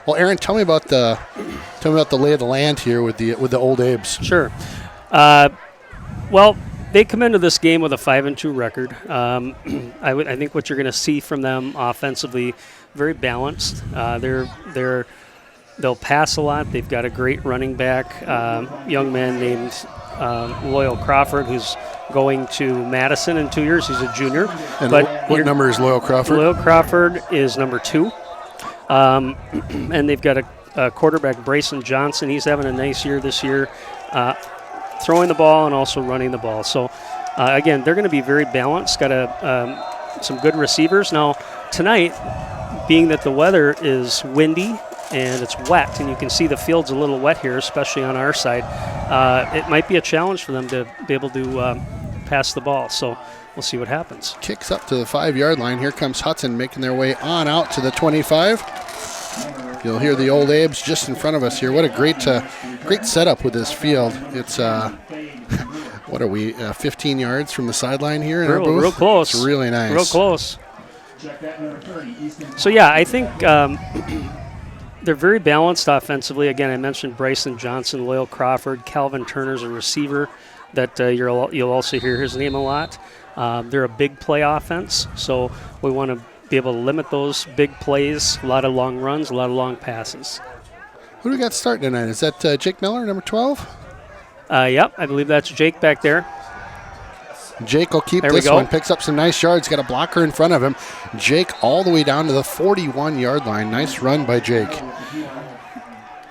Well, Aaron, tell me about the lay of the land here with the Old Abes. Sure. Well, they come into this game with a 5-2 record. I think what you're going to see from them offensively, very balanced. They'll pass a lot. They've got a great running back, young man named Loyal Crawford, who's going to Madison in 2 years. He's a junior. And what number is Loyal Crawford? Loyal Crawford is number 2. And they've got a quarterback, Bryson Johnson. He's having a nice year this year, throwing the ball and also running the ball. So, again, they're going to be very balanced. Got some good receivers. Now, tonight, being that the weather is windy and it's wet, and you can see the field's a little wet here, especially on our side, it might be a challenge for them to be able to pass the ball. So we'll see what happens. Kicks up to the 5-yard line. Here comes Hudson making their way on out to the 25. You'll hear the Old Abes just in front of us here. What a great setup with this field. It's what are we, 15 yards from the sideline here in our booth? Real close. It's really nice. Real close. So, yeah, I think they're very balanced offensively. Again, I mentioned Bryson Johnson, Loyal Crawford, Calvin Turner's a receiver that you'll also hear his name a lot. They're a big play offense, so we want to be able to limit those big plays, a lot of long runs, a lot of long passes. Who do we got starting tonight? Is that Jake Miller, number 12? Yep, I believe that's Jake back there. Jake will keep this one, picks up some nice yards, got a blocker in front of him. Jake all the way down to the 41-yard line. Nice run by Jake.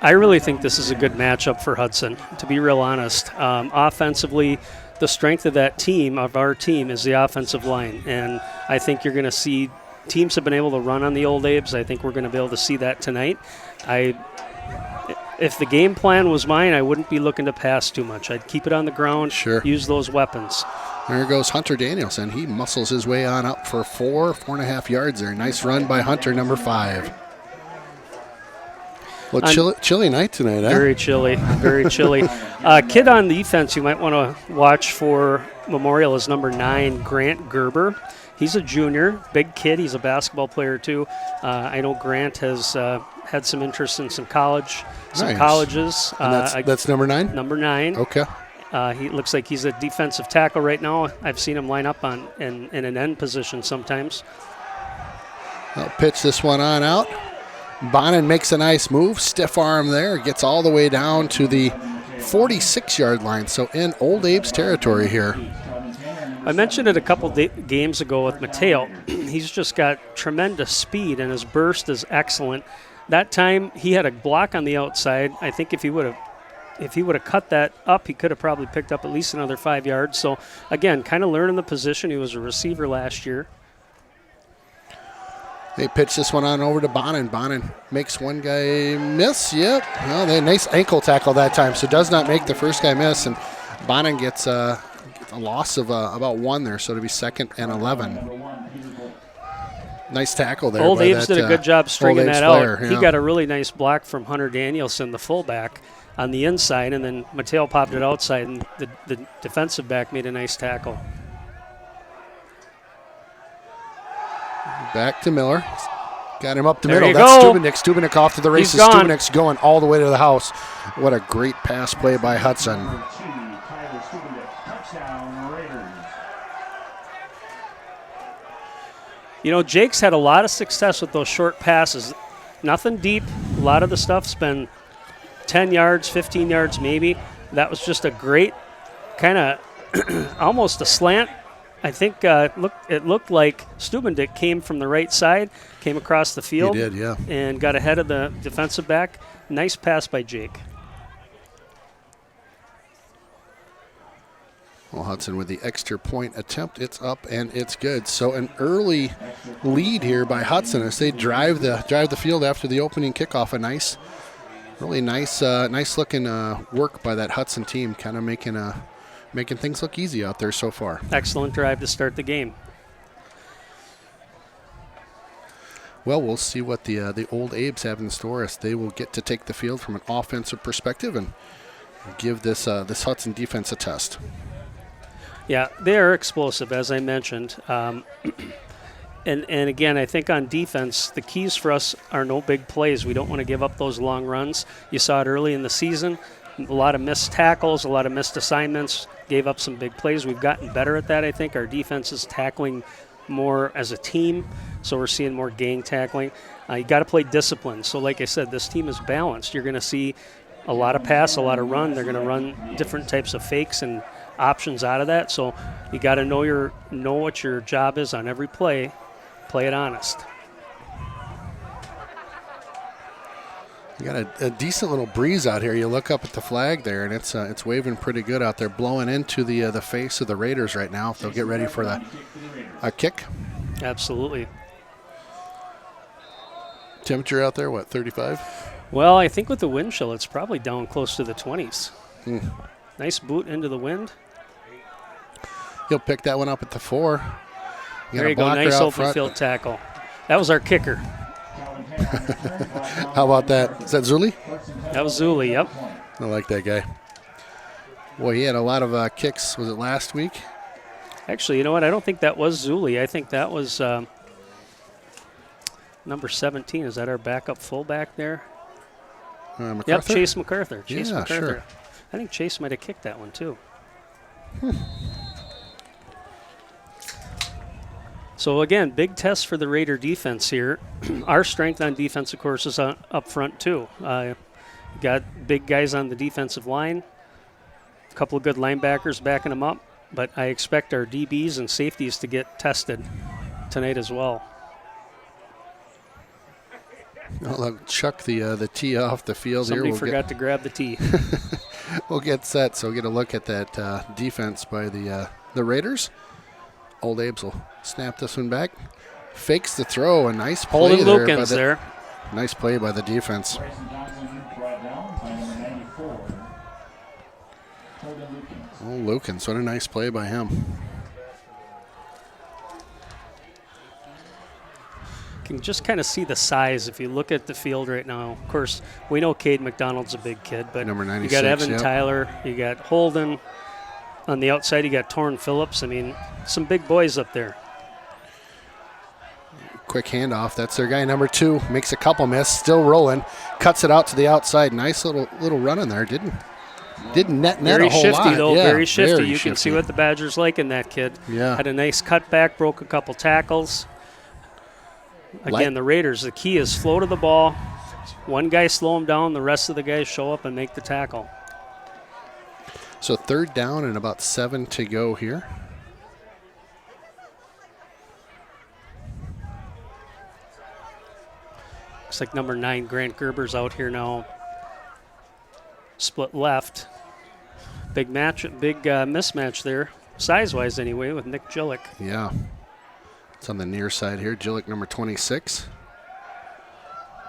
I really think this is a good matchup for Hudson, to be real honest. Offensively, the strength of our team, is the offensive line. And I think you're going to see teams have been able to run on the Old Abes. I think we're going to be able to see that tonight. If the game plan was mine, I wouldn't be looking to pass too much. I'd keep it on the ground, use those weapons. There goes Hunter Danielson. He muscles his way on up for 4.5 yards there. Nice run by Hunter, number 5. Well, chilly night tonight, huh? Very chilly, very chilly. Kid on defense you might want to watch for Memorial is number 9, Grant Gerber. He's a junior, big kid. He's a basketball player, too. I know Grant has had some interest in some colleges. And that's number 9? Number 9. Okay. He looks like he's a defensive tackle right now. I've seen him line up in an end position sometimes. I'll pitch this one on out. Bonin makes a nice move. Stiff arm there. Gets all the way down to the 46-yard line. So in Old Abes territory here. I mentioned it a couple games ago with Mateo. He's just got tremendous speed, and his burst is excellent. That time he had a block on the outside. I think if he would have cut that up, he could have probably picked up at least another 5 yards. So, again, kind of learning the position. He was a receiver last year. They pitch this one on over to Bonin. Bonin makes one guy miss. Yep. Well, they nice ankle tackle that time, so does not make the first guy miss. And Bonin gets a loss of about 1 there, so it'll be 2nd and 11. Nice tackle there. Old Abes did a good job stringing that out. Yeah. He got a really nice block from Hunter Danielson, the fullback, on the inside, and then Mateo popped it outside, and the defensive back made a nice tackle. Back to Miller. Got him up the There middle. you That's go. Stubenich off to the races. Stubenich going all the way to the house. What a great pass play by Hudson. You know, Jake's had a lot of success with those short passes. Nothing deep. A lot of the stuff's been 10 yards, 15 yards maybe. That was just a great kind of almost a slant. I think it looked like Stubenich came from the right side, came across the field. He did, yeah. And got ahead of the defensive back. Nice pass by Jake. Well, Hudson with the extra point attempt. It's up and it's good. So an early lead here by Hudson as they drive the field after the opening kickoff. A nice, really nice looking work by that Hudson team, kind of making things look easy out there so far. Excellent drive to start the game. Well, we'll see what the Old Abes have in store as they will get to take the field from an offensive perspective and give this Hudson defense a test. Yeah, they are explosive, as I mentioned. And again, I think on defense, the keys for us are no big plays. We don't want to give up those long runs. You saw it early in the season. A lot of missed tackles, a lot of missed assignments, gave up some big plays. We've gotten better at that, I think. Our defense is tackling more as a team, so we're seeing more gang tackling. You got to play discipline. So like I said, this team is balanced. You're going to see a lot of pass, a lot of run. They're going to run different types of fakes and options out of that. So you got to know what your job is on every play. Play it honest. You got a decent little breeze out here. You look up at the flag there, and it's waving pretty good out there, blowing into the face of the Raiders right now. They'll get ready for a kick. Absolutely. Temperature out there, what, 35? Well, I think with the wind chill, it's probably down close to the 20s. Nice boot into the wind. He'll pick that one up at the 4. There you go, nice open field tackle. That was our kicker. How about that? Is that Zuli? That was Zuli, yep. I like that guy. Boy, he had a lot of kicks. Was it last week? Actually, you know what? I don't think that was Zuli. I think that was number 17. Is that our backup fullback there? MacArthur? Yep, Chase MacArthur. Chase Yeah, MacArthur. sure. I think Chase might have kicked that one, too. So, again, big test for the Raider defense here. Our strength on defense, of course, is up front, too. Got big guys on the defensive line, a couple of good linebackers backing them up, but I expect our DBs and safeties to get tested tonight as well. I'll chuck the tee off the field. Somebody here. forgot to grab the tee. We'll get set, so we'll get a look at that defense by the Raiders. Old Abe's will snap this one back. Fakes the throw. A nice play Holding there. Lukens there. Nice play by the defense. Oh, Lukens. What a nice play by him. You can just kind of see the size if you look at the field right now. Of course, we know Cade Mcdonald's a big kid, but Number 96, you got Evan yep. Tyler, you got Holden. On the outside, you got Torrin Phillips. I mean, some big boys up there. Quick handoff. That's their guy, number 2. Makes a couple miss. Still rolling. Cuts it out to the outside. Nice little run in there. Didn't net very a whole shifty, lot. though. Yeah, very shifty. very You shifty. can see what the Badgers like in that kid. Yeah. Had a nice cutback, broke a couple tackles. Again, the Raiders, the key is flow to the ball. One guy slow him down. The rest of the guys show up and make the tackle. So 3rd down and about 7 to go here. Looks like number 9, Grant Gerber's out here now. Split left. Big mismatch there, size-wise anyway, with Nick Gillick. Yeah. It's on the near side here. Gillick, number 26.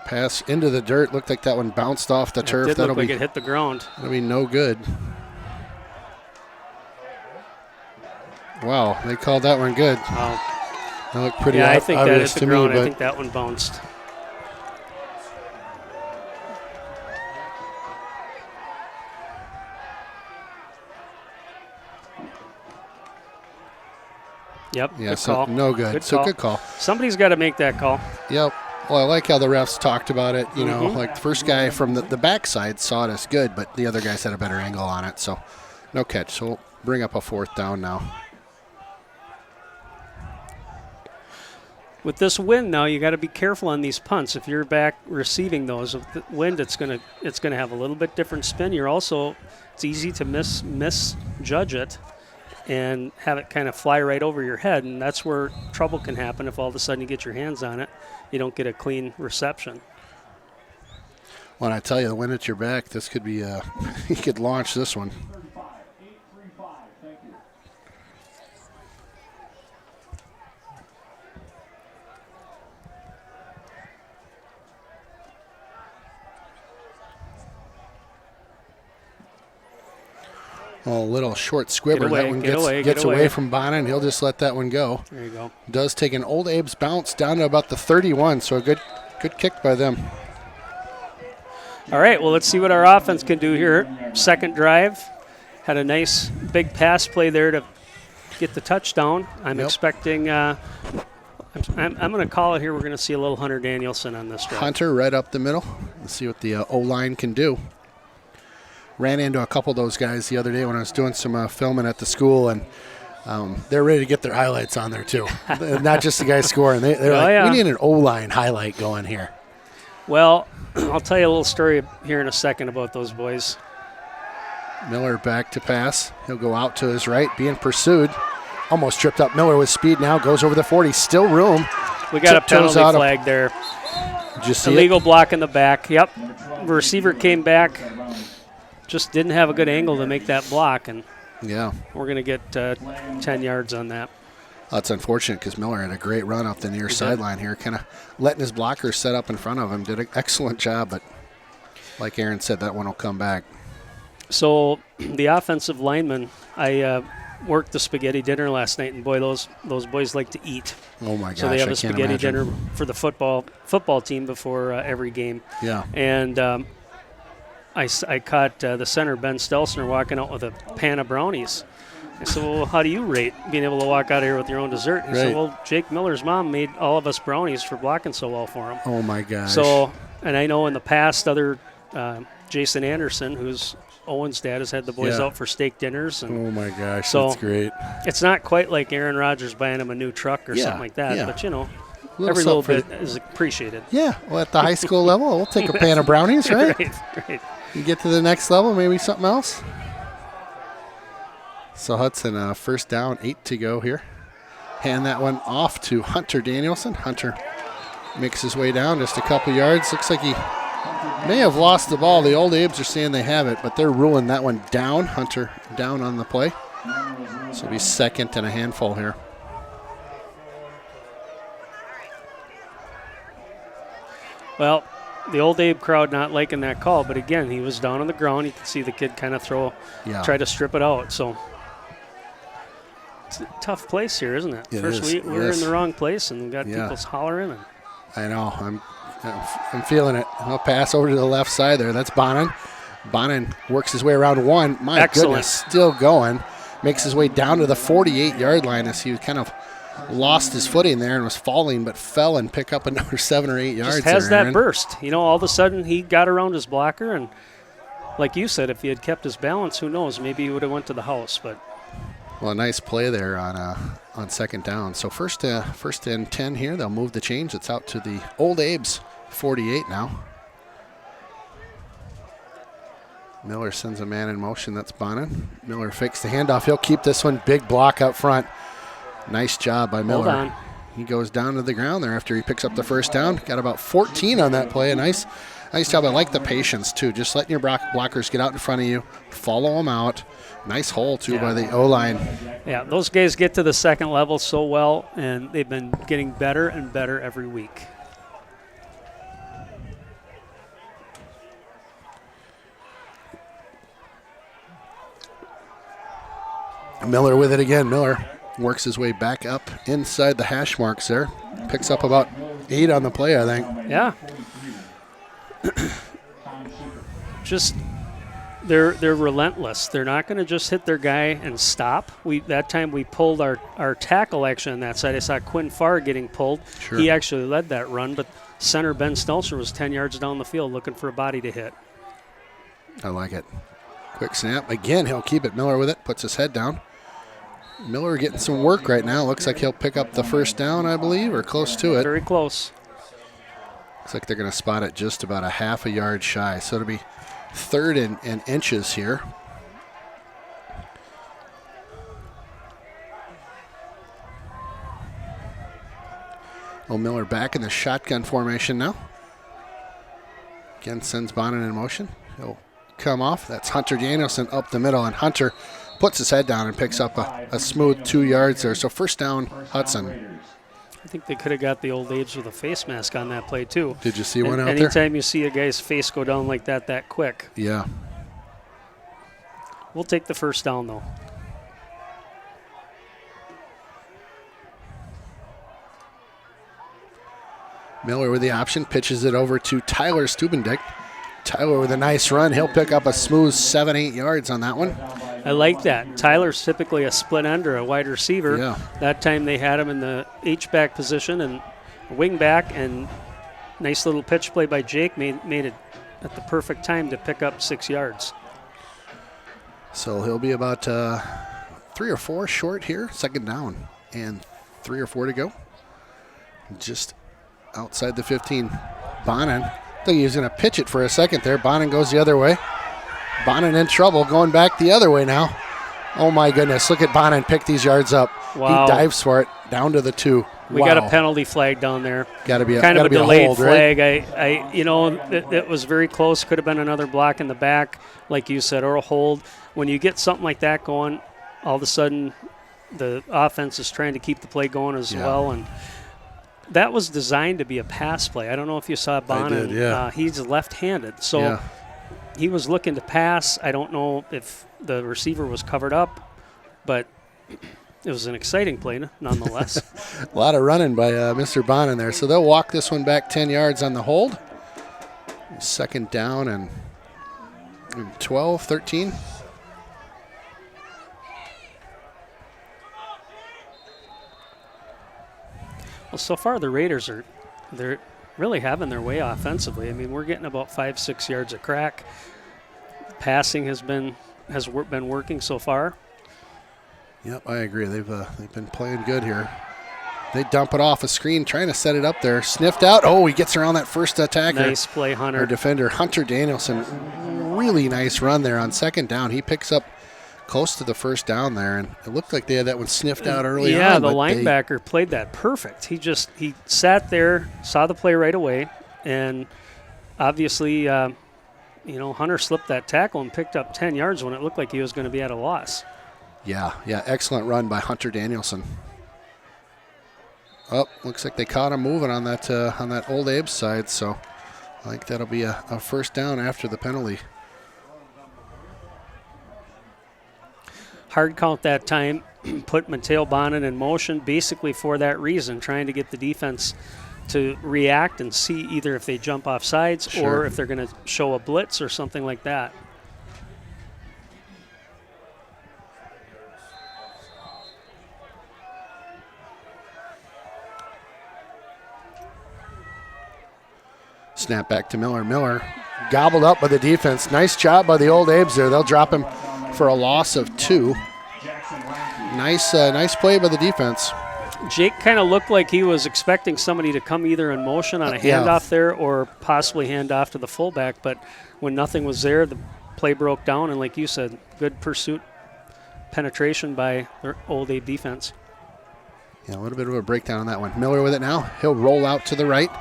Pass into the dirt. Looked like that one bounced off the turf. It did look like it hit the ground. That'll be no good. Wow, they called that one good. Wow. That looked pretty I think that obvious hit to the ground. me. I think that one bounced. Yep, Yeah, good so call. no good. Good call. Somebody's got to make that call. Yep. Well, I like how the refs talked about it. You know, like the first guy from the backside saw it as good, but the other guys had a better angle on it. So no catch. So we'll bring up a 4th down now. With this wind now, you got to be careful on these punts. If you're back receiving those, with the wind, it's gonna have a little bit different spin. It's easy to misjudge it and have it kind of fly right over your head, and that's where trouble can happen if all of a sudden you get your hands on it. You don't get a clean reception. When I tell you the wind at your back, this could be you could launch this one. Oh, a little short squibber. That one gets away from Bonnet, and he'll just let that one go. There you go. Does take an Old Abe's bounce down to about the 31, so a good kick by them. All right, well, let's see what our offense can do here. Second drive. Had a nice big pass play there to get the touchdown. I'm expecting, I I'm going to call it here. We're going to see a little Hunter Danielson on this drive. Hunter right up the middle. Let's see what the O-line can do. Ran into a couple of those guys the other day when I was doing some filming at the school, and they're ready to get their highlights on there too. Not just the guys scoring. They're like, yeah. We need an O-line highlight going here. Well, I'll tell you a little story here in a second about those boys. Miller back to pass. He'll go out to his right, being pursued. Almost tripped up Miller with speed now. Goes over the 40. Still room. We got a penalty flag there. Did you see illegal block in the back. Yep. The receiver came back. Just didn't have a good angle to make that block, and yeah, we're going to get 10 yards on that. That's unfortunate because Miller had a great run up the near sideline here, kind of letting his blockers set up in front of him. Did an excellent job, but like Aaron said, that one will come back. So the offensive lineman, I worked the spaghetti dinner last night, and boy, those boys like to eat. Oh my gosh! So they have a spaghetti dinner for the football team before every game. Yeah. And I caught the center, Ben Stelzner, walking out with a pan of brownies. I said, well, how do you rate being able to walk out of here with your own dessert? He said, well, Jake Miller's mom made all of us brownies for blocking so well for him. Oh my gosh! So, and I know in the past, Jason Anderson, who's Owen's dad, has had the boys out for steak dinners. And oh my gosh, so that's great. It's not quite like Aaron Rodgers buying him a new truck or something like that, but every little bit is appreciated. Yeah, well, at the high school level, we'll take a pan of brownies, right? Right. You get to the next level, maybe something else. So Hudson, first down, 8 to go here. Hand that one off to Hunter Danielson. Hunter makes his way down just a couple yards. Looks like he may have lost the ball. The old Abes are saying they have it, but they're ruling that one down. Hunter down on the play. So it'll be second and a handful here. Well, the old Abe crowd not liking that call, but again, he was down on the ground. You can see the kid kind of try to strip it out. So it's a tough place here, isn't it? First, we're in the wrong place, and we've got people hollering. And I know. I'm feeling it. I'll pass over to the left side there. That's Bonin. Bonin works his way around one. My goodness, still going. Makes his way down to the 48-yard line as he kind of lost his footing there and was falling, but fell and picked up another 7 or 8 yards. Just has that burst. All of a sudden he got around his blocker, and like you said, if he had kept his balance, who knows? Maybe he would have went to the house. But well, a nice play there on second down. So first and 10 here. They'll move the chains. It's out to the old Abe's 48 now. Miller sends a man in motion. That's Bonin. Miller fakes the handoff. He'll keep this one. Big block up front. Nice job by Miller. Hold on. He goes down to the ground there after he picks up the first down. Got about 14 on that play. A nice job. I like the patience, too. Just letting your blockers get out in front of you. Follow them out. Nice hole, too, by the O-line. Yeah, those guys get to the second level so well, and they've been getting better and better every week. Miller with it again. Miller works his way back up inside the hash marks there. Picks up about 8 on the play, I think. Yeah. Just they're relentless. They're not going to just hit their guy and stop. That time we pulled our tackle action on that side. I saw Quinn Farr getting pulled. Sure. He actually led that run, but center Ben Stelzner was 10 yards down the field looking for a body to hit. I like it. Quick snap. Again, he'll keep it. Miller with it. Puts his head down. Miller getting some work right now. Looks like he'll pick up the first down, I believe, or close to it. Very close. Looks like they're going to spot it just about a half a yard shy. So it'll be third and inches here. Oh, Miller back in the shotgun formation now. Again, sends Bonin in motion. He'll come off. That's Hunter Danielson up the middle, and Hunter puts his head down and picks up a smooth 2 yards there. So first down, Hudson. I think they could have got the old age with a face mask on that play, too. Did you see one out there? Anytime you see a guy's face go down like that quick. Yeah. We'll take the first down, though. Miller with the option, pitches it over to Tyler Stubendick. Tyler with a nice run. He'll pick up a smooth 7-8 yards on that one. I like that. Tyler's typically a split end or a wide receiver. Yeah. That time they had him in the H-back position and wing back, and nice little pitch play by Jake made it at the perfect time to pick up 6 yards. So he'll be about 3 or 4 short here, second down, and 3 or 4 to go. Just outside the 15. Bonin, I think he was going to pitch it for a second there. Bonin goes the other way. Bonin in trouble, going back the other way now. Oh my goodness, look at Bonin pick these yards up. Wow. He dives for it, down to the 2. We got a penalty flag down there. Got to be kind of a delayed hold, flag. Right? It was very close. Could have been another block in the back, like you said, or a hold. When you get something like that going, all of a sudden the offense is trying to keep the play going as well. And that was designed to be a pass play. I don't know if you saw Bonin. He's left-handed, so he was looking to pass. I don't know if the receiver was covered up, but it was an exciting play nonetheless. A lot of running by Mr. Bonin there. So they'll walk this one back 10 yards on the hold. Second down and 12, 13. Well, so far the Raiders they're really having their way offensively. I mean, we're getting about 5-6 yards a crack. Passing has been working so far. Yep, I agree. They've been playing good here. They dump it off a screen, trying to set it up there. Sniffed out. Oh, he gets around that first attacker. Nice play, Hunter. Our defender, Hunter Danielson. Really nice run there on second down. He picks up close to the first down there, and it looked like they had that one sniffed out early on. Yeah, the linebacker played that perfect. He sat there, saw the play right away, and obviously, Hunter slipped that tackle and picked up 10 yards when it looked like he was going to be at a loss. Yeah, excellent run by Hunter Danielson. Oh, looks like they caught him moving on that Old Abe's side, so I think that'll be a first down after the penalty. Hard count that time, put Mateo Bonin in motion basically for that reason, trying to get the defense to react and see either if they jump off sides or if they're going to show a blitz or something like that. Snap back to Miller. Miller gobbled up by the defense. Nice job by the Old Abes there. They'll drop him for a loss of 2. Nice play by the defense. Jake kind of looked like he was expecting somebody to come either in motion on a handoff there or possibly hand off to the fullback, but when nothing was there, the play broke down, and like you said, good pursuit, penetration by their Old Abe defense. Yeah, a little bit of a breakdown on that one. Miller with it now. He'll roll out to the right.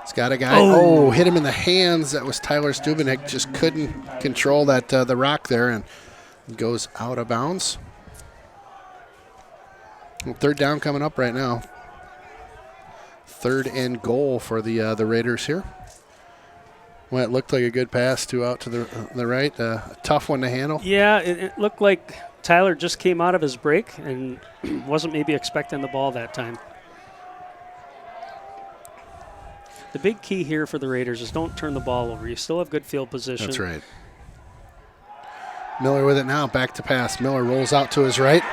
He's got a guy. Oh, hit him in the hands. That was Tyler Stubenik. Just couldn't control that the rock there and goes out of bounds. Well, third down coming up right now. 3rd and goal for the Raiders here. Well, it looked like a good pass out to the right. A tough one to handle. Yeah, it looked like Tyler just came out of his break and wasn't maybe expecting the ball that time. The big key here for the Raiders is don't turn the ball over. You still have good field position. That's right. Miller with it now, back to pass. Miller rolls out to his right.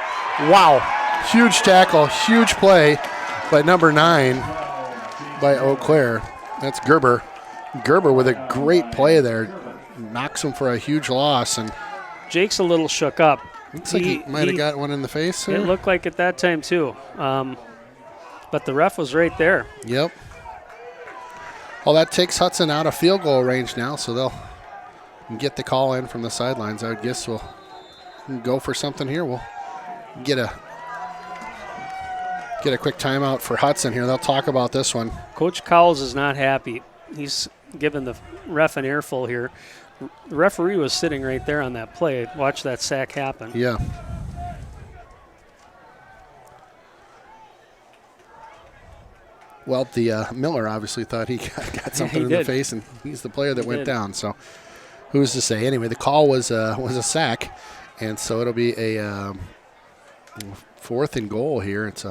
Wow, huge tackle, huge play by number 9 by Eau Claire. That's Gerber. Gerber with a great play there. Knocks him for a huge loss. And Jake's a little shook up. Looks like he might have got one in the face. It looked like at that time too. But the ref was right there. Yep. Well, that takes Hudson out of field goal range now, so they'll get the call in from the sidelines. I would guess we'll go for something here. We'll get a quick timeout for Hudson here. They'll talk about this one. Coach Cowles is not happy. He's giving the ref an earful here. The referee was sitting right there on that play. Watch that sack happen. Yeah. Well, the Miller obviously thought he got something in the face, and he's the player that went down. So who's to say? Anyway, the call was a sack, and so it'll be a 4th and goal here. Looks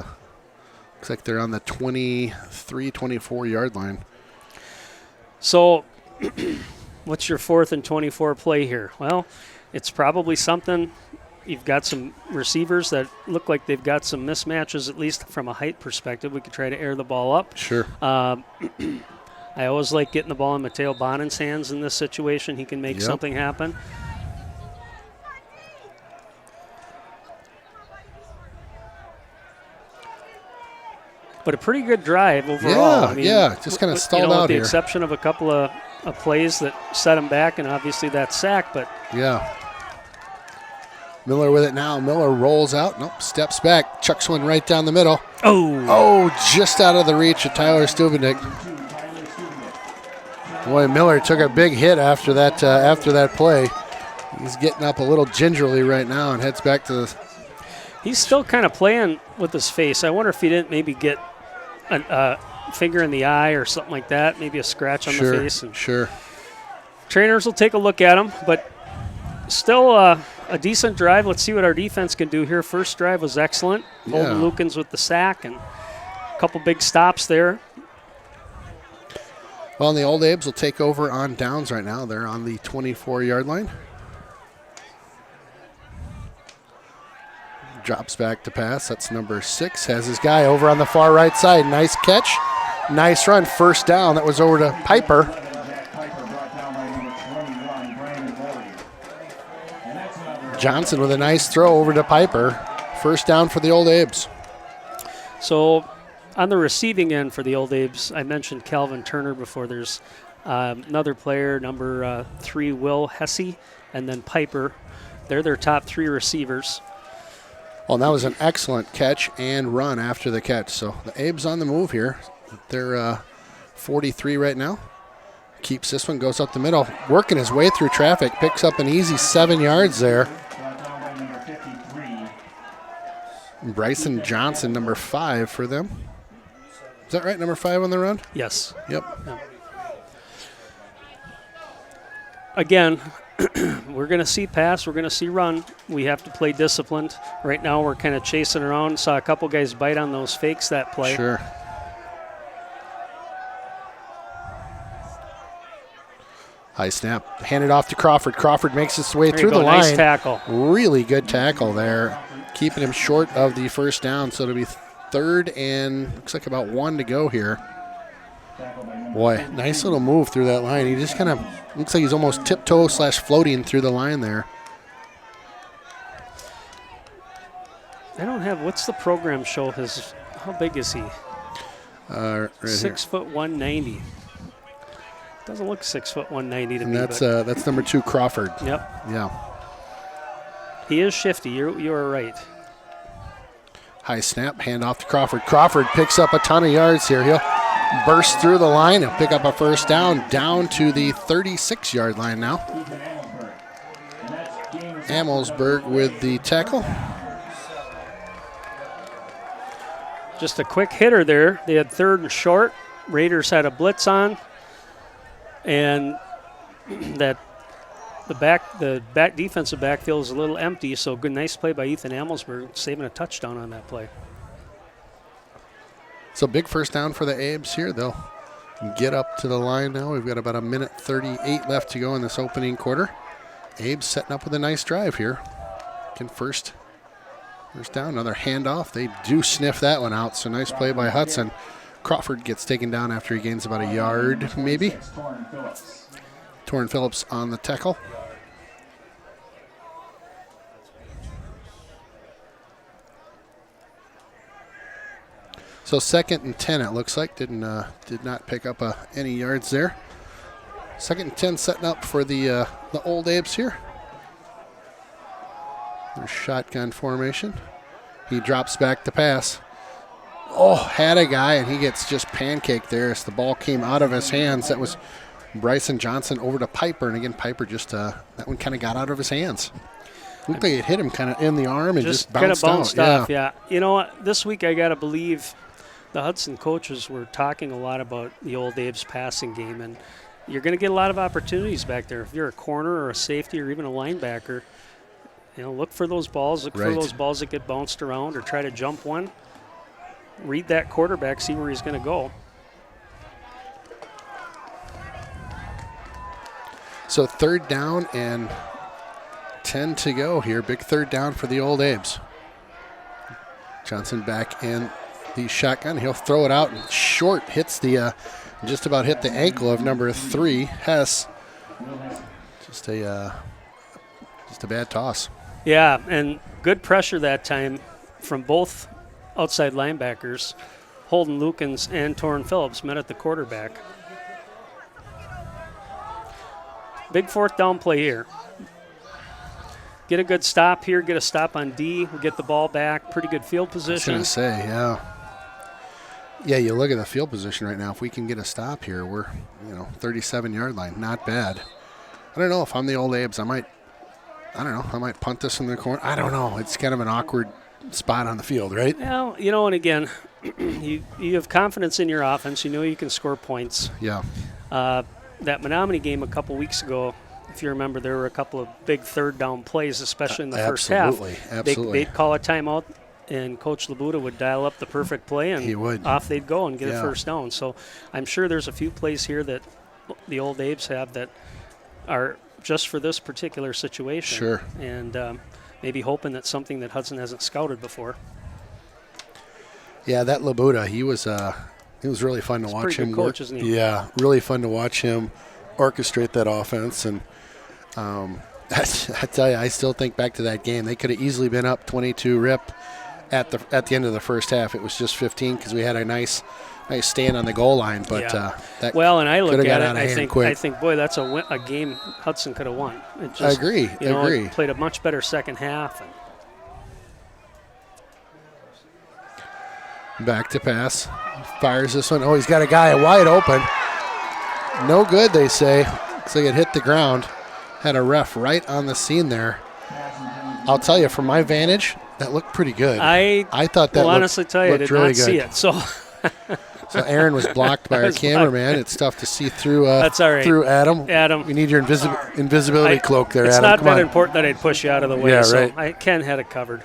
like they're on the 23, 24-yard line. So what's your 4th and 24 play here? Well, it's probably something you've got some receivers that look like they've got some mismatches, at least from a height perspective. We could try to air the ball up. Sure. I always like getting the ball in Mateo Bonin's hands in this situation. He can make something happen. But a pretty good drive overall. Just kind of stalled out with the here. exception of a couple of plays that set him back, and obviously that sack. But Miller with it now. Miller rolls out. Nope, steps back. Chucks one right down the middle. Oh, just out of the reach of Tyler Stubenick. Boy, Miller took a big hit after that play. He's getting up a little gingerly right now and heads back to the... He's still kind of playing with his face. I wonder if he didn't maybe get a finger in the eye or something like that, maybe a scratch on the face. Sure. Trainers will take a look at him, but still a decent drive. Let's see what our defense can do here. First drive was excellent. Holden Lukens with the sack and a couple big stops there. Well, and the Old Abes will take over on downs right now. They're on the 24-yard line. Drops back to pass. That's number 6. Has his guy over on the far right side. Nice catch. Nice run. First down. That was over to Piper. Johnson with a nice throw over to Piper. First down for the Old Abes. So on the receiving end for the Old Abes, I mentioned Calvin Turner before. There's another player, number 3, Will Hesse, and then Piper. They're their top 3 receivers. Well, that was an excellent catch and run after the catch. So the Abes on the move here. They're 43 right now. Keeps this one, goes up the middle, working his way through traffic, picks up an easy 7 yards there. Bryson Johnson, number 5 for them. Is that right, number 5 on the run? Yes. Yep. Again, we're going to see pass, we're going to see run. We have to play disciplined. Right now we're kind of chasing around. Saw a couple guys bite on those fakes that play. Sure. High snap, handed off to Crawford. Crawford makes his way through the line. Nice tackle. Really good tackle there, keeping him short of the first down. So it'll be 3rd and looks like about 1 to go here. Boy, nice little move through that line. He just kind of looks like he's almost tiptoe / floating through the line there. I don't have, what's the program show his, how big is he? Right 6 foot 190. Doesn't look 6 foot 190 to and me. that's number 2, Crawford. Yep. Yeah. He is shifty. You are right. High snap, hand off to Crawford. Crawford picks up a ton of yards here. He'll burst through the line and pick up a first down to the 36-yard line now. Amelsberg with the tackle. Just a quick hitter there. They had 3rd and short. Raiders had a blitz on. And that the back defensive backfield is a little empty, so good, nice play by Ethan Amelsberg, saving a touchdown on that play. So big first down for the Abes here. They'll get up to the line now. We've got about 1:38 left to go in this opening quarter. Abes setting up with a nice drive here. Can first down, another handoff. They do sniff that one out, so nice play by Hudson. Crawford gets taken down after he gains about a yard, maybe. Torrin Phillips on the tackle. So 2nd and 10, it looks like. Did not pick up any yards there. 2nd and 10 setting up for the Old Abes here. There's shotgun formation. He drops back to pass. Oh, had a guy, and he gets just pancaked there as the ball came out of his hands. That was Bryson Johnson over to Piper, and again, Piper just, that one kind of got out of his hands. Looked like it hit him kind of in the arm and just bounced out. Kind of bounced off, yeah. You know what, this week I got to believe the Hudson coaches were talking a lot about the Old Abes passing game, and you're going to get a lot of opportunities back there. If you're a corner or a safety or even a linebacker, look for those balls. Look for those balls that get bounced around or try to jump one. Read that quarterback, see where he's going to go. So 3rd down and 2:10 to go here. Big third down for the Old Abes. Johnson back in the shotgun. He'll throw it out and short. Hits the just about hit the ankle of number 3, Hess. Just a bad toss. Yeah, and good pressure that time from both outside linebackers. Holden Lukens and Torrin Phillips met at the quarterback. Big fourth down play here. Get a good stop here, get a stop on D, we'll get the ball back, pretty good field position. I was going to say, yeah. Yeah, you look at the field position right now. If we can get a stop here, we're, 37-yard line. Not bad. I don't know if I'm the Old Abes. I might punt this in the corner. I don't know. It's kind of an awkward spot on the field, right? Well, and again, you have confidence in your offense. You know you can score points. Yeah. That Menominee game a couple weeks ago, if you remember, there were a couple of big third down plays, especially in the first half. Absolutely. They'd call a timeout, and Coach Labuda would dial up the perfect play, and off they'd go and get a first down. So I'm sure there's a few plays here that the Old Abes have that are just for this particular situation. Sure. And maybe hoping that something that Hudson hasn't scouted before. Yeah, that Labuda, he was really fun to watch him coach, isn't he? Yeah, really fun to watch him orchestrate that offense. And I tell you, I still think back to that game. They could have easily been up 22 rip at the end of the first half. It was just 15 because we had a nice stand on the goal line. But that and I look at it, I think, boy, that's a game Hudson could have won. I agree. It played a much better second half. Back to pass. Fires this one. Oh, he's got a guy wide open. No good, they say. Looks like it hit the ground. Had a ref right on the scene there. I'll tell you, from my vantage, that looked pretty good. I thought that honestly tell you, I did really not see it. So Aaron was blocked by our cameraman. It's tough to see through. That's all right. Through Adam. We need your invisibility cloak there, Adam. It's not that important that I'd push you out of the way. Yeah, so right. Ken had it covered.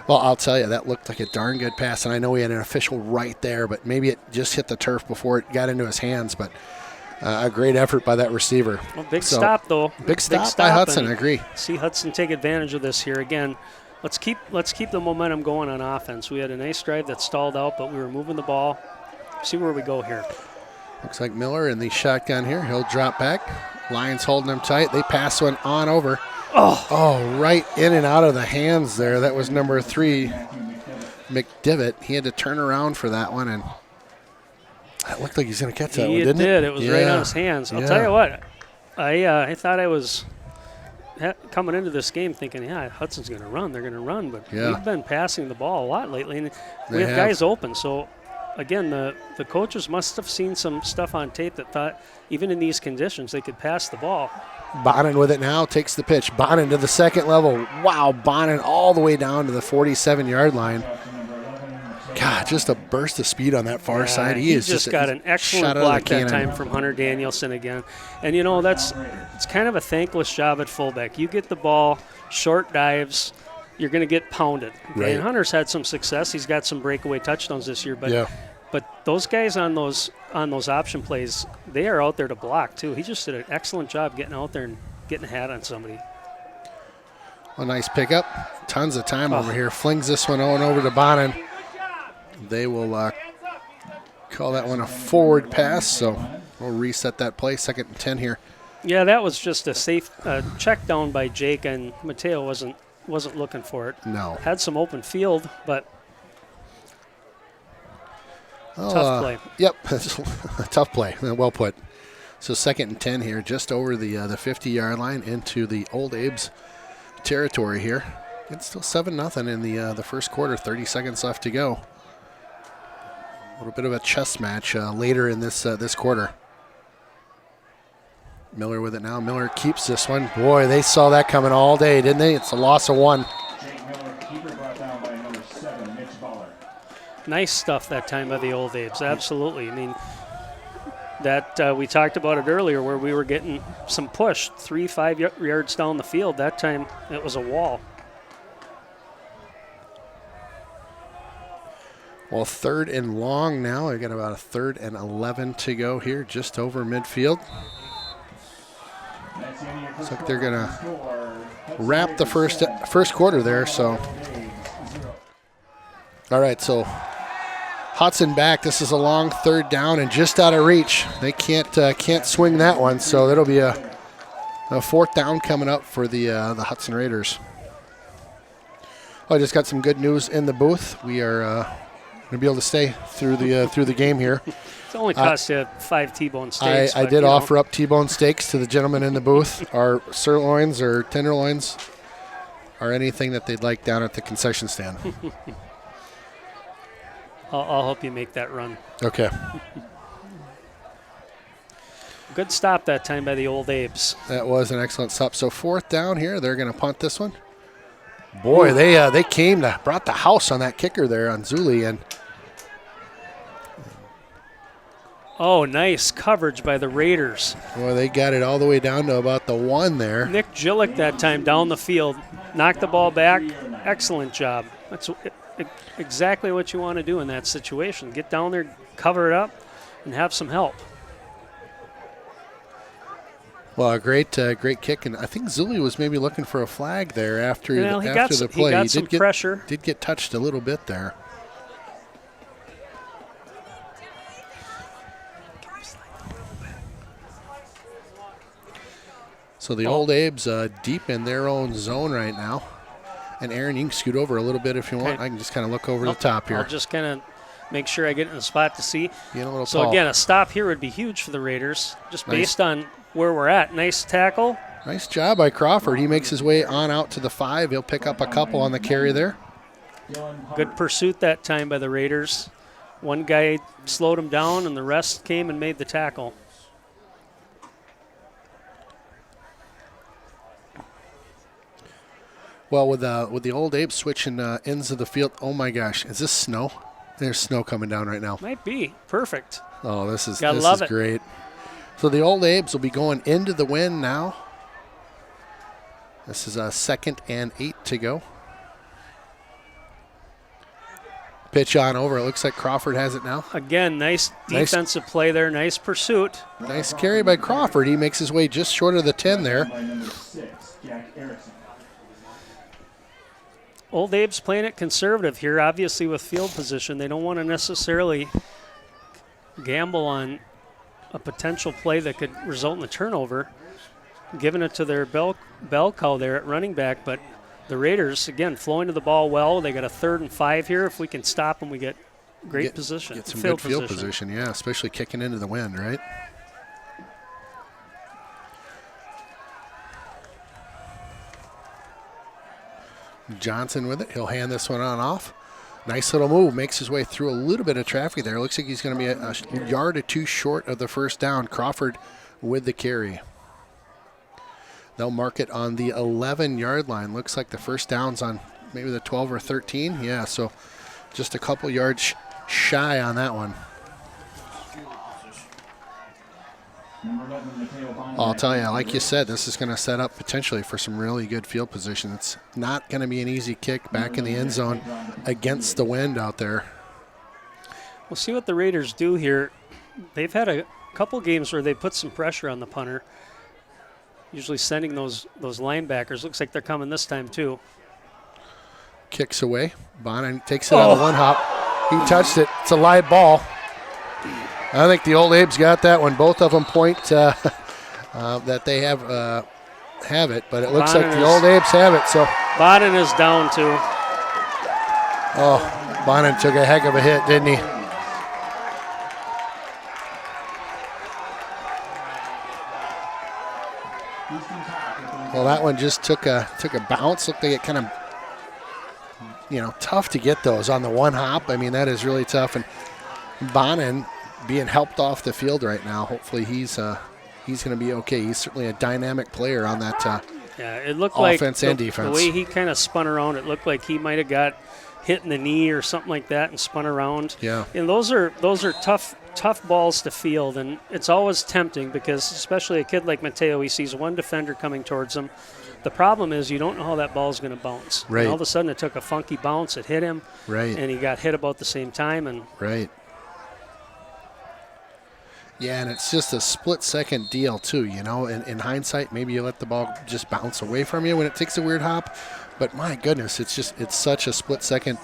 Well, I'll tell you, that looked like a darn good pass, and I know we had an official right there, but maybe it just hit the turf before it got into his hands. But a great effort by that receiver. Well, big stop, though. Big stop by Hudson, I agree. See Hudson take advantage of this here. Again, let's keep the momentum going on offense. We had a nice drive that stalled out, but we were moving the ball. See where we go here. Looks like Miller in the shotgun here. He'll drop back. Lions holding him tight. They pass one on over. Oh, right in and out of the hands there. That was number 3, McDivitt. He had to turn around for that one, and it looked like he's going to catch that one, didn't it? It did. It was right on his hands. I'll tell you what, I thought I was coming into this game thinking, Hudson's going to run. They're going to run, but we've been passing the ball a lot lately, and we have guys open. So, again, the coaches must have seen some stuff on tape that thought even in these conditions they could pass the ball. Bonin with it now, takes the pitch. Bonin to the second level. Wow, Bonin all the way down to the 47-yard line. God, just a burst of speed on that far side. He just got an excellent block that time from Hunter Danielson again. And, it's kind of a thankless job at fullback. You get the ball, short dives, you're going to get pounded. Okay? Right. And Hunter's had some success. He's got some breakaway touchdowns this year. But those guys on those option plays, they are out there to block too. He just did an excellent job getting out there and getting a hat on somebody. A nice pickup. Tons of time over here. Flings this one over to Bonin. They will call that one a forward pass, so we'll reset that play. 2nd and 10 here. Yeah, that was just a safe check down by Jake, and Mateo wasn't looking for it. No. Had some open field, but tough play. Yep, tough play. Well put. So 2nd and 10 here, just over the 50-yard line into the Old Abes territory here. It's still 7-0 in the first quarter. 30 seconds left to go. A little bit of a chess match later in this quarter. Miller with it now. Miller keeps this one. Boy, they saw that coming all day, didn't they? It's a loss of 1. Nice stuff that time by the Old Abes, absolutely. I mean, that we talked about it earlier where we were getting some push 3-5 yards down the field. That time it was a wall. Well, 3rd and long now. I got about a 3rd and 11 to go here, just over midfield. Looks like they're going to wrap the first quarter there. So, all right, so Hudson back. This is a long third down and just out of reach. They can't swing that one, so that'll be a fourth down coming up for the Hudson Raiders. Oh, I just got some good news in the booth. We are going to be able to stay through the game here. It's only cost you 5 T-bone steaks. I did offer up T-bone steaks to the gentleman in the booth. Our sirloins or tenderloins or anything that they'd like down at the concession stand. I'll help you make that run. Okay. Good stop that time by the Old Abes. That was an excellent stop. So fourth down here. They're going to punt this one. Boy, they brought the house on that kicker there on Zuli, and oh, nice coverage by the Raiders. Well, they got it all the way down to about the 1 there. Nick Gillick that time down the field, knocked the ball back. Excellent job. That's exactly what you want to do in that situation. Get down there, cover it up, and have some help. Well, a great kick, and I think Zuli was maybe looking for a flag there after the play. He got some pressure. Did get touched a little bit there. So the Old Abes deep in their own zone right now. And Aaron, you can scoot over a little bit if you want. I can just kind of look over the top here. I'll just kind of make sure I get in the spot to see. Get a little so tall. Again, a stop here would be huge for the Raiders, just Nice. based on where we're at. Nice tackle. Nice job by Crawford. He makes his way on out to the 5. He'll pick up a couple on the carry there. Good pursuit that time by the Raiders. One guy slowed him down, and the rest came and made the tackle. Well, with the Old Abes switching ends of the field, oh my gosh, is this snow? There's snow coming down right now. Might be. Perfect. Oh, this is love it. great. So the Old Abes will be going into the wind now. This is a 2nd and 8 to go. Pitch on over. It looks like Crawford has it now. Again, nice defensive play there. Nice pursuit. Nice carry by Crawford. He makes his way just short of the 10 there. Old Abe's playing it conservative here, obviously with field position. They don't want to necessarily gamble on a potential play that could result in a turnover, giving it to their bell cow there at running back. But the Raiders, again, flowing to the ball well. They got a 3rd and 5 here. If we can stop them, we get great position. Get some good field position, yeah, especially kicking into the wind, right? Johnson with it. He'll hand this one on off. Nice little move. Makes his way through a little bit of traffic there. Looks like he's going to be a yard or 2 short of the first down. Crawford with the carry. They'll mark it on the 11-yard line. Looks like the first down's on maybe the 12 or 13. Yeah, so just a couple yards shy on that one. I'll tell you, like you said, this is going to set up potentially for some really good field position. It's not going to be an easy kick back in the end zone against the wind out there. We'll see what the Raiders do here. They've had a couple games where they put some pressure on the punter, usually sending those linebackers. Looks like they're coming this time too. Kicks away. Bonin takes it on a 1 hop. He touched it. It's a live ball. I think the Old Abes got that one. Both of them point that they have it, but it looks like the Old Abes have it. So Bonin is down too. Oh, Bonin took a heck of a hit, didn't he? Well, that one just took a bounce. Looked like it kind of, tough to get those on the 1 hop. I mean, that is really tough. And Bonin being helped off the field right now. Hopefully he's going to be okay. He's certainly a dynamic player on that it looked offense like and defense. The way he kind of spun around, it looked like he might have got hit in the knee or something like that and spun around. Yeah. And those are tough balls to field, and it's always tempting because especially a kid like Mateo, he sees one defender coming towards him. The problem is you don't know how that ball is going to bounce. Right. And all of a sudden it took a funky bounce. It hit him. Right. And he got hit about the same time. And right. Yeah, and it's just a split-second deal, too, you know. In hindsight, maybe you let the ball just bounce away from you when it takes a weird hop. But, my goodness, it's such a split-second,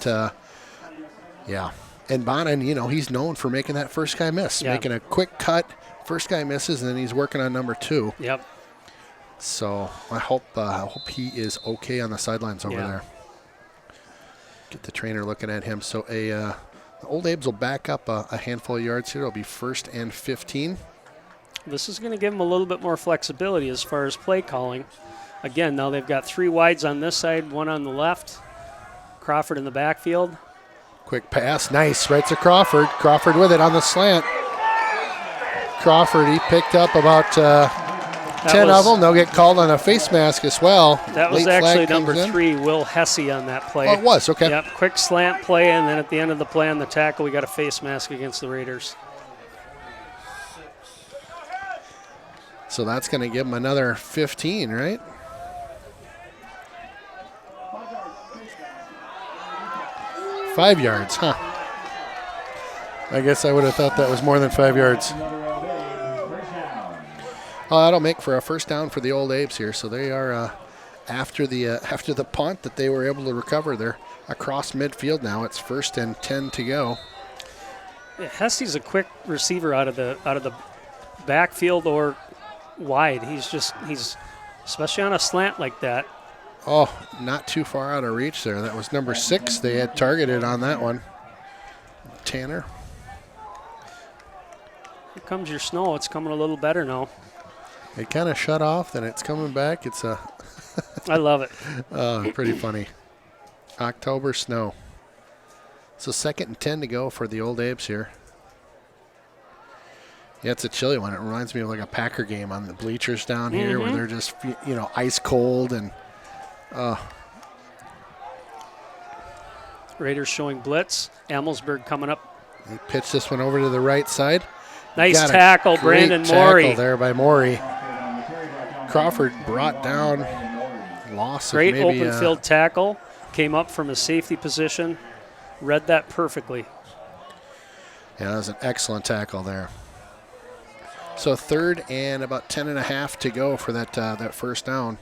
yeah. And Bonin, you know, he's known for making that first guy miss, making a quick cut. First guy misses, and then he's working on number 2. Yep. So I hope he is okay on the sidelines over there. Get the trainer looking at him. So the Old Abe's will back up a handful of yards here. It'll be 1st and 15. This is going to give them a little bit more flexibility as far as play calling. Again, now they've got 3 wides on this side, 1 on the left. Crawford in the backfield. Quick pass, nice, right to Crawford. Crawford with it on the slant. Crawford, he picked up about 10 of them. They'll get called on a face mask as well. That was actually number 3, Will Hesse on that play. Oh, it was, okay. Yep, quick slant play, and then at the end of the play on the tackle, we got a face mask against the Raiders. So that's going to give them another 15, right? $5 yards, huh? I guess I would have thought that was more than 5 yards. Oh, that'll make for a first down for the Old Abes here. So they are after the punt that they were able to recover. They're across midfield now. It's 1st and 10 to go. Yeah, Hesse's a quick receiver out of the backfield or wide. He's especially on a slant like that. Oh, not too far out of reach there. That was number 6 they had targeted on that one. Tanner. Here comes your snow. It's coming a little better now. It kind of shut off, then it's coming back. It's a I love it. pretty funny. October snow. So 2nd and 10 to go for the Old Abes here. Yeah, it's a chilly one. It reminds me of like a Packer game on the bleachers down here where they're just, ice cold and Raiders showing blitz. Amelsberg coming up. He pitched this one over to the right side. Nice tackle, Brandon Morey. Tackle there by Morey. Crawford brought down. Loss Great of maybe open field tackle. Came up from a safety position. Read that perfectly. Yeah, that was an excellent tackle there. So 3rd and about 10.5 to go for that first down.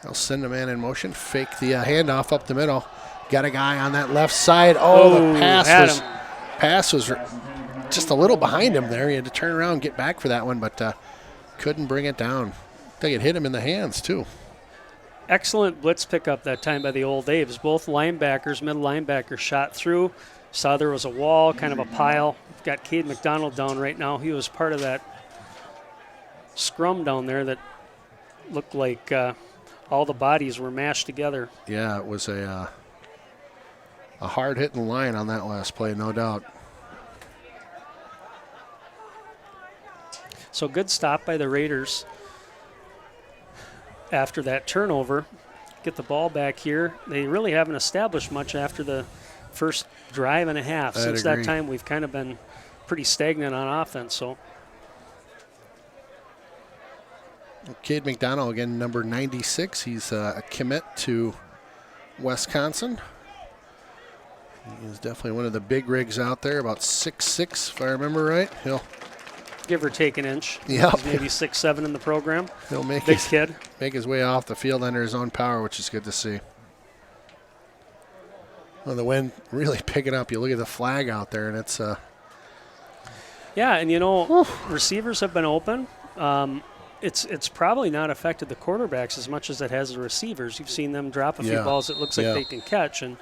They'll send a man in motion, fake the handoff up the middle. Got a guy on that left side. Oh, the pass was just a little behind him there. He had to turn around and get back for that one, but couldn't bring it down. I think it hit him in the hands, too. Excellent blitz pickup that time by the Old Abes. Both linebackers, middle linebackers shot through. Saw there was a wall, kind of a pile. We've got Cade Mcdonald down right now. He was part of that scrum down there that looked like all the bodies were mashed together. Yeah, it was a hard-hitting line on that last play, no doubt. So good stop by the Raiders after that turnover. Get the ball back here. They really haven't established much after the first drive and a half. Since that time, we've kind of been pretty stagnant on offense. So Cade Mcdonald, again, number 96. He's a commit to Wisconsin. He's definitely one of the big rigs out there, about 6'6", if I remember right. He'll give or take an inch. Yep. He's maybe 6'7" in the program. He'll make big kid. Make his way off the field under his own power, which is good to see. Well, the wind really picking up. You look at the flag out there, and it's yeah, and receivers have been open. It's probably not affected the quarterbacks as much as it has the receivers. You've seen them drop a few balls it looks like they can catch, and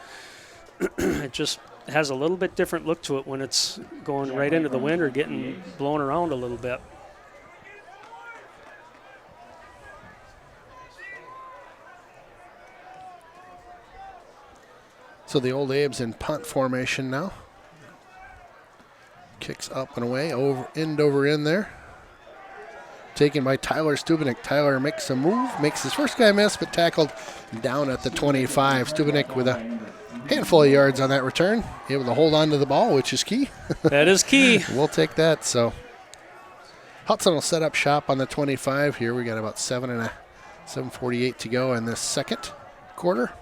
it just has a little bit different look to it when it's going right into the wind or getting blown around a little bit. So the Old Abes in punt formation now. Kicks up and away, over end there. Taken by Tyler Stubenik. Tyler makes a move, makes his first guy miss, but tackled down at the 25. Stubenik with a handful of yards on that return. Able to hold on to the ball, which is key. That is key. We'll take that. So Hudson will set up shop on the 25 here. We got about 7:48 to go in this second quarter.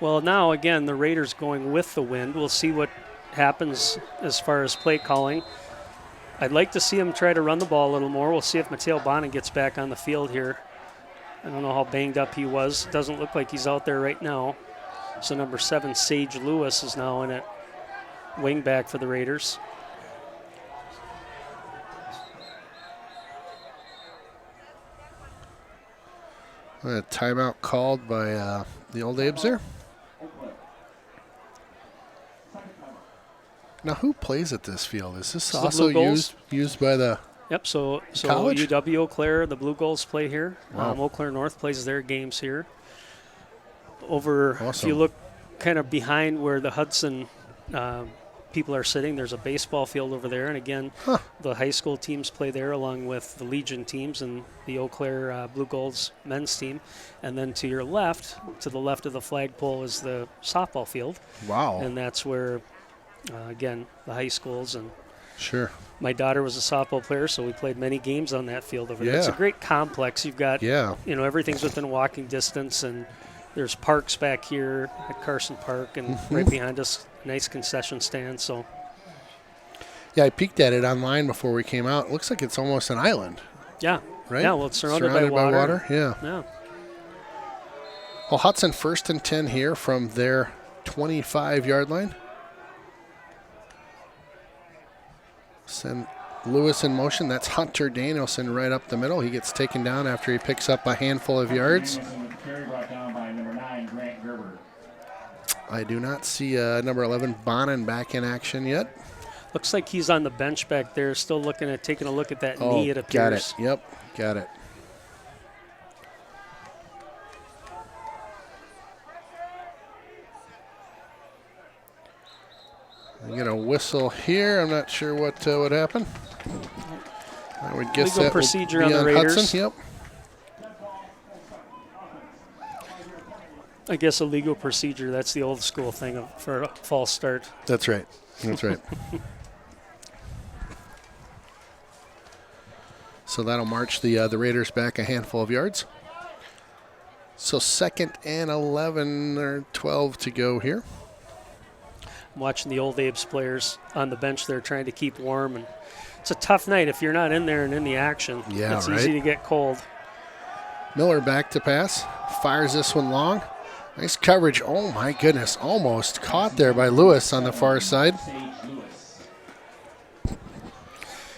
Well, now again, the Raiders going with the wind. We'll see what happens as far as play calling. I'd like to see him try to run the ball a little more. We'll see if Mateo Bonin gets back on the field here. I don't know how banged up he was. Doesn't look like he's out there right now. So number 7, Sage Lewis, is now in at wing back for the Raiders. A timeout called by the Old Abes there. Now, who plays at this field? Is this also used by the Yep, so college? UW Eau Claire, the Blue Gulls play here. Wow. Eau Claire North plays their games here. Over, Awesome. If you look kind of behind where the Hudson people are sitting, there's a baseball field over there. And again, the high school teams play there along with the Legion teams and the Eau Claire Blue Gulls men's team. And then to your left, to the left of the flagpole, is the softball field. Wow. And that's where, again, the high schools and Sure. my daughter was a softball player, so we played many games on that field over there. Yeah. It's a great complex. You've got, everything's within walking distance, and there's parks back here at Carson Park, and right behind us, nice concession stand. So, yeah, I peeked at it online before we came out. It looks like it's almost an island. Yeah. Right? Yeah, well, it's surrounded by water. Yeah. Well, Hudson 1st and 10 here from their 25-yard line. Send Lewis in motion. That's Hunter Danielson right up the middle. He gets taken down after he picks up a handful of yards. I do not see number 11 Bonin back in action yet. Looks like he's on the bench back there, still taking a look at that knee, it appears. Got it. Yep, got it. I get a whistle here. I'm not sure what would happen. I would guess legal that procedure would be on the Raiders. Hudson. Yep. I guess a legal procedure. That's the old school thing for a false start. That's right. That's right. So that'll march the Raiders back a handful of yards. So 2nd and 11 or 12 to go here. I'm watching the Old Abes players on the bench there trying to keep warm, and it's a tough night if you're not in there and in the action. Yeah, it's right. easy to get cold. Miller back to pass. Fires this one long. Nice coverage. Oh, my goodness. Almost caught there by Lewis on the far side.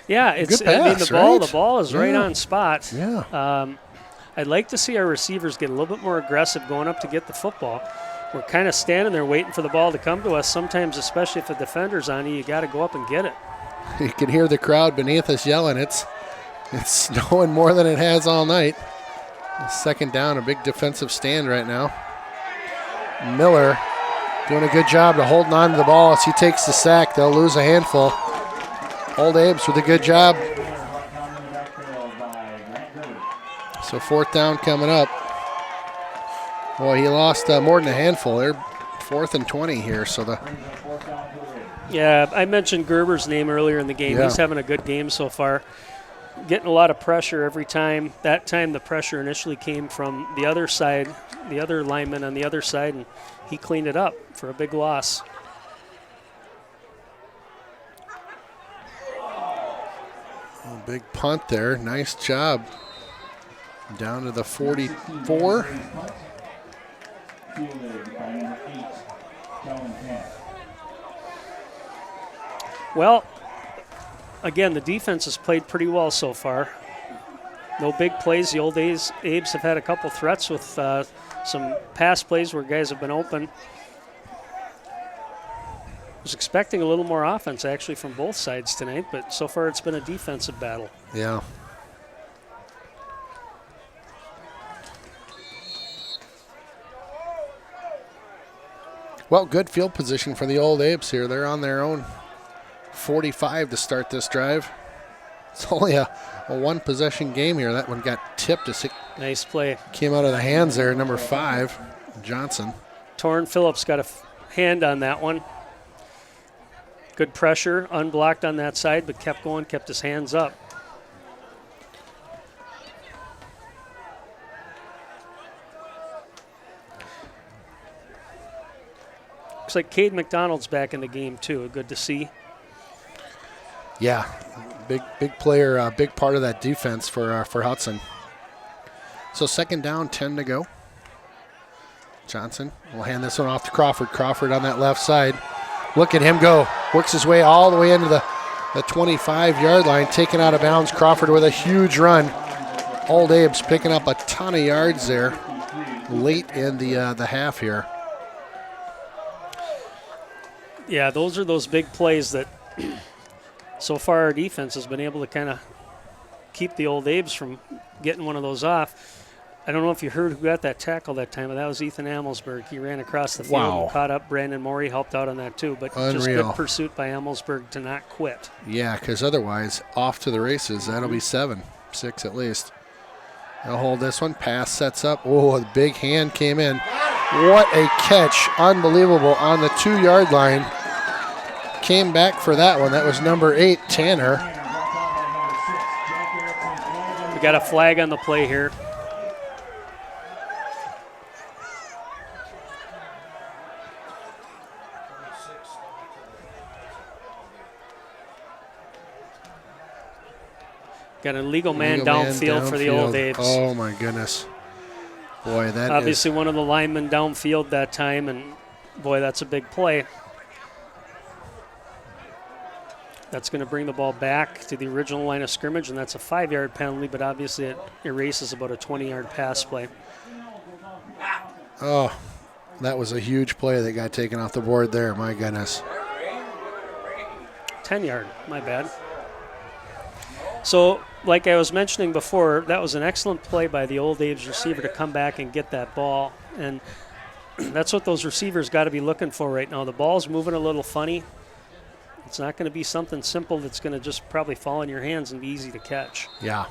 Yeah, it's. Good pass, I mean, the right? ball is right on spot. Yeah. I'd like to see our receivers get a little bit more aggressive going up to get the football. We're kind of standing there waiting for the ball to come to us. Sometimes, especially if the defender's on you got to go up and get it. You can hear the crowd beneath us yelling. It's snowing more than it has all night. 2nd down, a big defensive stand right now. Miller doing a good job to holding on to the ball as he takes the sack. They'll lose a handful. Old Abes with a good job. So 4th down coming up. Boy, he lost more than a handful. They're 4th and 20 here. So Yeah, I mentioned Gerber's name earlier in the game. Yeah. He's having a good game so far. Getting a lot of pressure every time. That time the pressure initially came from the other side, the other lineman on the other side, and he cleaned it up for a big loss. a big punt there. Nice job. Down to the 44. Well, again, the defense has played pretty well so far. No big plays. The Old Abes have had a couple threats with some pass plays where guys have been open. Was expecting a little more offense, actually, from both sides tonight, but so far it's been a defensive battle. Yeah. Well, good field position for the Old Apes here. They're on their own 45 to start this drive. It's only a one-possession game here. That one got tipped as it Nice play. came out of the hands there, number 5, Johnson. Torrin Phillips got a hand on that one. Good pressure, unblocked on that side, but kept going, kept his hands up. Looks like Cade Mcdonald's back in the game too. Good to see. Yeah, big player, big part of that defense for Hudson. So second down, 10 to go. Johnson will hand this one off to Crawford. Crawford on that left side. Look at him go. Works his way all the way into the 25-yard line, taken out of bounds. Crawford with a huge run. Old Abe's picking up a ton of yards there late in the half here. Yeah, those are those big plays that so far our defense has been able to kind of keep the Old Abe's from getting one of those off. I don't know if you heard who got that tackle that time, but that was Ethan Amelsberg. He ran across the field and caught up. Brandon Morey helped out on that too, but just good pursuit by Amelsberg to not quit. Yeah, because otherwise, off to the races. That'll be 6 at least. They'll hold this one. Pass sets up. Oh, a big hand came in. What a catch. Unbelievable on the 2-yard line. Came back for that one. That was number 8, Tanner. We got a flag on the play here. Got an illegal man downfield for the Old Abe's. Oh, my goodness. Boy, that obviously one of the linemen downfield that time, and, boy, that's a big play. That's going to bring the ball back to the original line of scrimmage, and that's a 5-yard penalty, but obviously it erases about a 20-yard pass play. Oh, that was a huge play that got taken off the board there. My goodness. 10-yard, my bad. So, like I was mentioning before, that was an excellent play by the Old Abe's receiver to come back and get that ball. And that's what those receivers got to be looking for right now. The ball's moving a little funny. It's not going to be something simple that's going to just probably fall in your hands and be easy to catch. Yeah.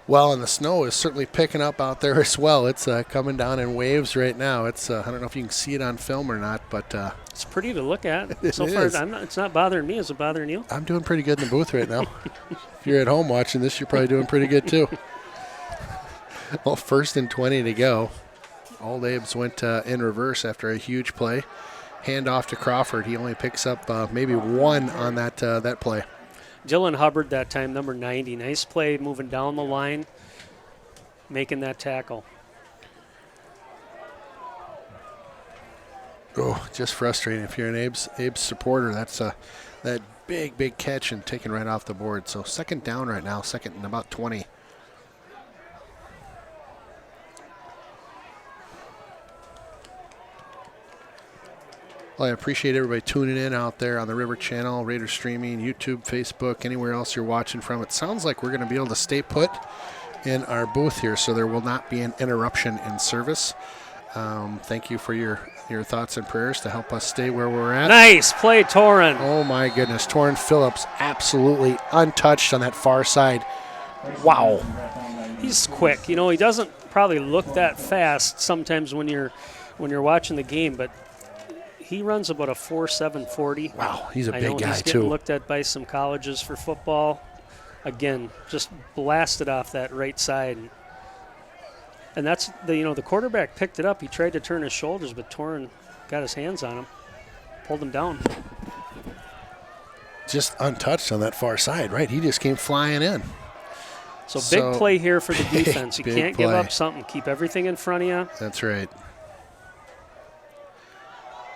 Well, and the snow is certainly picking up out there as well. It's coming down in waves right now. It's I don't know if you can see it on film or not, but it's pretty to look at. So far, it's not bothering me. Is it bothering you? I'm doing pretty good in the booth right now. If you're at home watching this, you're probably doing pretty good too. Well, 1st and 20 to go. Old Abe's went in reverse after a huge play. Hand off to Crawford. He only picks up maybe 1 on that play. Dylan Hubbard that time, number 90. Nice play moving down the line, making that tackle. Oh, just frustrating. If you're an Abe's supporter, that's that big catch and taken right off the board. So second down right now, second and about 20. Well, I appreciate everybody tuning in out there on the River Channel, Raider Streaming, YouTube, Facebook, anywhere else you're watching from. It sounds like we're going to be able to stay put in our booth here, so there will not be an interruption in service. Thank you for your thoughts and prayers to help us stay where we're at. Nice play, Torrin. Oh, my goodness. Torrin Phillips absolutely untouched on that far side. Wow. He's quick. You know, he doesn't probably look that fast sometimes when you're watching the game, but he runs about a 4.7 40. Wow, he's a big guy, too. He's getting looked at by some colleges for football. Again, just blasted off that right side. And that's, the quarterback picked it up. He tried to turn his shoulders, but Torrin got his hands on him, pulled him down. Just untouched on that far side, right? He just came flying in. So big play here for the defense. You can't give up something. Keep everything in front of you. That's right.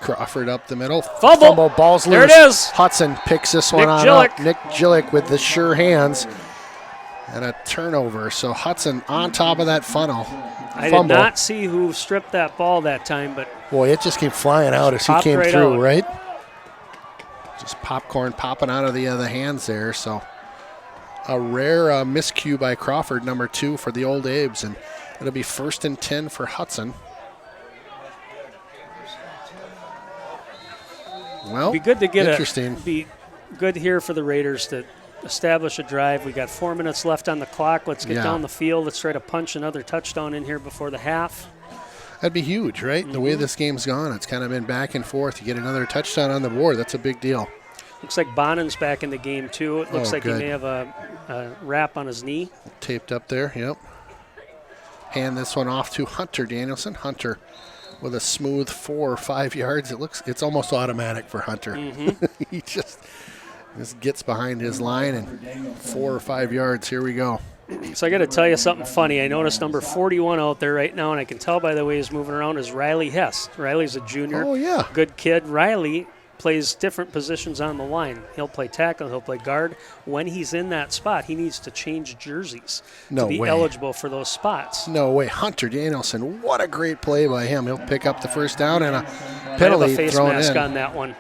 Crawford up the middle. Fumble. Ball's loose. There it is. Hudson picks this one up. Nick Gillick with the sure hands. And a turnover. So Hudson on top of that funnel. I did not see who stripped that ball that time, but boy, it just came flying out as he came through, right? Just popcorn popping out of the hands there. So a rare miscue by Crawford, number 2 for the Old Abe's, and it'll be 1st and 10 for Hudson. Well, be good to get interesting. Be good here for the Raiders to establish a drive. We got 4 minutes left on the clock. Let's get down the field. Let's try to punch another touchdown in here before the half. That'd be huge, right? The way this game's gone, it's kind of been back and forth. You get another touchdown on the board, that's a big deal. Looks like Bonnen's back in the game, too. It looks like good. he may have a wrap on his knee. Taped up there, yep. Hand this one off to Hunter Danielson. Hunter with a smooth 4 or 5 yards. It's almost automatic for Hunter. He just gets behind his line and 4 or 5 yards. Here we go. So I got to tell you something funny. I noticed number 41 out there right now, and I can tell by the way he's moving around, is Riley Hess. Riley's a junior. Oh, yeah. Good kid. Riley plays different positions on the line. He'll play tackle, he'll play guard. When he's in that spot, he needs to change jerseys to be eligible for those spots. No way. Hunter Danielson, what a great play by him. He'll pick up the first down and a penalty face thrown mask in. On that one.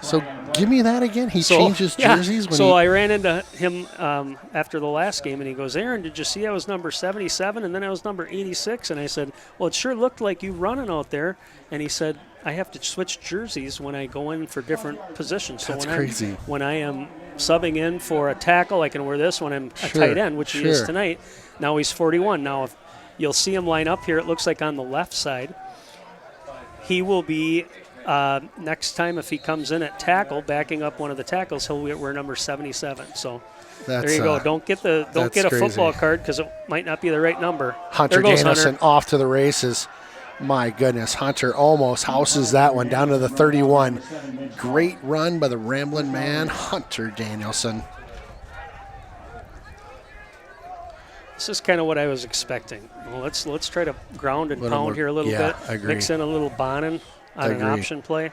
So give me that again. He changes jerseys. When I ran into him after the last game, and he goes, "Aaron, did you see I was number 77 and then I was number 86?" And I said, "Well, it sure looked like you running out there." And he said, "I have to switch jerseys when I go in for different positions. So That's crazy. When I am subbing in for a tackle, I can wear this. When I'm a tight end, which he is tonight, now he's 41. Now, if you'll see him line up here, it looks like on the left side, he will be next time if he comes in at tackle, backing up one of the tackles, he'll wear number 77. So there you go. Don't get a football card because it might not be the right number. Hunter Danielson off to the races. My goodness, Hunter almost houses that one down to the 31. Great run by the Ramblin' Man, Hunter Danielson. This is kind of what I was expecting. Well, let's try to ground and pound here a little bit. Agree. Mix in a little Bonnen on an option play.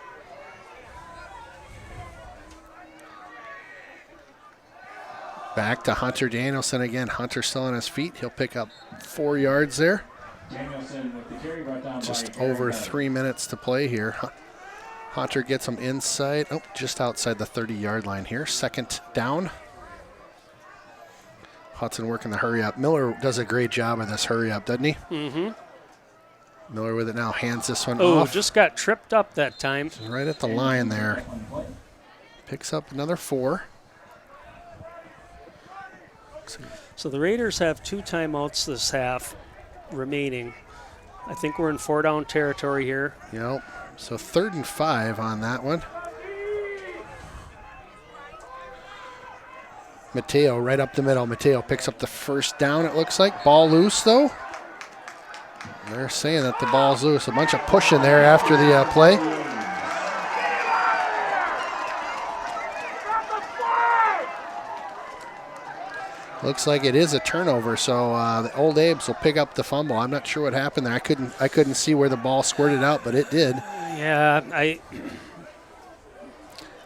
Back to Hunter Danielson again. Hunter still on his feet. He'll pick up 4 yards there. Just over 3 minutes to play here. Hunter gets him inside. Oh, just outside the 30-yard line here. Second down. Hudson working the hurry up. Miller does a great job of this hurry up, doesn't he? Mm-hmm. Miller with it now. Hands this one off. Oh, just got tripped up that time. Right at the line there. Picks up another 4. So the Raiders have 2 timeouts this half remaining. I think we're in 4-down territory here. Yep. So 3rd and 5 on that one. Mateo right up the middle. Mateo picks up the first down, it looks like. Ball loose, though. They're saying that the ball's loose. A bunch of pushing there after the play. Looks like it is a turnover, so the Old Abes will pick up the fumble. I'm not sure what happened there. I couldn't see where the ball squirted out, but it did. Yeah,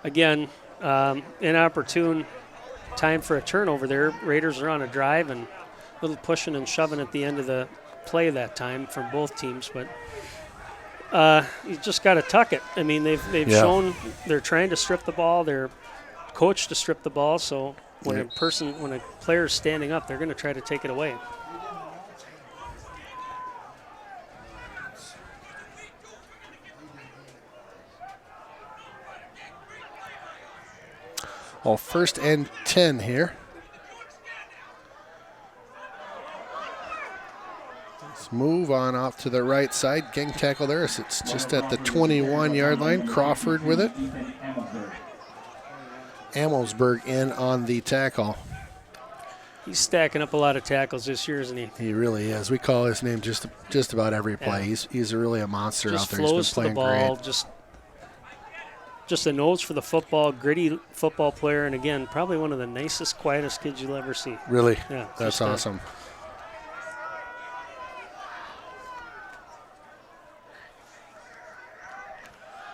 again, inopportune time for a turnover there. Raiders are on a drive and a little pushing and shoving at the end of the play that time from both teams, but you just got to tuck it. I mean, they've shown they're trying to strip the ball. They're coached to strip the ball, so when a player's standing up, they're going to try to take it away. Well, 1st and 10 here. Let's move on off to the right side. Gang tackle there. So it's just at the 21-yard line. Crawford with it. Amelsberg in on the tackle. He's stacking up a lot of tackles this year, isn't he? He really is. We call his name just about every play. Yeah. He's really a monster just out there. He's been playing the ball, great. Just a nose for the football, gritty football player, and again, probably one of the nicest, quietest kids you'll ever see. Really? Yeah. That's awesome.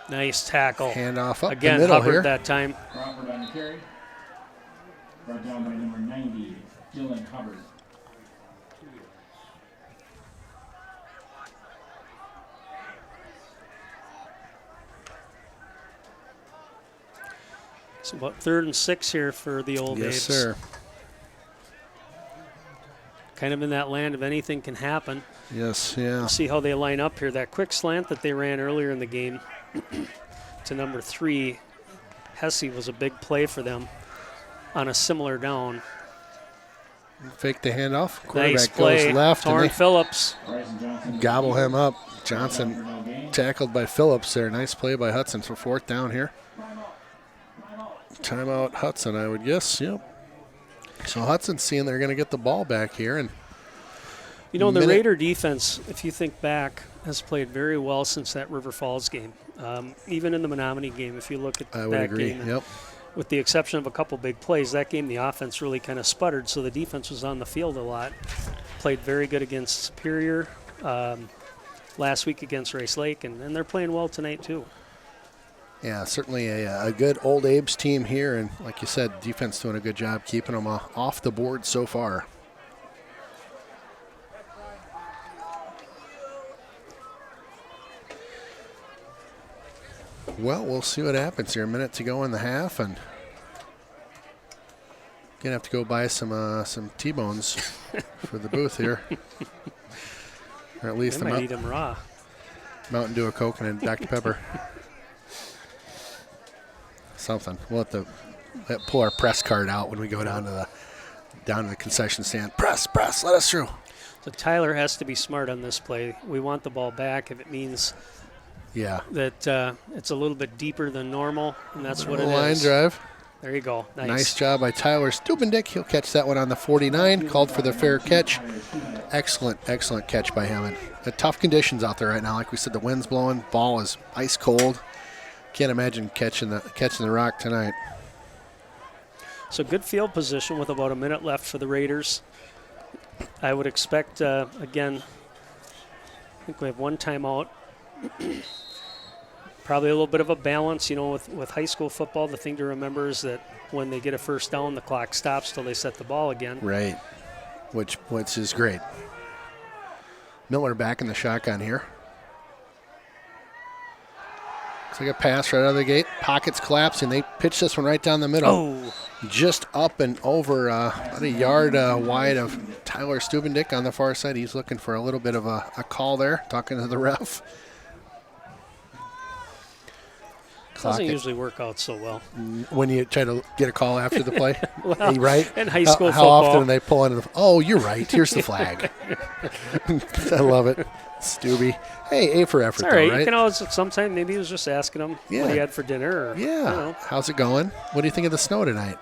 Nice tackle. Handoff up again, the middle Hubbard here. that time. Crawford on the carry. Brought down by number 90, Dylan Hubbard. It's about 3rd and 6 here for the Old Abes. Yes, sir. Kind of in that land of anything can happen. Yes, yeah. See how they line up here. That quick slant that they ran earlier in the game to number 3, Hesse, was a big play for them on a similar down. Fake the handoff. Quarterback Nice play. goes left. Torrin and Phillips. gobble him up. Johnson tackled by Phillips there. Nice play by Hudson for 4th down here. Timeout Hudson, I would guess. Yep. So Hudson's seeing they're going to get the ball back here. And you know, the Raider defense, if you think back, has played very well since that River Falls game. Even in the Menominee game, if you look at that game, yep. With the exception of a couple big plays, that game the offense really kind of sputtered, so the defense was on the field a lot. Played very good against Superior last week against Rice Lake, and they're playing well tonight too. Yeah, certainly a good Old Abe's team here, and like you said, defense doing a good job keeping them off the board so far. Well, we'll see what happens here. A minute to go in the half, and gonna have to go buy some T-bones for the booth here, or at least they might eat them raw. Mountain Dew, a Coke, and a Dr. Pepper. Something. We'll have to pull our press card out when we go down to the concession stand. Press, let us through. So Tyler has to be smart on this play. We want the ball back if it means that it's a little bit deeper than normal, and that's what it is. Line drive. There you go. Nice job by Tyler Stubendick. He'll catch that one on the 49. Called for the fair catch. Excellent catch by him. And the tough conditions out there right now. Like we said, the wind's blowing. Ball is ice cold. Can't imagine catching the rock tonight. So good field position with about a minute left for the Raiders. I would expect, again, I think we have one timeout. Probably a little bit of a balance. You know, with high school football, the thing to remember is that when they get a first down, the clock stops till they set the ball again. Right, which is great. Miller back in the shotgun here. Looks like a pass right out of the gate. Pockets collapsing. They pitch this one right down the middle. Oh. Just up and over about a yard wide of Tyler Stubendick on the far side. He's looking for a little bit of a call there, talking to the ref. Doesn't usually work out so well. When you try to get a call after the play, well, right? In high school how football. often are they pulling the, oh, you're right. Here's the flag. I love it. Stubby. Hey, A for effort, all right. though, right? You can always, sometimes maybe he was just asking him what he had for dinner. Or, yeah. You know. How's it going? What do you think of the snow tonight?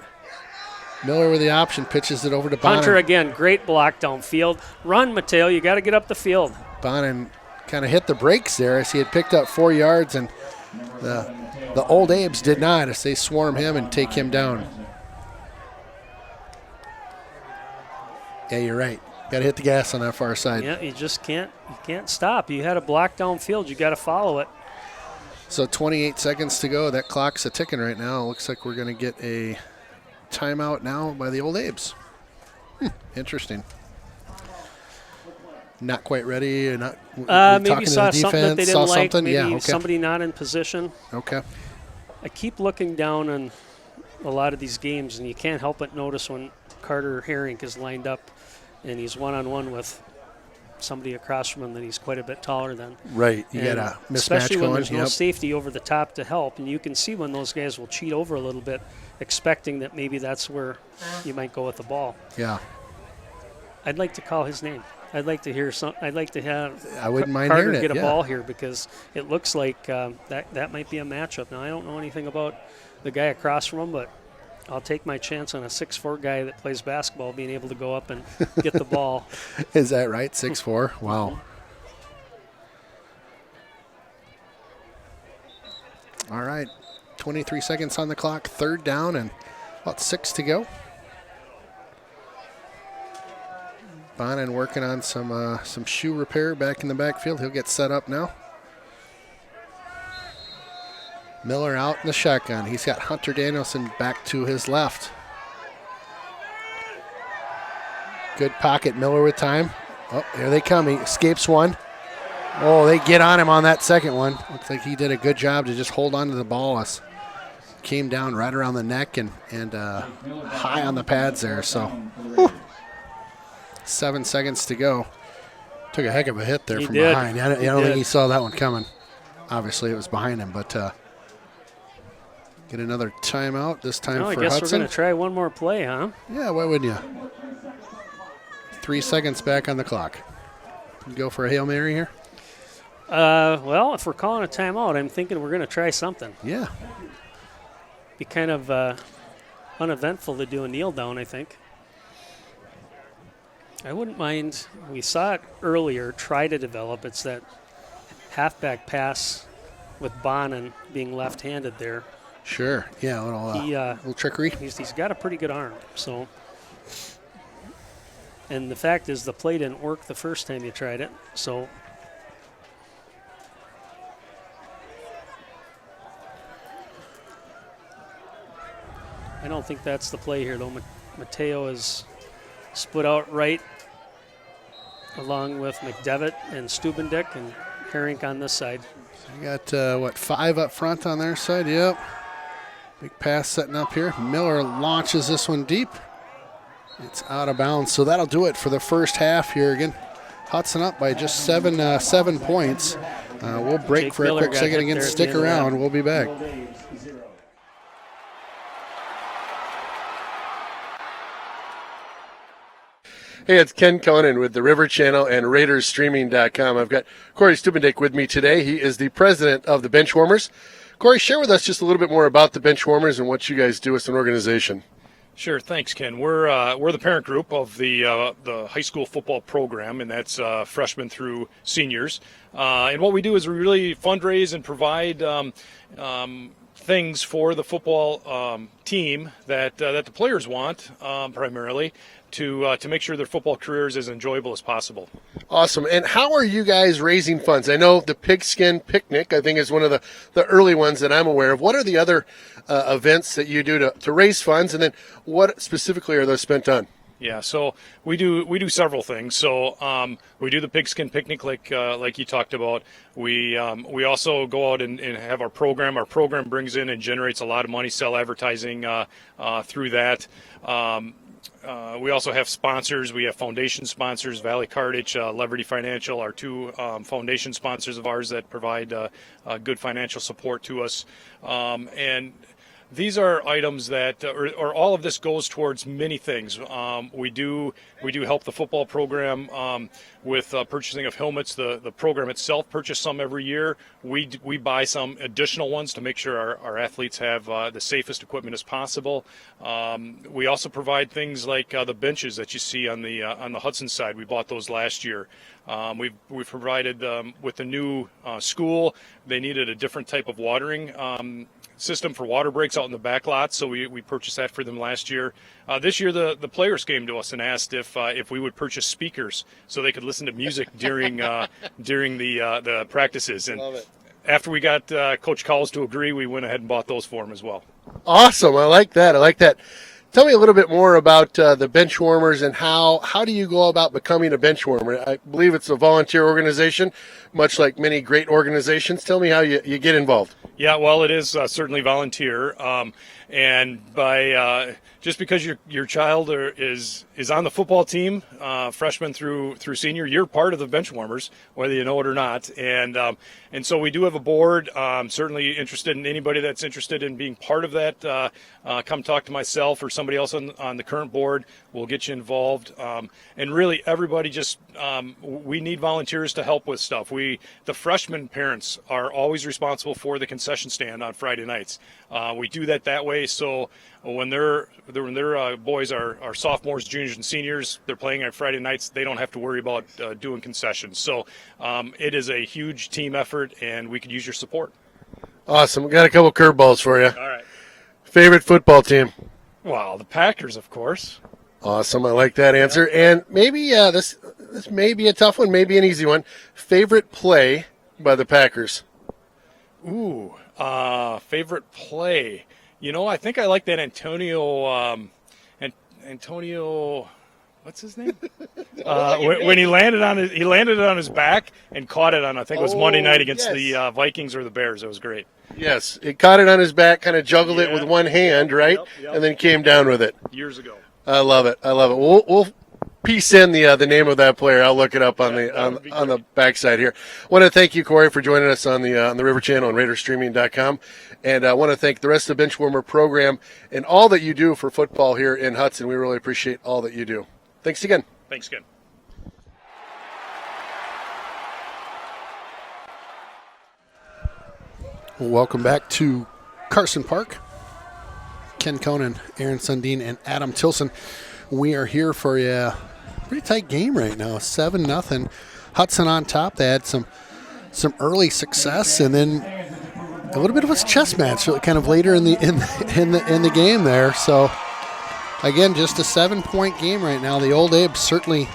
Miller with the option, pitches it over to Bonin. Hunter again, great block downfield. Run, Mateo. You got to get up the field. Bonin kind of hit the brakes there as he had picked up 4 yards, and the Old Abes did not as they swarm him and take him down. Yeah, you're right. Got to hit the gas on that far side. Yeah, you just can't stop. You had a block downfield. You got to follow it. So 28 seconds to go. That clock's a ticking right now. Looks like we're going to get a timeout now by the Old Abes. Interesting. Not quite ready. Not maybe saw something that they didn't like. Something? Maybe Yeah, okay. somebody not in position. Okay. I keep looking down on a lot of these games, and you can't help but notice when Carter Herring is lined up and he's one-on-one with somebody across from him that he's quite a bit taller than. Right. You got a mismatch especially when going. there's no safety over the top to help, and you can see when those guys will cheat over a little bit, expecting that maybe that's where you might go with the ball. Yeah. I'd like to call his name. I'd like to hear some. I'd like to have I wouldn't mind Carter hearing it, get a yeah. ball here because it looks like that might be a matchup. Now I don't know anything about the guy across from him, but I'll take my chance on a 6'4" guy that plays basketball being able to go up and get the ball. Is that right? 6'4"? Wow. All right. 23 seconds on the clock. 3rd down and about 6 to go. Bonin working on some shoe repair back in the backfield. He'll get set up now. Miller out in the shotgun. He's got Hunter Danielson back to his left. Good pocket. Miller with time. Oh, here they come. He escapes one. Oh, they get on him on that second one. Looks like he did a good job to just hold on to the ball. Came down right around the neck and high on the pads there. So, whew. 7 seconds to go. Took a heck of a hit there from behind. I don't think he saw that one coming. Obviously, it was behind him, but get another timeout, this time for Hudson. I guess we're going to try one more play, huh? Yeah, why wouldn't you? 3 seconds back on the clock. You go for a Hail Mary here? Well, if we're calling a timeout, I'm thinking we're going to try something. Yeah. Be kind of uneventful to do a kneel down, I think. I wouldn't mind. We saw it earlier, try to develop. It's that halfback pass with Bonin being left-handed there. Sure. Yeah, a little trickery. He's got a pretty good arm. So, and the fact is the play didn't work the first time you tried it. So I don't think that's the play here, though. Mateo is split out right along with McDevitt and Stubendick and Herink on this side. You got, 5 up front on their side? Yep. Big pass setting up here. Miller launches this one deep. It's out of bounds, so that'll do it for the first half here. Again, Hudson up by just 7 points. We'll break Jake for Miller a quick second. Again, stick around. We'll be back. Hey, it's Ken Conan with the River Channel and RaidersStreaming.com. I've got Corey Stubendick with me today. He is the president of the Benchwarmers. Corey, share with us just a little bit more about the Benchwarmers and what you guys do as an organization. Sure, thanks, Ken. We're the parent group of the high school football program, and that's freshmen through seniors. And what we do is we really fundraise and provide things for the football team that the players want primarily to make sure their football career is as enjoyable as possible. Awesome. And how are you guys raising funds? I know the Pigskin Picnic, I think, is one of the early ones that I'm aware of. What are the other events that you do to raise funds, and then what specifically are those spent on? Yeah, so we do several things. So we do the Pigskin Picnic, like you talked about. We also go out and have our program. Our program brings in and generates a lot of money, sell advertising through that. We also have sponsors. We have foundation sponsors, Valley Cartage, Leverty Financial, are 2 foundation sponsors of ours that provide good financial support to us. And these are items that, or all of this goes towards many things. We do help the football program with purchasing of helmets. The program itself purchases some every year. We buy some additional ones to make sure our athletes have the safest equipment as possible. We also provide things like the benches that you see on the Hudson side. We bought those last year. We've provided with the new school. They needed a different type of watering system for water breaks out in the back lot, so we purchased that for them last year. This year, the players came to us and asked if we would purchase speakers so they could listen to music during the practices. And Love it. after we got Coach Cowles to agree, we went ahead and bought those for him as well. Awesome. I like that. Tell me a little bit more about the Benchwarmers and how do you go about becoming a Benchwarmer? I believe it's a volunteer organization, much like many great organizations. Tell me how you get involved. Yeah, well, it is certainly volunteer, and by just because your child is on the football team, freshman through senior, you're part of the Benchwarmers, whether you know it or not. And so we do have a board. Certainly interested in anybody that's interested in being part of that. Come talk to myself or somebody else on the current board. We'll get you involved. And really, everybody we need volunteers to help with stuff. The freshman parents are always responsible for the concession stand on Friday nights. We do that way, so when their boys are sophomores, juniors, and seniors, they're playing on Friday nights, they don't have to worry about doing concessions. So it is a huge team effort, and we could use your support. Awesome. We got a couple curveballs for you. All right. Favorite football team? Well, the Packers, of course. Awesome. I like that answer. And maybe this may be a tough one, maybe an easy one. Favorite play by the Packers? Ooh, favorite play. I think I like that Antonio, what's his name? When he landed on his back and caught it on, I think it was Monday night against the Vikings or the Bears. It was great. Yes, he caught it on his back, kind of juggled it with one hand, right? Yep. And then came down with it. Years ago. I love it. We'll piece in the name of that player. I'll look it up on the backside here. I want to thank you, Corey, for joining us on the River Channel and RaidersStreaming.com. And I want to thank the rest of the Benchwarmer program and all that you do for football here in Hudson. We really appreciate all that you do. Thanks again. Thanks again. Welcome back to Carson Park. Ken Conan, Aaron Sundin, and Adam Tilson. We are here for a pretty tight game right now. 7-0. Hudson on top. They had some early success, and then a little bit of a chess match, kind of later in the game there. So again, just a 7-point game right now. The Old Abe's certainly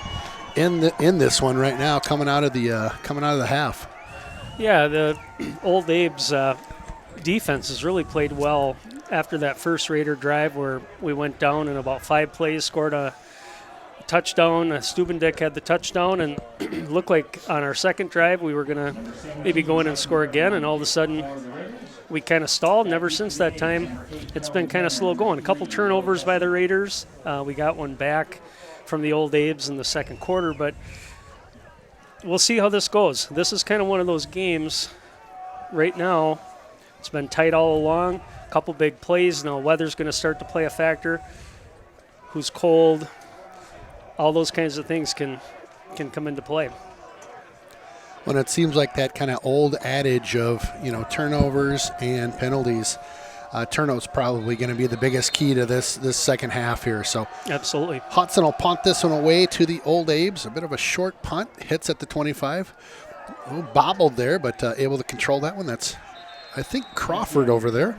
in this one right now, coming out of the half. Yeah, the Old Abe's defense has really played well after that first Raider drive where we went down in about 5 plays, scored a touchdown. Stubendick had the touchdown, and looked like on our second drive we were going to maybe go in and score again, and all of a sudden we kind of stalled, and ever since that time it's been kind of slow going. A couple turnovers by the Raiders. We got one back from the Old Abe's in the second quarter, but we'll see how this goes. This is kind of one of those games right now. It's been tight all along. A couple big plays. Now weather's going to start to play a factor. Who's cold? All those kinds of things can come into play. When it seems like that kind of old adage of, turnovers and penalties, turnovers probably going to be the biggest key to this second half here. So Absolutely. Hudson will punt this one away to the Old Abe's. A bit of a short punt, hits at the 25. A little bobbled there, but able to control that one. That's, I think, Crawford over there.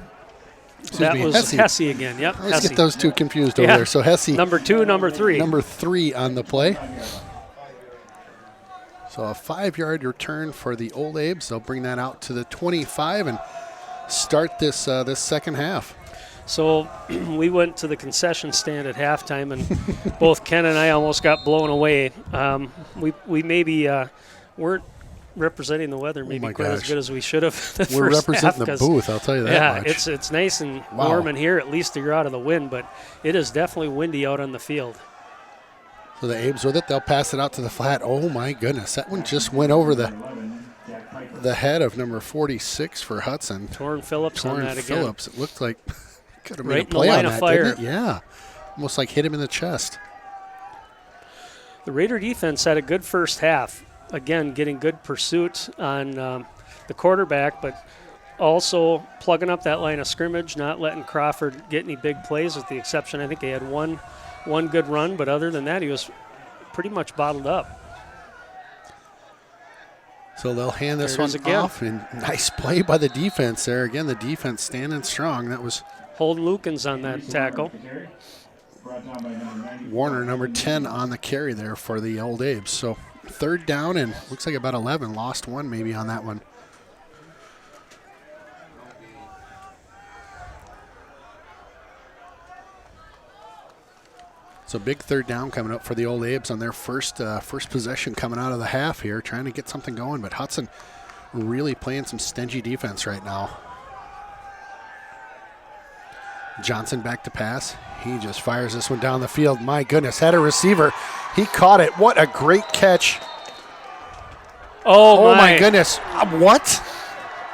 That was Hesse again. Yep. Let's get those two confused over there. So Hesse. Number 2, number 3. Number 3 on the play. So a 5-yard return for the Old Abe's. They'll bring that out to the 25 and start this second half. So we went to the concession stand at halftime, and both Ken and I almost got blown away. We maybe weren't representing the weather maybe quite as good as we should have. We're representing the booth, I'll tell you that much. It's nice and warm in here. At least you're out of the wind, but it is definitely windy out on the field. So the Abe's with it. They'll pass it out to the flat. Oh, my goodness. That one just went over the head of number 46 for Hudson. Torrin Phillips on that again. Phillips. It looked like could have made right a play in the line on of that, fire. didn't it? Yeah. Almost like hit him in the chest. The Raider defense had a good first half. Again, getting good pursuit on the quarterback, but also plugging up that line of scrimmage, not letting Crawford get any big plays, with the exception, I think he had one good run, but other than that, he was pretty much bottled up. So they'll hand this one off, and nice play by the defense there. Again, the defense standing strong. That was Holden Lukens on that tackle. Warner, number 10, on the carry there for the Old Abe's. So third down, and looks like about 11. Lost one maybe on that one. So big third down coming up for the Old Abe's on their first possession coming out of the half here, trying to get something going. But Hudson really playing some stingy defense right now. Johnson back to pass. He just fires this one down the field. My goodness, had a receiver. He caught it. What a great catch. Oh my goodness. What?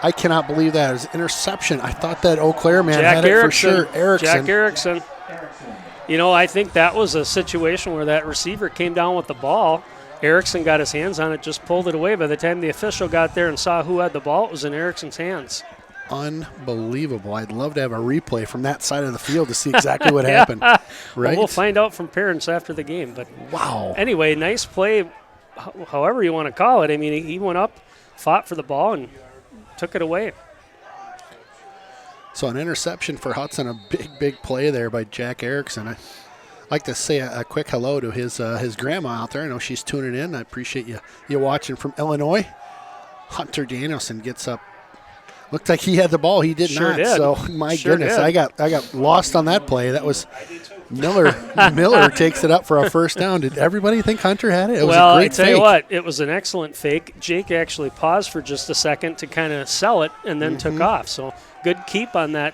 I cannot believe that. It was an interception. I thought that Eau Claire man had it for sure. Jack Erickson. I think that was a situation where that receiver came down with the ball. Erickson got his hands on it, just pulled it away. By the time the official got there and saw who had the ball, it was in Erickson's hands. Unbelievable. I'd love to have a replay from that side of the field to see exactly what happened. Right? Well, we'll find out from parents after the game. But wow. Anyway, nice play, however you want to call it. I mean, he went up, fought for the ball, and took it away. So an interception for Hudson, a big play there by Jack Erickson. I'd like to say a quick hello to his grandma out there. I know she's tuning in. I appreciate you watching from Illinois. Hunter Danielson gets up. Looked like he had the ball. He did sure not. Did. So my sure goodness, did. I got lost on that play. That was Miller takes it up for a first down. Did everybody think Hunter had it? It was a great I tell fake. you what, it was an excellent fake. Jake actually paused for just a second to kind of sell it and then took off. So good keep on that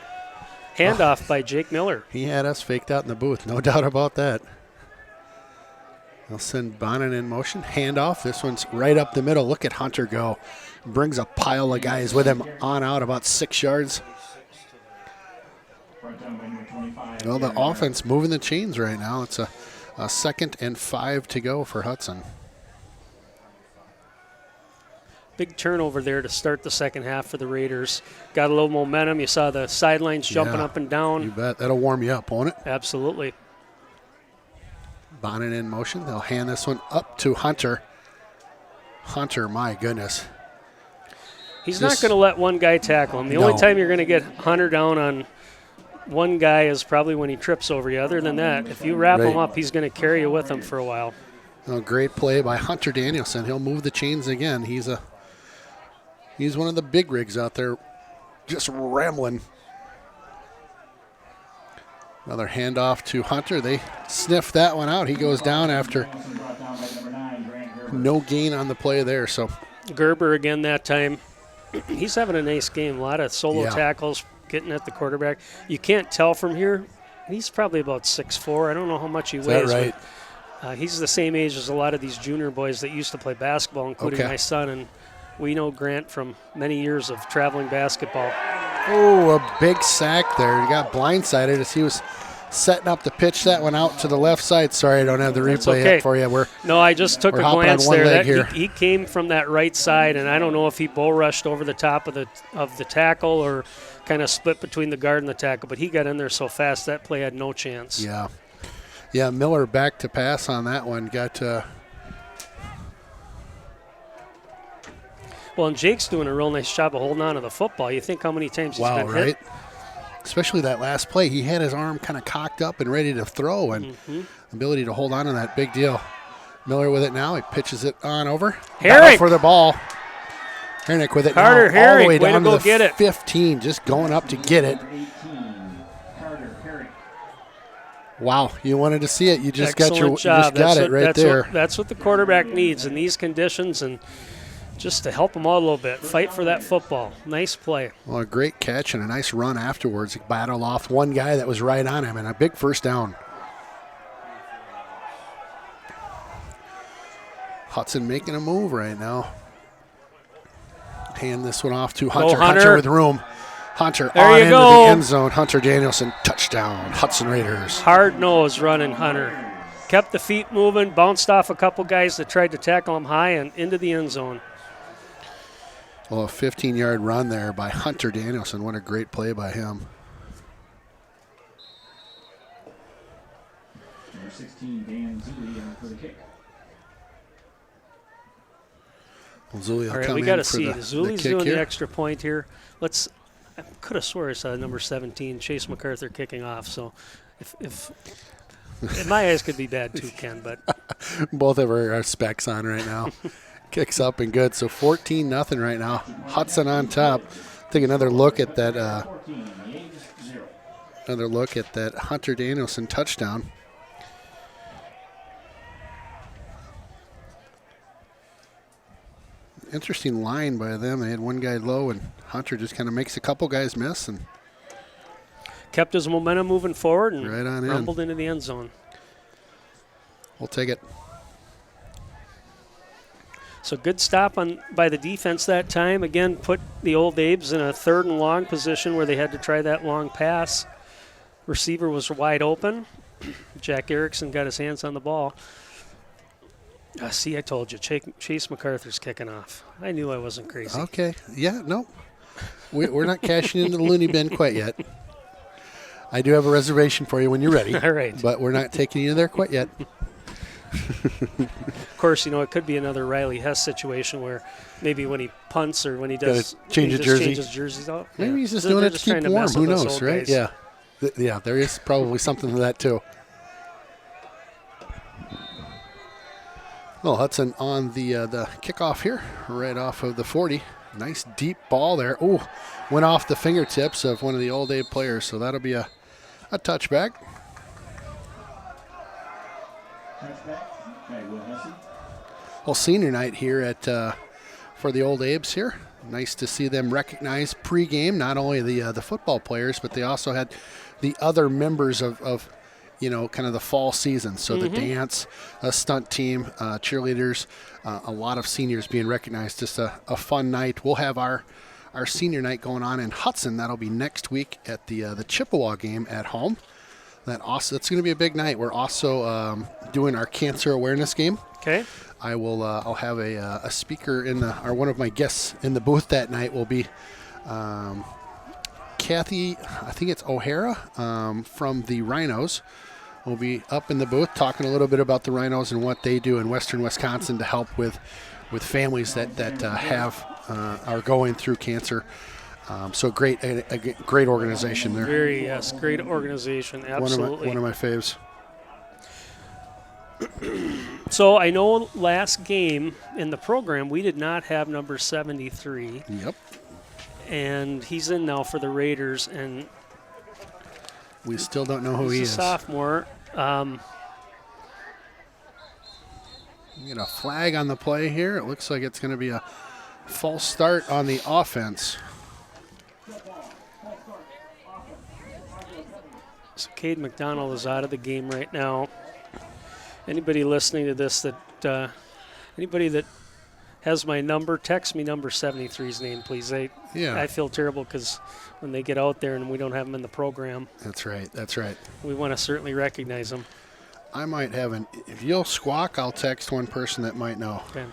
handoff by Jake Miller. He had us faked out in the booth, no doubt about that. They'll send Bonin in motion. Handoff. This one's right up the middle. Look at Hunter go. Brings a pile of guys with him on out about 6 yards. Well, the offense moving the chains right now. It's a 2nd and 5 to go for Hudson. Big turnover there to start the second half for the Raiders. Got a little momentum. You saw the sidelines jumping up and down. You bet. That'll warm you up, won't it? Absolutely. Bonnet in motion. They'll hand this one up to Hunter. Hunter, my goodness. He's not going to let one guy tackle him. The only time you're going to get Hunter down on one guy is probably when he trips over you. Other than that, if you wrap him up, he's going to carry you with him for a while. Oh, great play by Hunter Danielson. He'll move the chains again. He's one of the big rigs out there, just rambling. Another handoff to Hunter. They sniff that one out. He goes down after no gain on the play there. So Gerber again that time. He's having a nice game. A lot of solo tackles, getting at the quarterback. You can't tell from here. He's probably about 6'4". I don't know how much he weighs. Is that right? But, he's the same age as a lot of these junior boys that used to play basketball, including my son. And we know Grant from many years of traveling basketball. Oh, a big sack there. He got blindsided as he was setting up to pitch that one out to the left side. Sorry, I don't have the replay yet for you. I just took a glance on one there. leg here. He came from that right side, and I don't know if he bull rushed over the top of the tackle or kind of split between the guard and the tackle, but he got in there so fast that play had no chance. Yeah, Miller back to pass on that one. Well, and Jake's doing a real nice job of holding on to the football. You think how many times he's been hit? Especially that last play. He had his arm kind of cocked up and ready to throw, and ability to hold on to that, big deal. Miller with it now. He pitches it on over. Herrick for the ball. Herrick with it Carter now, all the way Herrick, down way to to go get the it. 15, just going up to get it. Wow, you wanted to see it. You just got it right there. That's what the quarterback needs in these conditions, and just to help them out a little bit. Fight for that football. Nice play. Well, a great catch and a nice run afterwards. He battled off one guy that was right on him, and a big first down. Hudson making a move right now. Hand this one off to Hunter. Hunter with room. Hunter on into the end zone. Hunter Danielson, touchdown. Hudson Raiders. Hard nose running Hunter. Kept the feet moving, bounced off a couple guys that tried to tackle him high and into the end zone. Well, a 15-yard run there by Hunter Danielson. What a great play by him. Number 16, Dan Zuli for the kick. Well, Zuli will All right, come we in got to for see. the Zuli's kick doing here. the extra point here. I could have swore I saw number 17, Chase MacArthur, kicking off. So if my eyes could be bad too, Ken, but both of our specs on right now. Kicks up and good. So 14-0 right now. Hudson on top. Take another look at that. Another look at that Hunter Danielson touchdown. Interesting line by them. They had one guy low, and Hunter just kind of makes a couple guys miss and kept his momentum moving forward and right on rumbled into the end zone. We'll take it. So good stop by the defense that time. Again, put the Old Abes in a 3rd and long position where they had to try that long pass. Receiver was wide open. Jack Erickson got his hands on the ball. See, I told you, Chase MacArthur's kicking off. I knew I wasn't crazy. Okay. Yeah, no. We're not cashing into the loony bin quite yet. I do have a reservation for you when you're ready. All right. But we're not taking you there quite yet. Of course, it could be another Riley Hess situation where maybe when he punts or when he does changes jerseys out. Maybe he's just doing it to keep warm. Who knows, right? Guys. Yeah. Yeah, there is probably something to that too. Well, Hudson on the kickoff here, right off of the 40. Nice deep ball there. Ooh, went off the fingertips of one of the Old Abe players, so that'll be a touchback. Well, senior night here at for the Old Abes here. Nice to see them recognize pregame, not only the football players, but they also had the other members of kind of the fall season. So the dance, stunt team, cheerleaders, a lot of seniors being recognized. Just a fun night. We'll have our senior night going on in Hudson. That'll be next week at the Chippewa game at home. That's going to be a big night. We're also doing our cancer awareness game. Okay. I'll have a speaker or one of my guests in the booth that night will be Kathy, I think it's O'Hara from the Rhinos. Will be up in the booth talking a little bit about the Rhinos and what they do in western Wisconsin to help with families that are going through cancer. So great, a great organization there. Great organization, absolutely. One of my faves. So I know last game in the program we did not have number 73. Yep. And he's in now for the Raiders, and we still don't know who he he's is. A sophomore. We get a flag on the play here. It looks like it's going to be a false start on the offense. So Cade Mcdonald is out of the game right now. Anybody listening to this anybody that has my number, text me number 73's name, please. I feel terrible because when they get out there and we don't have them in the program. That's right. We want to certainly recognize them. I might have if you'll squawk, I'll text one person that might know. Okay.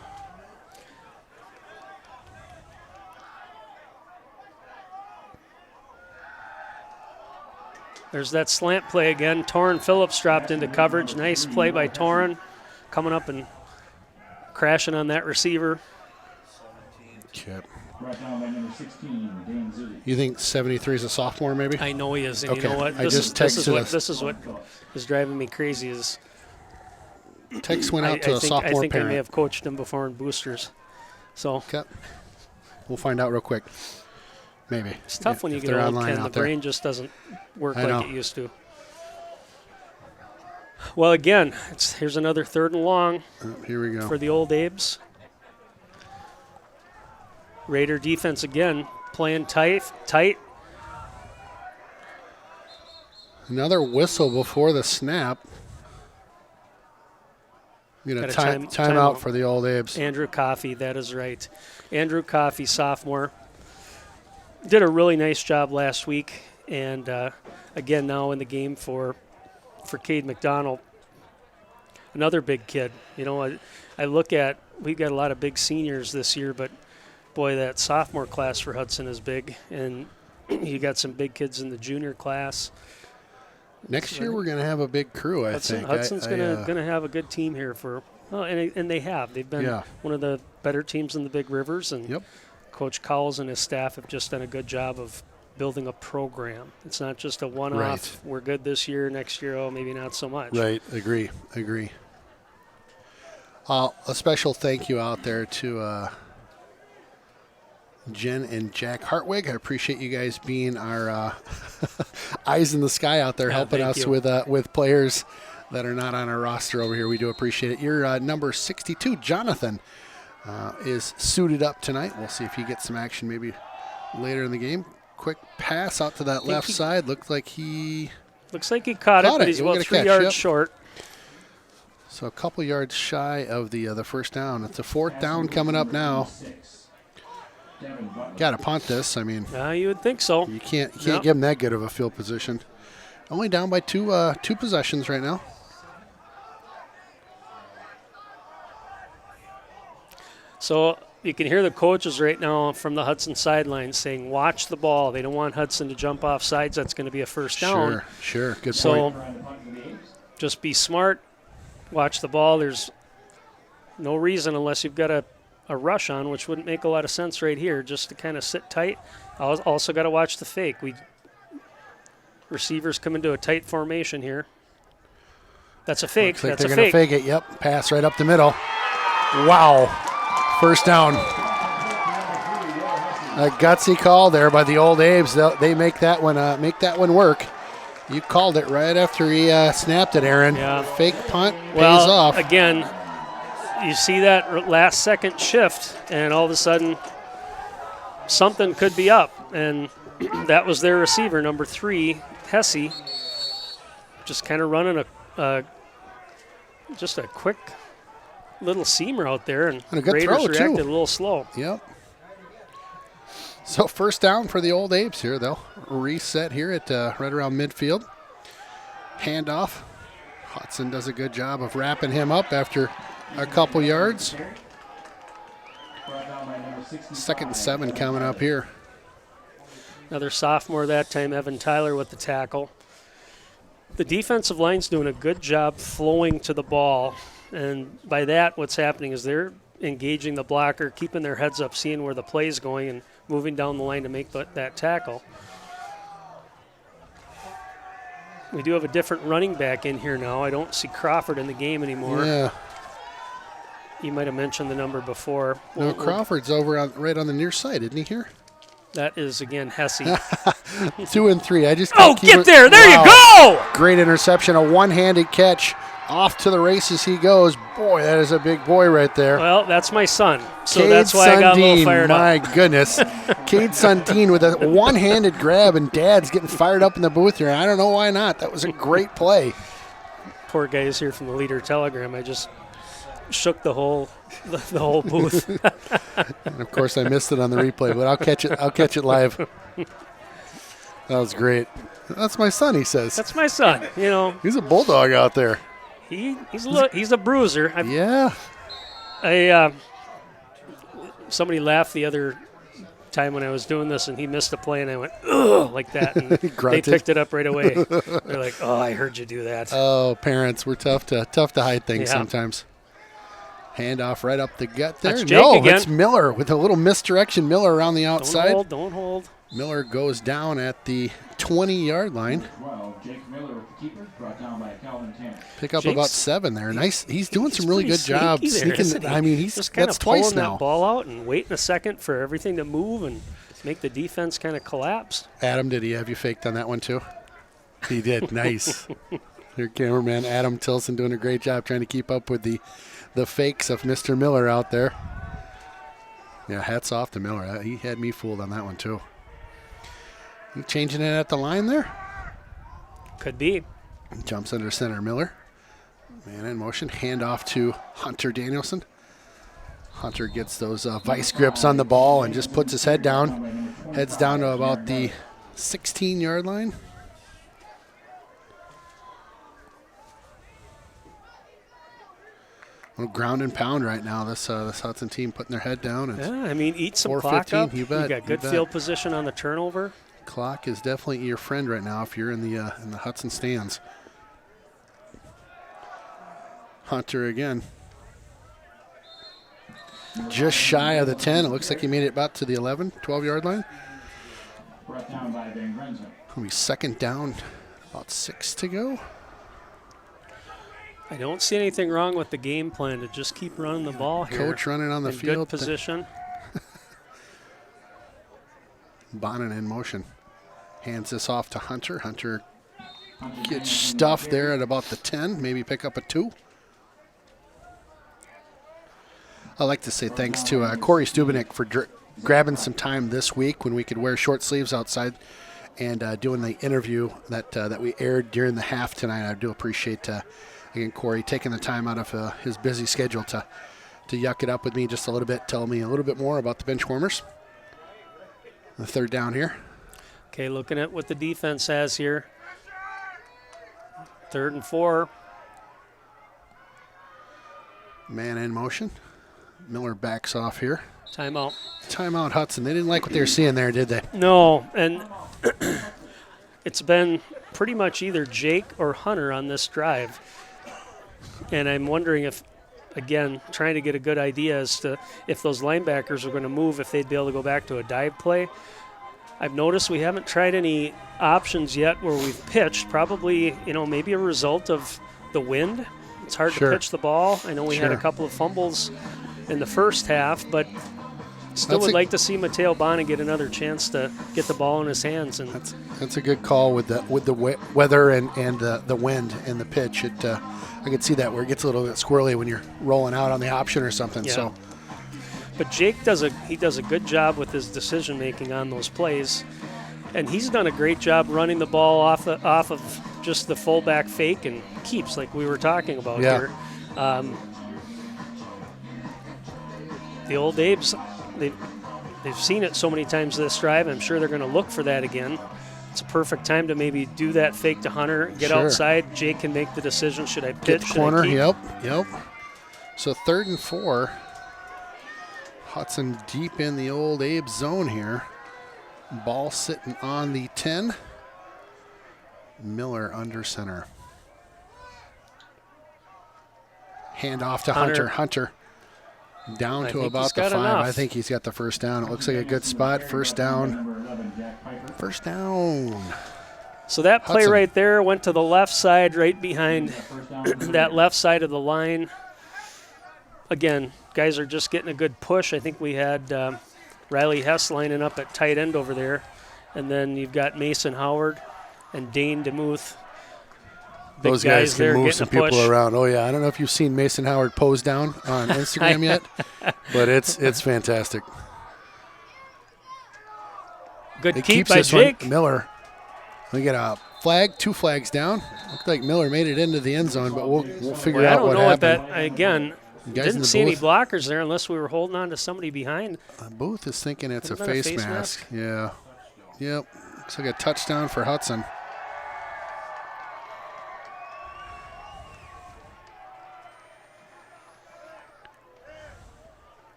There's that slant play again. Torrin Phillips dropped into coverage. Nice play by Torrin, coming up and crashing on that receiver. Okay. Brought down by number 16, Dan Zuby. You think 73 is a sophomore, maybe? I know he is. And okay. You know what? This is what is driving me crazy is text went out to a sophomore parent. I think I may have coached him before in boosters. So okay. We'll find out real quick. Maybe. It's tough when you get old, Ken. The brain just doesn't work like it used to. Well, again, here's another 3rd and long. Here we go. For the Old Abes. Raider defense again, playing tight. Another whistle before the snap. Time out for the Old Abes. Andrew Coffey, that is right. Andrew Coffey, sophomore. Did a really nice job last week, and again now in the game for Cade Mcdonald. Another big kid. You know, I look at, we've got a lot of big seniors this year, but boy, that sophomore class for Hudson is big, and you got some big kids in the junior class. Next year we're going to have a big crew, I think. Hudson's going to have a good team here and they have. They've been one of the better teams in the Big Rivers, and Coach Cowles and his staff have just done a good job of building a program. It's not just a one-off, right. We're good this year, next year, maybe not so much. Right, agree. A special thank you out there to Jen and Jack Hartwig. I appreciate you guys being our eyes in the sky out there, helping us with players that are not on our roster over here. We do appreciate it. Your number 62, Jonathan, is suited up tonight. We'll see if he gets some action maybe later in the game. Quick pass out to that left side. Looks like he caught it, but he's about 3 yards short. So a couple yards shy of the first down. It's a 4th down coming up now. Got to punt this. I mean, you would think so. You can't give them that good of a field position. Only down by two possessions right now. So you can hear the coaches right now from the Hudson sideline saying, watch the ball. They don't want Hudson to jump off sides. That's going to be a first down. Sure. Good point. So just be smart. Watch the ball. There's no reason unless you've got a rush on, which wouldn't make a lot of sense right here, just to kind of sit tight. Also got to watch the fake. Receivers come into a tight formation here. That's a fake. Looks like they're going to fake it. Yep. Pass right up the middle. Wow. First down. A gutsy call there by the Old Abes. They make that one work. You called it right after he snapped it, Aaron. Yeah. Fake punt pays off. Again, you see that last second shift, and all of a sudden something could be up. And that was their receiver, number 3, Hess. Just kind of running just a quick little seamer out there, and a good Raiders throw, reacted too. a little slow. Yep. So first down for the Old Abes here. They'll reset here at right around midfield. Handoff. Hudson does a good job of wrapping him up after a couple yards. Brought down by number 65. 2nd and 7 coming up here. Another sophomore that time, Evan Tyler with the tackle. The defensive line's doing a good job flowing to the ball. And by that, what's happening is they're engaging the blocker, keeping their heads up, seeing where the play's going, and moving down the line to make that tackle. We do have a different running back in here now. I don't see Crawford in the game anymore. Yeah. You might have mentioned the number before. No, Crawford's over right on the near side, isn't he here? That is, again, Hesse. 2 and 3. I just Oh, can't keep get it- there. There Wow. you go. Great interception, a one-handed catch. Off to the races he goes. Boy, that is a big boy right there. Well, that's my son. So Cade that's why I got a little Sundin, fired my up. goodness. Cade Sundin with a one-handed grab, and Dad's getting fired up in the booth here. I don't know why not. That was a great play. Poor guys here from the Leader Telegram. I just shook the whole booth. And of course, I missed it on the replay, but I'll catch it live. That was great. That's my son, he says. That's my son. You know, He's a bulldog out there. he's a bruiser. Yeah. Somebody laughed the other time when I was doing this, and he missed a play, and I went, ugh, like that, and they grunted. picked it up right away. They're like, oh, I heard you do that. Oh, parents, we're tough to hide things Yeah. sometimes. Handoff right up the gut there. That's Jake No, again. it's Miller with a little misdirection. Miller around the outside. Don't hold. Miller goes down at the 20-yard line. 12, Jake Miller with the keeper. Brought down by Calvin Tanner. Pick up Jake's- about 7 there. Nice. He's doing some really good pretty job sneaky there, sneaking. isn't he? I mean, he's just kind that's of pulling twice now. that ball out and waiting a second for everything to move and make the defense kind of collapse. Adam, did he have you faked on that one too? He did. Nice. Your cameraman Adam Tilson doing a great job trying to keep up with the fakes of Mr. Miller out there. Yeah, hats off to Miller. He had me fooled on that one too. You changing it at the line there? Could be. Jumps under center Miller. Man in motion. Handoff to Hunter Danielson. Hunter gets those vice grips on the ball and just puts his head down. Heads down to about the 16-yard line. Little ground and pound right now. This Hudson team putting their head down. And Yeah, I mean, eat some 4:15, clock up. you bet, You've got you good bet. field position on the turnover. clock is definitely your friend right now if you're in the Hudson stands. Hunter again. Just shy of the 10. It looks like he made it about to the 11, 12-yard line. Brought down by Van Grenzen. It'll be second down, about 6 to go. I don't see anything wrong with the game plan to just keep running the ball here. Coach running on the in field. Good position. Bonnet in motion. Hands this off to Hunter. Hunter gets stuffed there at about the 10, maybe pick up a 2. I'd like to say thanks to Corey Stubenik for grabbing some time this week when we could wear short sleeves outside and doing the interview that we aired during the half tonight. I do appreciate, again, Corey taking the time out of his busy schedule to yuck it up with me just a little bit, tell me a little bit more about the Benchwarmers. The third down here. Okay, looking at what the defense has here. 3rd and 4. Man in motion. Miller backs off here. Timeout. Timeout Hudson. They didn't like what they were seeing there, did they? No, and it's been pretty much either Jake or Hunter on this drive. And I'm wondering if, again, trying to get a good idea as to if those linebackers are going to move, if they'd be able to go back to a dive play. I've noticed we haven't tried any options yet where we've pitched, probably, maybe a result of the wind. It's hard Sure. to pitch the ball. I know we had a Sure. couple of fumbles in the first half, but still That's would a- like to see Mateo Bonnet get another chance to get the ball in his hands. And That's a good call with the weather and the wind and the pitch. I could see that where it gets a little bit squirrely when you're rolling out on the option or something. Yeah. So But Jake does a good job with his decision making on those plays, and he's done a great job running the ball off of just the fullback fake and keeps, like we were talking about Yeah. here. The old Abes, they've seen it so many times this drive. I'm sure they're going to look for that again. It's a perfect time to maybe do that fake to Hunter, get Sure. outside. Jake can make the decision: should I pitch? get the Should I corner. keep? Yep. So 3rd and 4. Hudson deep in the old Abe zone here. Ball sitting on the 10. Miller under center. Hand off to Hunter. Hunter down to about the 5. Enough. I think he's got the first down. It looks like a good spot. First down. First down. So that play Hudson. right there went to the left side, right behind that left side of the line. Again, guys are just getting a good push. I think we had Riley Hess lining up at tight end over there. And then you've got Mason Howard and Dane DeMuth. Big Those guys can there move getting some a push. people around. Oh, yeah. I don't know if you've seen Mason Howard pose down on Instagram yet, but it's fantastic. Good It keep keeps by this Jake. one. Miller. We get a flag, 2 flags down. Looked like Miller made it into the end zone, but we'll figure Well, I out don't what know what happened. that, again, Guys in didn't the see any booth. blockers there unless we were holding on to somebody behind. Booth is thinking it's a Could've been a face face mask. Yeah. Yep. Looks like a touchdown for Hudson.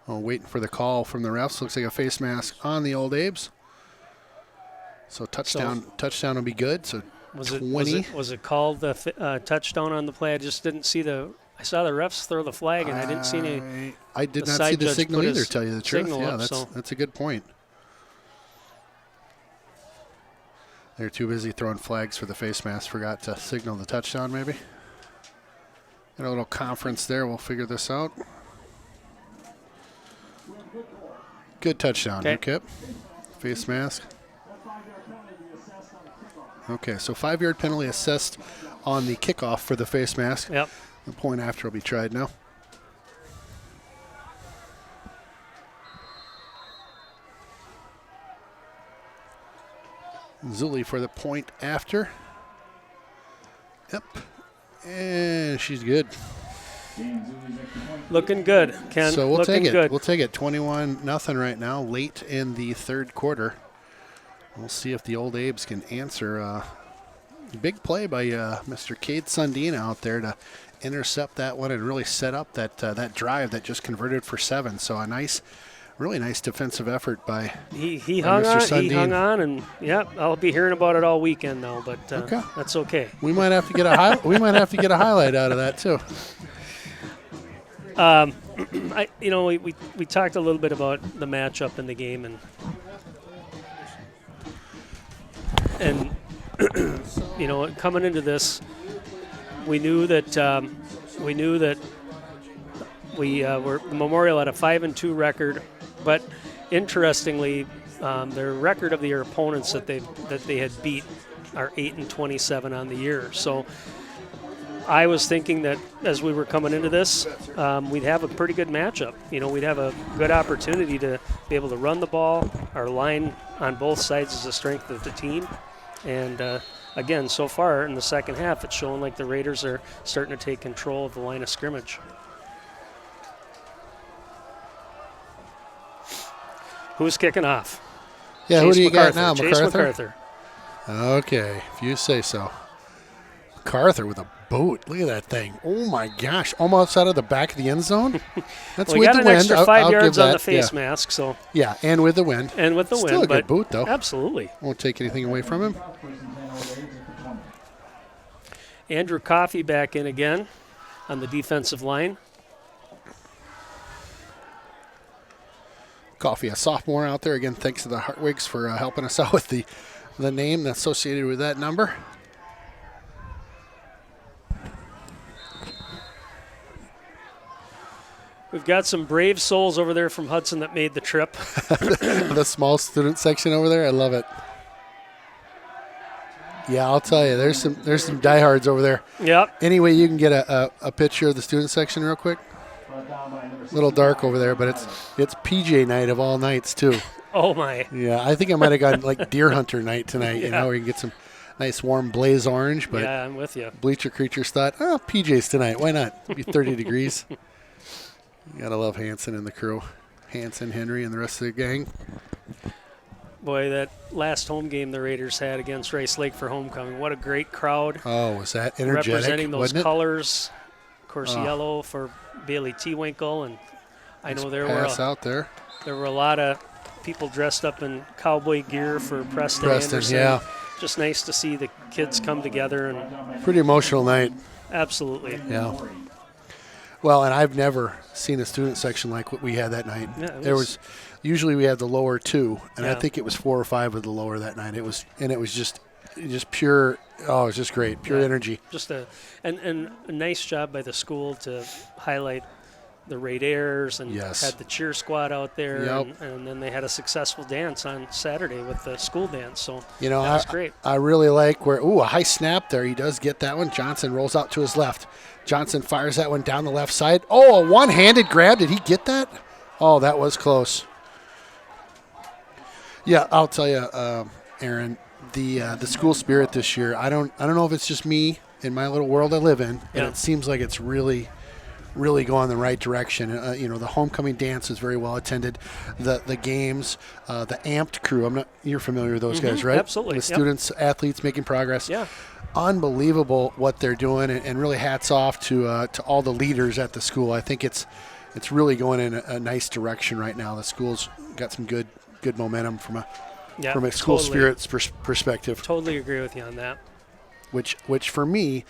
Oh, waiting for the call from the refs. Looks like a face mask on the old Abes. So touchdown will be good. So Was 20. was it called the touchdown on the play? I just didn't see I saw the refs throw the flag, and I didn't see any. I did the not side see the judge signal put either, his tell you the truth. signal Yeah, up, that's a good point. They're too busy throwing flags for the face mask. Forgot to signal the touchdown, maybe. Got a little conference there. We'll figure this out. Good touchdown, Okay. Kip. Face mask. Okay, so 5-yard penalty assessed on the kickoff for the face mask. Yep. The point after will be tried now. Zulli for the point after. Yep. And she's good. Looking good, Ken. So we'll Looking take it. good. We'll take it 21-0 right now, late in the 3rd quarter. We'll see if the old Abes can answer. Big play by Mr. Cade Sundin out there to intercept that one and really set up that drive that just converted for 7. So a really nice defensive effort by He by hung Mr. on. Sundin. He hung on, and I'll be hearing about it all weekend now. But Okay. that's okay. We might have to get we might have to get a highlight out of that too. We talked a little bit about the matchup in the game, and coming into this, we knew that we were Memorial had a 5-2 record, but interestingly, their record of their opponents that they had beat are 8-27 on the year. So I was thinking that as we were coming into this, we'd have a pretty good matchup. We'd have a good opportunity to be able to run the ball. Our line on both sides is the strength of the team. And again, so far in the second half, it's showing like the Raiders are starting to take control of the line of scrimmage. Who's kicking off? Yeah, Chase who do you got MacArthur. now, Chase MacArthur? Okay, if you say so. MacArthur with a boot. Look at that thing. Oh my gosh, almost out of the back of the end zone. That's We with got the an wind. extra I'll 5 give yards on that. the face mask, so Yeah, and with the wind. wind, Still a good but boot though. absolutely. Won't take anything away from him. Andrew Coffey back in again on the defensive line. Coffee, a sophomore out there again. Thanks to the Hartwigs for helping us out with the name associated with that number. We've got some brave souls over there from Hudson that made the trip. The small student section over there, I love it. Yeah, I'll tell you, there's some diehards over there. Yep. Anyway, you can get a picture of the student section real quick. A little dark over there, but it's PJ night of all nights too. Oh my. Yeah, I think I might have gone like deer hunter night tonight. You know, where you can get some nice warm blaze orange. But Yeah, I'm with you. Bleacher Creatures thought, PJ's tonight. Why not? It'll be 30 degrees. You gotta love Hanson and the crew. Hanson, Henry, and the rest of the gang. Boy, that last home game the Raiders had against Rice Lake for homecoming. What a great crowd. Oh, was that energetic? Representing those wasn't it? colors. Of course, yellow for Bailey Tewinkle, and I know Pass out there. there were a lot of people dressed up in cowboy gear for Preston Anderson. Yeah. Just nice to see the kids come together, and Pretty emotional night. absolutely. Yeah. Well, and I've never seen a student section like what we had that night. Yeah, it There was- was usually we had the lower two, and I Yeah. think it was 4 or 5 of the lower that night. It was just pure. Oh, it was just great, pure Yeah. energy. Just a nice job by the school to highlight the Raiders and Yes. had the cheer squad out there, Yep. and then they had a successful dance on Saturday with the school dance. So You know, that was great. I really like where a high snap there. He does get that one. Johnson rolls out to his left. Johnson fires that one down the left side. Oh, a one-handed grab. Did he get that? Oh, that was close. Yeah, I'll tell you, Aaron, the school spirit this year. I don't know if it's just me in my little world I live in, and Yeah. it seems like it's really going the right direction. The homecoming dance is very well attended. The games, the amped crew. You're familiar with those guys, right? absolutely, The yep. students, athletes making progress. Yeah. Unbelievable what they're doing, and really hats off to all the leaders at the school. I think it's really going in a nice direction right now. The school's got some good momentum from a school totally. spirit's perspective. Totally agree with you on that. Which for me,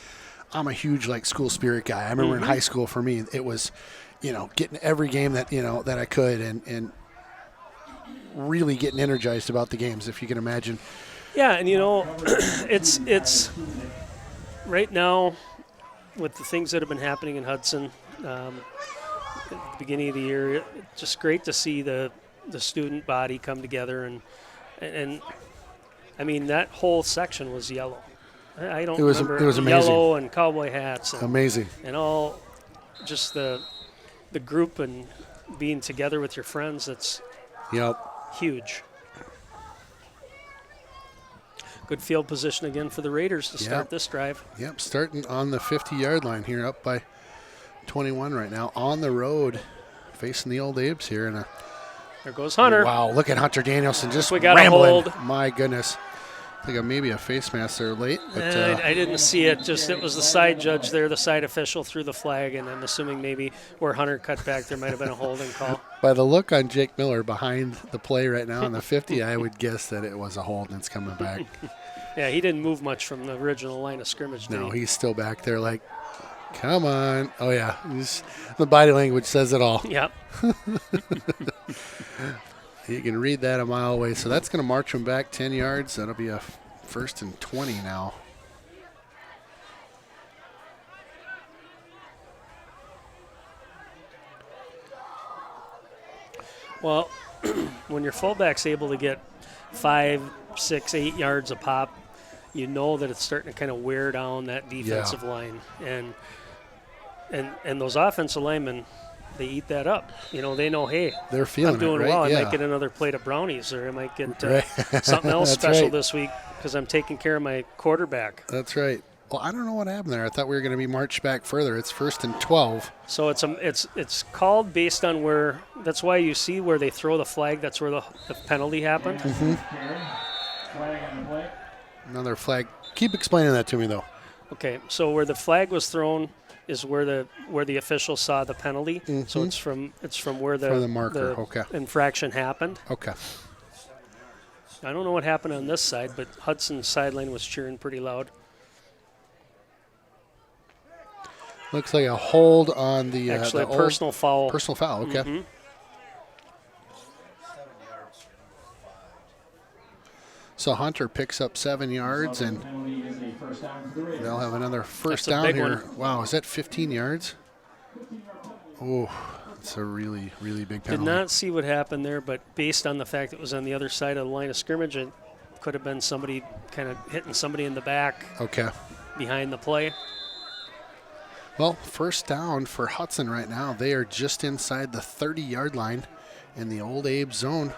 I'm a huge school spirit guy. I remember in high school, for me, it was, getting every game that that I could, and really getting energized about the games, if you can imagine. Yeah, and it's right now with the things that have been happening in Hudson at the beginning of the year. It's just great to see the student body come together, and I mean that whole section was yellow. I don't remember. It was amazing. Yellow and cowboy hats. Amazing. And all just the group and being together with your friends. That's Yep. huge. Good field position again for the Raiders to start Yep. this drive. Yep. Starting on the 50-yard line here, up by 21 right now, on the road, facing the old Abes here. And There goes Hunter. wow, look at Hunter Danielson just We got a rambling. hold. My goodness. I think maybe a face mask there late, but I didn't see it. Just it was the side judge there, the side official threw the flag, and I'm assuming maybe where Hunter cut back, there might have been a holding call. by the look on Jake Miller behind the play right now on the 50, I would guess that it was a hold and it's coming back. Yeah, he didn't move much from the original line of scrimmage. Did No, he? he's still back there like, come on. Oh, yeah. The body language says it all. Yep. You can read that a mile away. So that's going to march him back 10 yards. That'll be a 1st and 20 now. Well, when your fullback's able to get 5, 6, 8 yards a pop, you know that it's starting to kind of wear down that defensive line, and those offensive linemen, they eat that up. They know, hey, They're feeling I'm doing it, right? well. I Yeah. might get another plate of brownies, or I might get Right. something else That's special right. this week because I'm taking care of my quarterback. That's right. Well, I don't know what happened there. I thought we were going to be marched back further. It's 1st and 12. So it's called based on where. That's why you see where they throw the flag. That's where the penalty happened. Mm-hmm. Flag on the play. Another flag. Keep explaining that to me, though. Okay, so where the flag was thrown is where the official saw the penalty. So it's from where From the marker, okay. infraction happened. Okay. I don't know what happened on this side, but Hudson's sideline was cheering pretty loud. Looks like a hold on the Actually, the a personal foul. personal foul. Okay. Mhm. So Hunter picks up 7 yards, and Penalty is a first down for the Raiders. they'll have another first That's a down big here. one. Wow, is that 15 yards? Oh, it's a really, really big Did penalty. not see what happened there, but based on the fact it was on the other side of the line of scrimmage, it could have been somebody kind of hitting somebody in the back Okay. behind the play. Well, first down for Hudson right now. They are just inside the 30-yard line in the old Abe zone.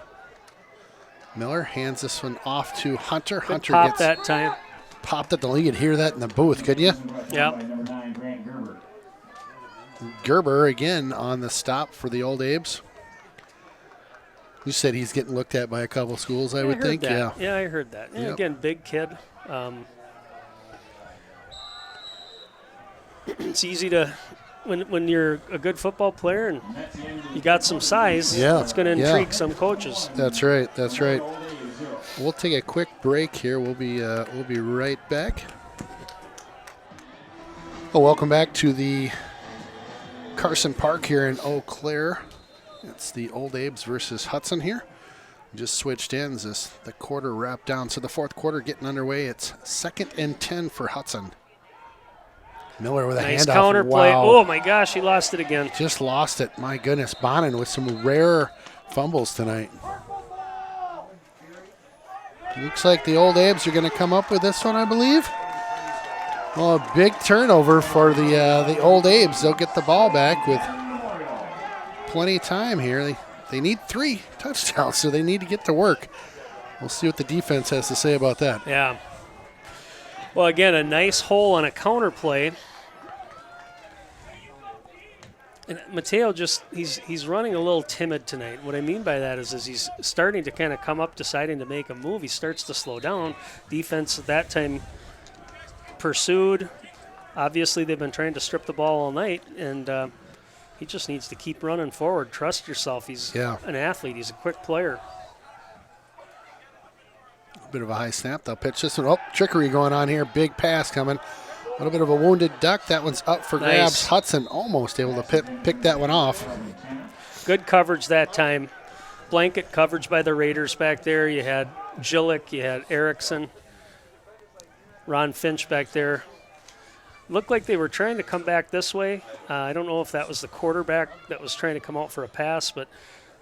Miller hands this one off to Hunter. Good Hunter pop gets that time. popped at the lead. You could hear that in the booth, could you? Yep. By number 9, Grant Gerber. Gerber again on the stop for the old Abes. You said he's getting looked at by a couple schools, I would heard think. that. Yeah. I heard that. Yeah, Yep. again, big kid. It's easy to when you're a good football player and you got some size, Yeah, it's going to intrigue some coaches. That's right. That's right. We'll take a quick break here. We'll be right back. Well, welcome back to the Carson Park here in Eau Claire. It's the Old Abes versus Hudson here. Just switched ends as the quarter wrapped down. So the fourth quarter getting underway. It's 2nd and 10 for Hudson. Miller with a nice handoff. counter play. Wow. Oh my gosh, he lost it again. Just lost it. My goodness. Bonin with some rare fumbles tonight. Looks like the Old Abes are going to come up with this one, I believe. Well, a big turnover for the Old Abes. They'll get the ball back with plenty of time here. They need 3 touchdowns, so they need to get to work. We'll see what the defense has to say about that. Yeah. Well, again, a nice hole on a counter play. And Mateo he's running a little timid tonight. What I mean by that is he's starting to kind of come up, deciding to make a move. He starts to slow down. Defense at that time pursued. Obviously, they've been trying to strip the ball all night, and he just needs to keep running forward. Trust yourself. He's an athlete. He's a quick player. A bit of a high snap. They'll pitch this one. Oh, trickery going on here. Big pass coming. A little bit of a wounded duck. That one's up for grabs. Hudson almost able to pick that one off. Good coverage that time. Blanket coverage by the Raiders back there. You had Gillick. You had Erickson. Ron Finch back there. Looked like they were trying to come back this way. I don't know if that was the quarterback that was trying to come out for a pass, but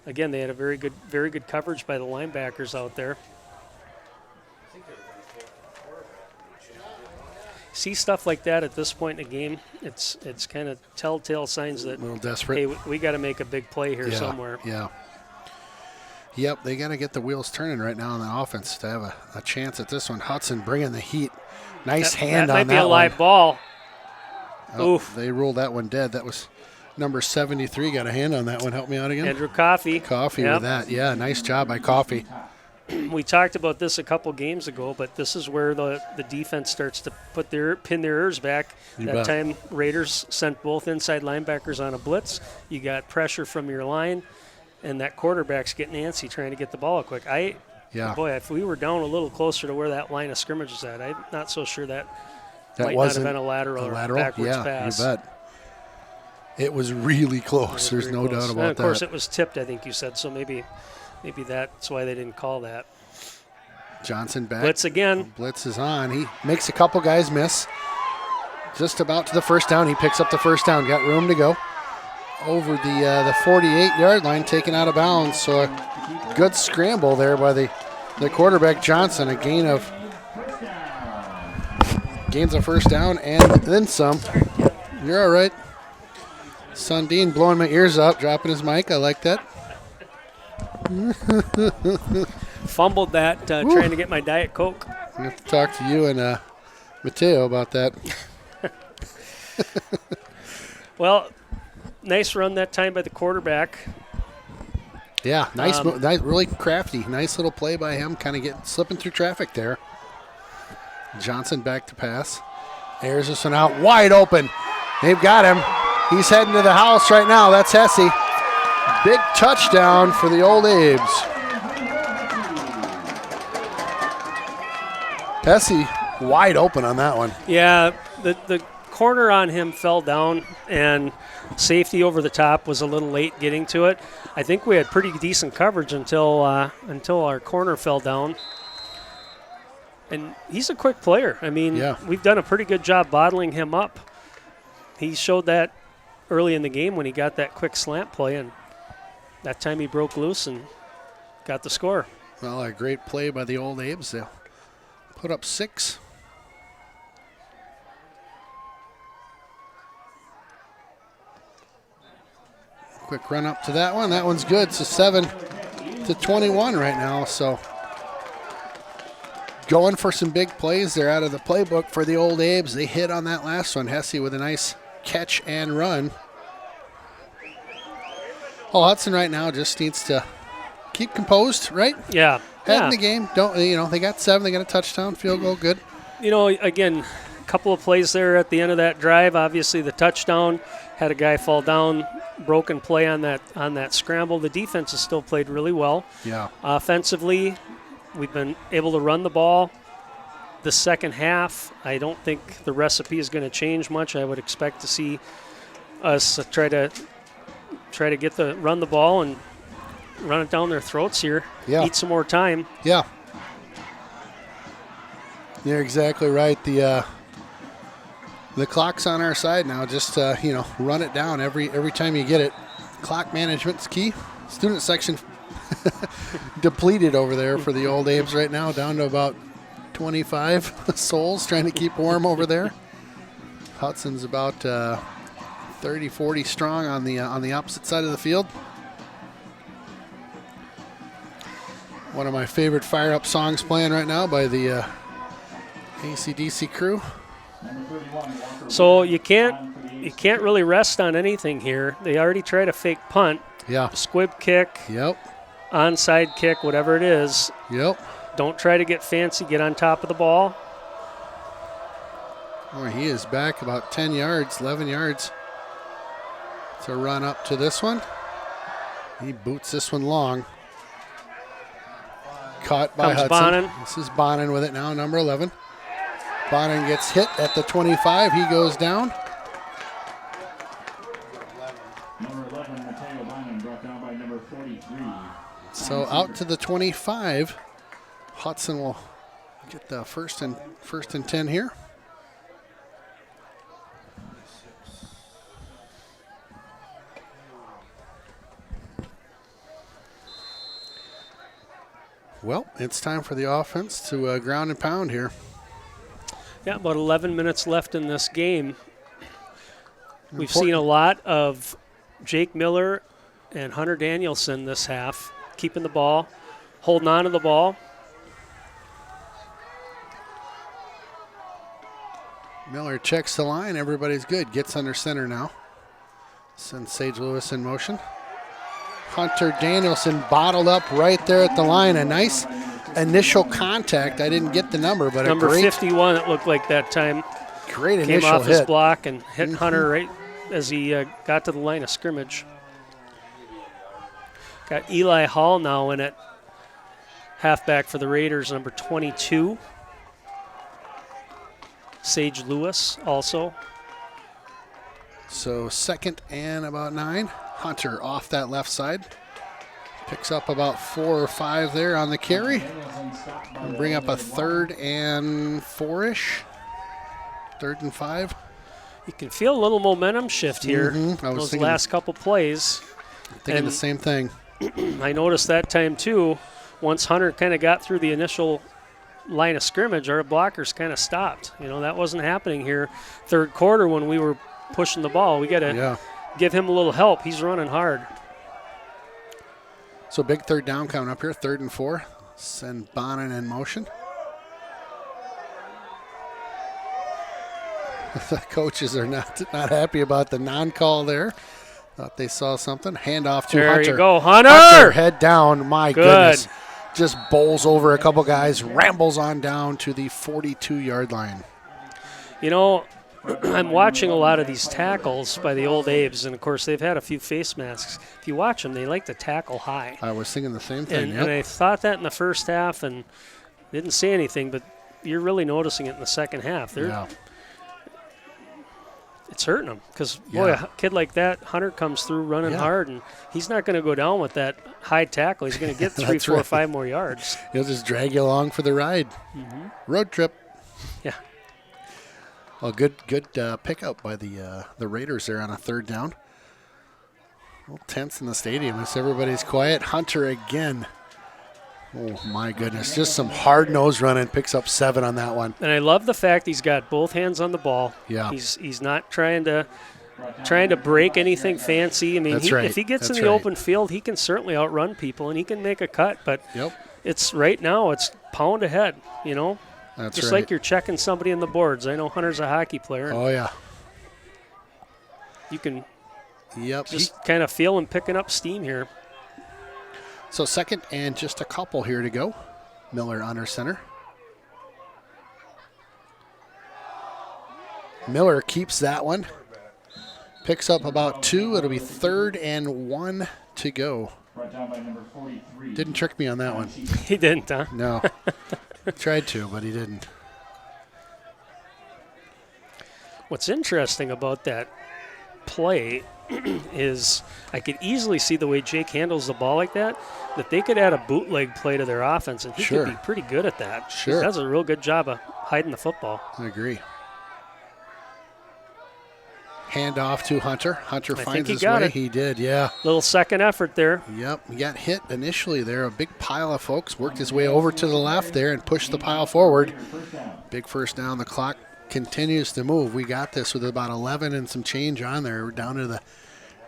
again, they had a very good coverage by the linebackers out there. See stuff like that at this point in the game, it's kind of telltale signs that a little desperate. Hey, we got to make a big play here somewhere. Yeah. Yep, they got to get the wheels turning right now on the offense to have a chance at this one. Hudson bringing the heat. Nice hand on that one. That might be a live ball. Oh, Oof. They ruled that one dead. That was number 73. Got a hand on that one. Help me out again. Andrew Coffey. With that. Yeah, nice job by Coffey. We talked about this a couple games ago, but this is where the defense starts to pin their ears back. That time, Raiders sent both inside linebackers on a blitz. You got pressure from your line, and that quarterback's getting antsy trying to get the ball quick. Boy, if we were down a little closer to where that line of scrimmage is at, I'm not so sure that might not have been a lateral or backwards pass. You bet. It was really close. There's no doubt about that. And of course, it was tipped, I think you said, so maybe that's why they didn't call that. Johnson back. Blitz again. Blitz is on. He makes a couple guys miss. Just about to the first down. He picks up the first down. Got room to go. Over the 48-yard line, taken out of bounds. So a good scramble there by the quarterback, Johnson. A gains a first down and then some. You're all right. Sundin blowing my ears up, dropping his mic. I like that. Fumbled that, trying to get my Diet Coke. I have to talk to you and Mateo about that. Well, nice run that time by the quarterback. Yeah, nice, really crafty. Nice little play by him, kind of slipping through traffic there. Johnson back to pass. Airs this one out, wide open. They've got him. He's heading to the house right now. That's Hesse. Big touchdown for the Old Abes. Hesse wide open on that one. Yeah, the corner on him fell down, and safety over the top was a little late getting to it. I think we had pretty decent coverage until our corner fell down. And he's a quick player. I mean, we've done a pretty good job bottling him up. He showed that early in the game when he got that quick slant play, and that time he broke loose and got the score. Well, a great play by the Old Abes. They'll put up 6. Quick run up to that one. That one's good. So 7-21 right now. So going for some big plays. They're out of the playbook for the Old Abes. They hit on that last one. Hesse with a nice catch and run. Oh, Hudson right now just needs to keep composed, right? Yeah. Head in the game. They got 7. They got a touchdown, field goal, good. You know, again, couple of plays there at the end of that drive. Obviously, the touchdown had a guy fall down, broken play on that scramble. The defense has still played really well. Yeah. Offensively, we've been able to run the ball. The second half, I don't think the recipe is going to change much. I would expect to see us try to run the ball and run it down their throats here. Yeah. Eat some more time. Yeah. You're exactly right. The clock's on our side now. Just run it down every time you get it. Clock management's key. Student section depleted over there for the old Abe's right now, down to about 25 souls trying to keep warm over there. Hudson's about 30, 40 strong on the opposite side of the field. One of my favorite fire-up songs playing right now by the AC/DC crew. So you can't really rest on anything here. They already tried a fake punt, Yeah. squib kick, Yep. onside kick, whatever it is. Yep. Don't try to get fancy. Get on top of the ball. Oh, he is back about 10 yards, 11 yards to run up to this one. He boots this one long. Caught by Comes Hudson. Bonin. This is Bonin with it now, number 11. Bonin gets hit at the 25. He goes down. Number 11, Mateo Bonin, brought down by number 43. So out to the 25. Hudson will get the first and 10 here. Well, it's time for the offense to ground and pound here. Yeah, about 11 minutes left in this game. We've seen a lot of Jake Miller and Hunter Danielson this half, keeping the ball, holding on to the ball. Miller checks the line. Everybody's good. Gets under center now. Sends Sage Lewis in motion. Hunter Danielson bottled up right there at the line. A nice initial contact. I didn't get the number, but Number a great 51, it looked like that time. Great Came initial off his hit. block and hit Hunter right as he got to the line of scrimmage. Got Eli Hall now in at halfback for the Raiders, number 22. Sage Lewis also. So second and about 9. Hunter off that left side. Picks up about 4 or 5 there on the carry. And bring up a 3rd and 4-ish. 3rd and 5. You can feel a little momentum shift here. I was Those thinking last couple plays. the And same thing. I noticed that time too. Once Hunter kind of got through the initial line of scrimmage, our blockers kind of stopped. That wasn't happening here. Third quarter when we were pushing the ball, we got to give him a little help. He's running hard. So big third down coming up here, 3rd and 4. Send Bonin in motion. The coaches are not happy about the non-call there. Thought they saw something. Handoff to There Hunter. you go, Hunter! Hunter, head down. My Good. goodness. Just bowls over a couple guys, rambles on down to the 42-yard line. I'm watching a lot of these tackles by the old Abes, and of course they've had a few face masks. If you watch them, they like to tackle high. I was thinking the same thing. And I thought that in the first half and didn't say anything, but you're really noticing it in the second half. It's hurting them because, boy, a kid like that, Hunter comes through running hard, and he's not going to go down with that high tackle. He's going to get 3, 4, 5 more yards. He'll just drag you along for the ride. Road trip. Yeah. Well, good pickup by the Raiders there on a 3rd down. A little tense in the stadium as everybody's quiet. Hunter again. Oh, my goodness. Just some hard nose running. Picks up 7 on that one. And I love the fact he's got both hands on the ball. Yeah. He's not trying to break anything fancy. I mean, That's right. If he gets That's in the right. open field, he can certainly outrun people and he can make a cut. But It's right now it's pound ahead, That's just right. like you're checking somebody in the boards. I know Hunter's a hockey player. Oh, yeah. You can Yep. just kind of feel him picking up steam here. So second and just a couple here to go. Miller under center. Miller keeps that one. Picks up about 2. It'll be 3rd and 1 to go. Brought down by number 43. Didn't trick me on that one. He didn't, huh? No. Tried to, but he didn't. What's interesting about that play is I could easily see the way Jake handles the ball like that they could add a bootleg play to their offense, and he Sure. could be pretty good at that. Sure. He does a real good job of hiding the football. I agree. Hand off to Hunter. Hunter I finds think he his got way. it. He did, yeah. Little second effort there. Yep, he got hit initially there. A big pile of folks worked his way over to the left there and pushed the pile forward. Big first down. The clock continues to move. We got this with about 11 and some change on there. We're down to the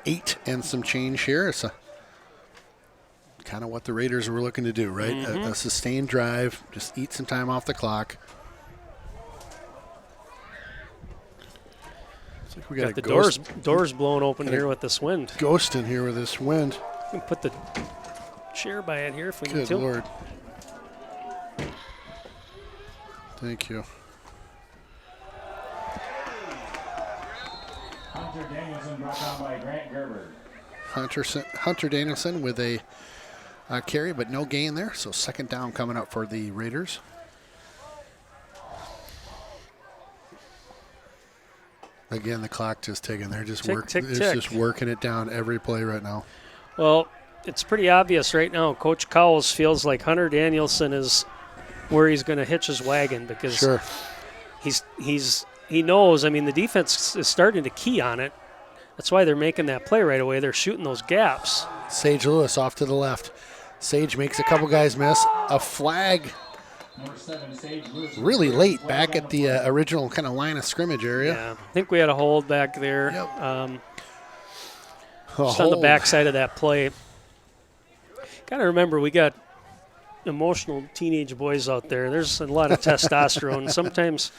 8 and some change here. It's kind of what the Raiders were looking to do, right? A sustained drive, just eat some time off the clock. Looks like we got The a doors blown open Got a here with this wind. ghost in here with this wind. We can put the chair by it here if we need Good to. Lord. Thank you. Hunter Danielson brought down by Grant Gerber. Hunter Danielson with a carry, but no gain there. So second down coming up for the Raiders. Again, the clock just ticking. They're just Tick, tick, tick. just working it down every play right now. Well, it's pretty obvious right now. Coach Cowles feels like Hunter Danielson is where he's going to hitch his wagon because Sure. he knows. I mean, the defense is starting to key on it. That's why they're making that play right away. They're shooting those gaps. Sage Lewis off to the left. Sage makes a couple guys miss. A flag Number 7, Sage Lewis. really late back at the original kind of line of scrimmage area. Yeah, I think we had a hold back there. Yep. Just on the backside of that play. Got to remember, we got emotional teenage boys out there. There's a lot of testosterone. Sometimes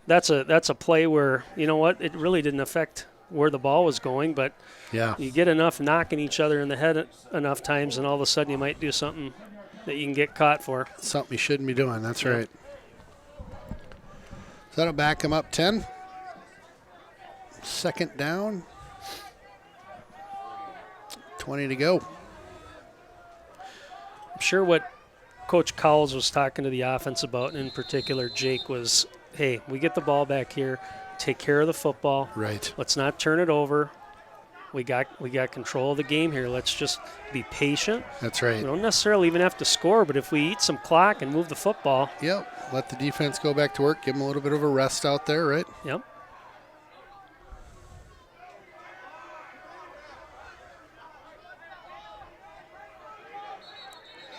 that's a play where, you know what, it really didn't affect where the ball was going, but Yeah. you get enough knocking each other in the head enough times, and all of a sudden you might do something that you can get caught for. Something you shouldn't be doing. That's right. So that'll back him up 10. Second down. 20 to go. I'm sure what Coach Cowles was talking to the offense about, and in particular Jake, was, hey, we get the ball back here, take care of the football. Right. Let's not turn it over. We got control of the game here. Let's just be patient. That's We right. don't necessarily even have to score, but if we eat some clock and move the football, Yep. Let the defense go back to work. Give them a little bit of a rest out there, right? yep.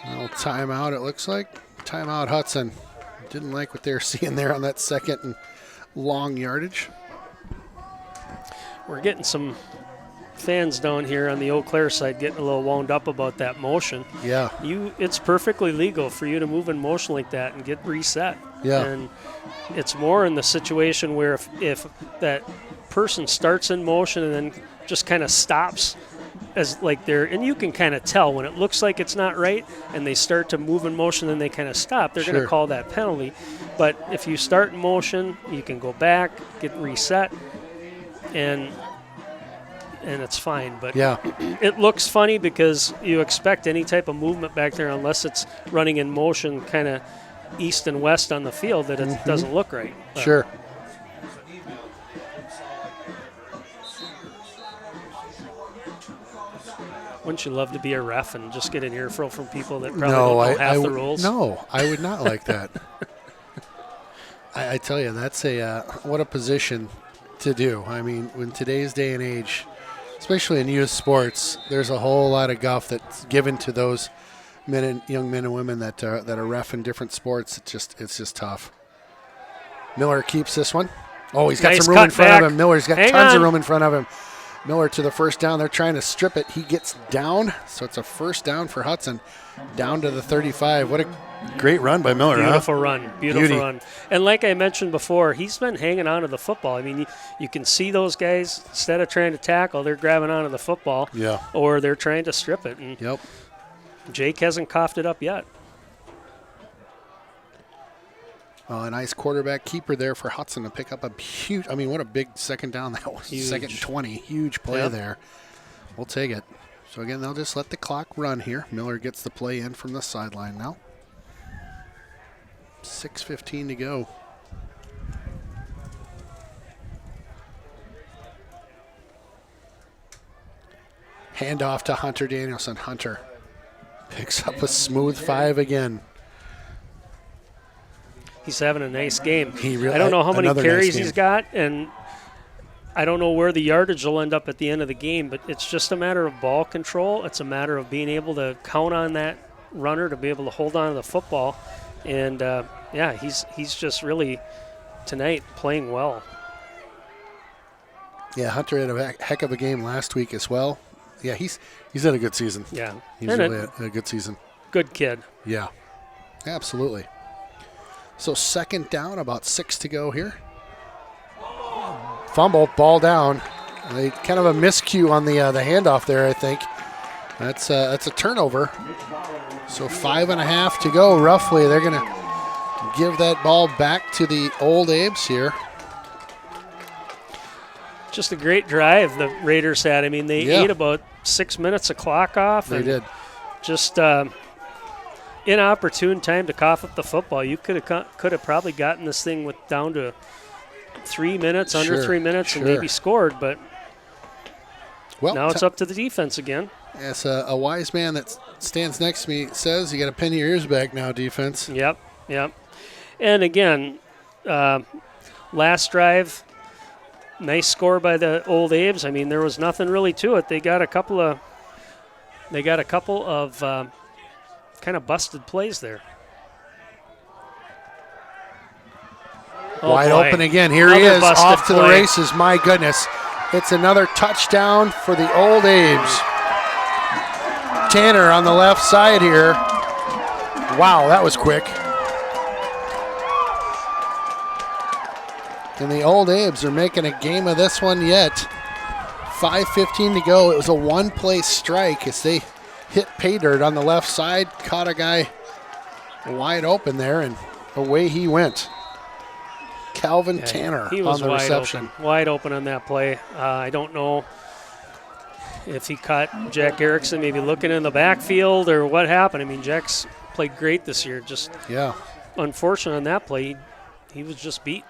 A little timeout, it looks like. Timeout, Hudson. Didn't like what they were seeing there on that second and long yardage. We're getting some fans down here on the Eau Claire side getting a little wound up about that motion. Yeah. It's perfectly legal for you to move in motion like that and get reset. Yeah. And it's more in the situation where if that person starts in motion and then just kind of stops as like they're, and you can kind of tell when it looks like it's not right and they start to move in motion and they kind of stop, they're going Sure. to call that penalty. But if you start in motion, you can go back, get reset, and it's fine. But Yeah. it looks funny because you expect any type of movement back there unless it's running in motion kind of east and west on the field that it doesn't look right. But Sure. wouldn't you love to be a ref and just get an earful from people that probably don't know half the rules? No, I would not like that. I tell you, that's what a position to do. I mean, in today's day and age, especially in youth sports, there's a whole lot of guff that's given to those young men and women that are ref in different sports. It's just tough. Miller keeps this one. Oh, he's got Nice some room in cut front back. of him. Miller's got Hang tons of on. room in front of him. Miller to the first down. They're trying to strip it. He gets down, so it's a first down for Hudson, down to the 35. What a great run by Miller, Beautiful huh? run. Beautiful Beauty. run. And like I mentioned before, he's been hanging on to the football. I mean, you can see those guys, instead of trying to tackle, they're grabbing onto the football. Yeah. Or they're trying to strip it. And Yep. Jake hasn't coughed it up yet. A nice quarterback keeper there for Hudson to pick up a huge, I mean, what a big second down that was. Huge. 2nd and 20. Huge play there. We'll take it. So, again, they'll just let the clock run here. Miller gets the play in from the sideline now. 6:15 to go. Handoff to Hunter Danielson. Hunter picks up a smooth 5 again. He's having a nice game. Really, I don't know how many carries nice he's got, and I don't know where the yardage will end up at the end of the game, but it's just a matter of ball control. It's a matter of being able to count on that runner to be able to hold on to the football. And, he's just really, tonight, playing well. Yeah, Hunter had a heck of a game last week as well. Yeah, he's had a good season. Yeah. He's really had a good season. Good kid. Yeah, absolutely. So 2nd down, about 6 to go here. Fumble, ball down. Kind of a miscue on the handoff there, I think. That's a turnover. So 5.5 to go, roughly. They're going to give that ball back to the Old Abes here. Just a great drive the Raiders had. I mean, they ate about 6 minutes of clock off. They did. Just inopportune time to cough up the football. You could have probably gotten this thing down to 3 minutes, under 3 minutes, and maybe scored. But now it's up to the defense again. As a wise man that stands next to me says, you got to pin your ears back now, defense. Yep. And again, last drive, nice score by the Old Abes. I mean, there was nothing really to it. They got a couple of kind of busted plays there. Wide open again. Here he is, off to the races. My goodness. It's another touchdown for the Old Abes. Tanner on the left side here. Wow, that was quick. And the Old Abes are making a game of this one yet. 5:15 to go. It was a one-play strike as they hit pay dirt on the left side, caught a guy wide open there, and away he went. Calvin Tanner he was on the reception. Wide open on that play. I don't know if he caught Jack Erickson maybe looking in the backfield or what happened. I mean, Jack's played great this year. Just unfortunate on that play. He was just beat.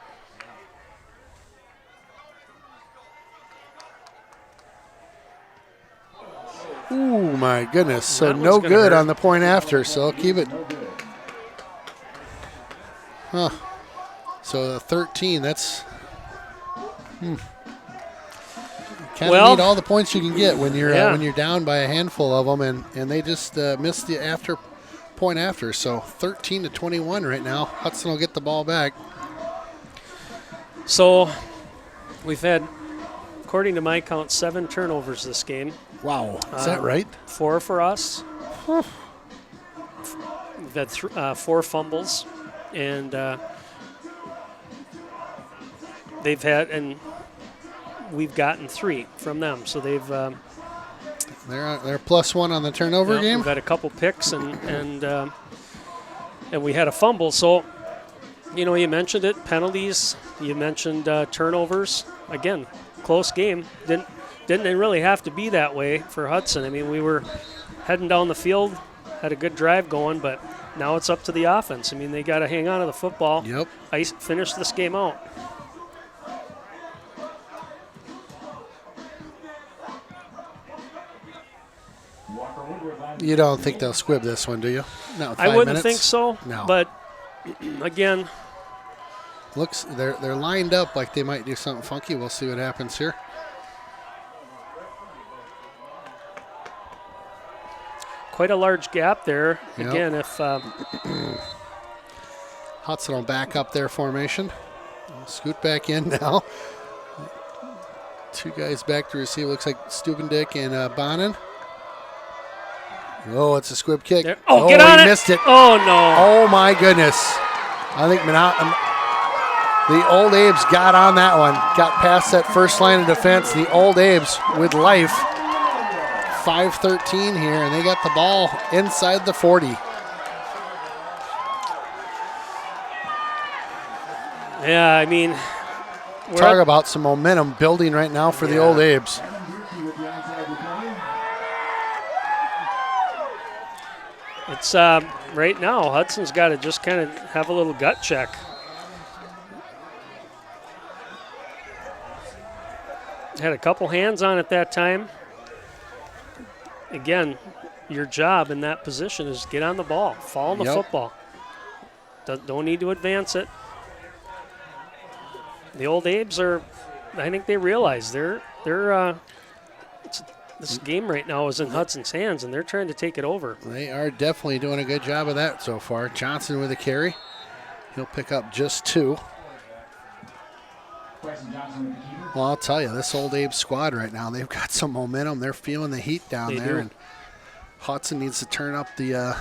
Ooh, my goodness. So no good on the point after, so I'll keep it. Huh. So 13, that's kind of need all the points you can get when you're down by a handful of them, and they just missed the point after. So 13-21 right now. Hudson will get the ball back. So we've had, according to my count, 7 turnovers this game. Wow, is that right? 4 for us. We've had 4 fumbles, and they've had, and we've gotten 3 from them. So they've they're +1 on the turnover game. We've had a couple picks, and we had a fumble. So you mentioned it, penalties. You mentioned turnovers. Again, close game. Didn't really have to be that way for Hudson. I mean, we were heading down the field, had a good drive going, but now it's up to the offense. I mean, they got to hang on to the football. Yep. Finish this game out. You don't think they'll squib this one, do you? No, I wouldn't think so. No. But again, looks they're lined up like they might do something funky. We'll see what happens here. quite a large gap there. Yep. Again, if Hudson will back up their formation. Scoot back in now. 2 guys back to receive. Looks like Stubendick and Bonin. Oh, it's a squib kick. there. Oh, get on he it. Missed it. Oh, no. Oh, my goodness. I think the Old Abes got on that one. Got past that first line of defense. The Old Abes with life. 5:13 here, and they got the ball inside the 40. Yeah, I mean, Talk about some momentum building right now for the Old Abes. it's right now, Hudson's got to just kind of have a little gut check. Had a couple hands on it that time. Again, your job in that position is get on the ball, fall on the football. Don't need to advance it. The Old Abes are, I think they realize this game right now is in Hudson's hands, and they're trying to take it over. They are definitely doing a good job of that so far. Johnson with a carry. He'll pick up just 2. Well, I'll tell you, this Old Abe squad right now, they've got some momentum. They're feeling the heat down there, and Hudson needs to turn up the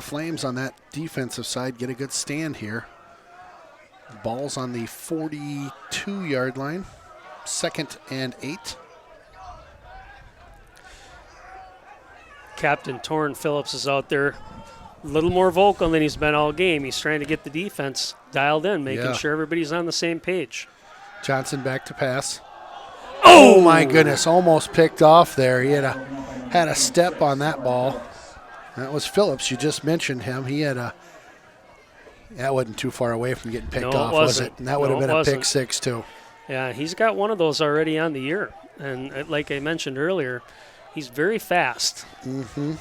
flames on that defensive side, get a good stand here. Ball's on the 42-yard line, 2nd and 8. Captain Torrin Phillips is out there, a little more vocal than he's been all game. He's trying to get the defense dialed in, making sure everybody's on the same page. Johnson back to pass. Oh my goodness, almost picked off there. He had a step on that ball. That was Phillips. You just mentioned him. He had that wasn't too far away from getting picked off, was it? And that would have been a pick 6 too. Yeah, he's got one of those already on the year. And like I mentioned earlier, he's very fast. Mm-hmm.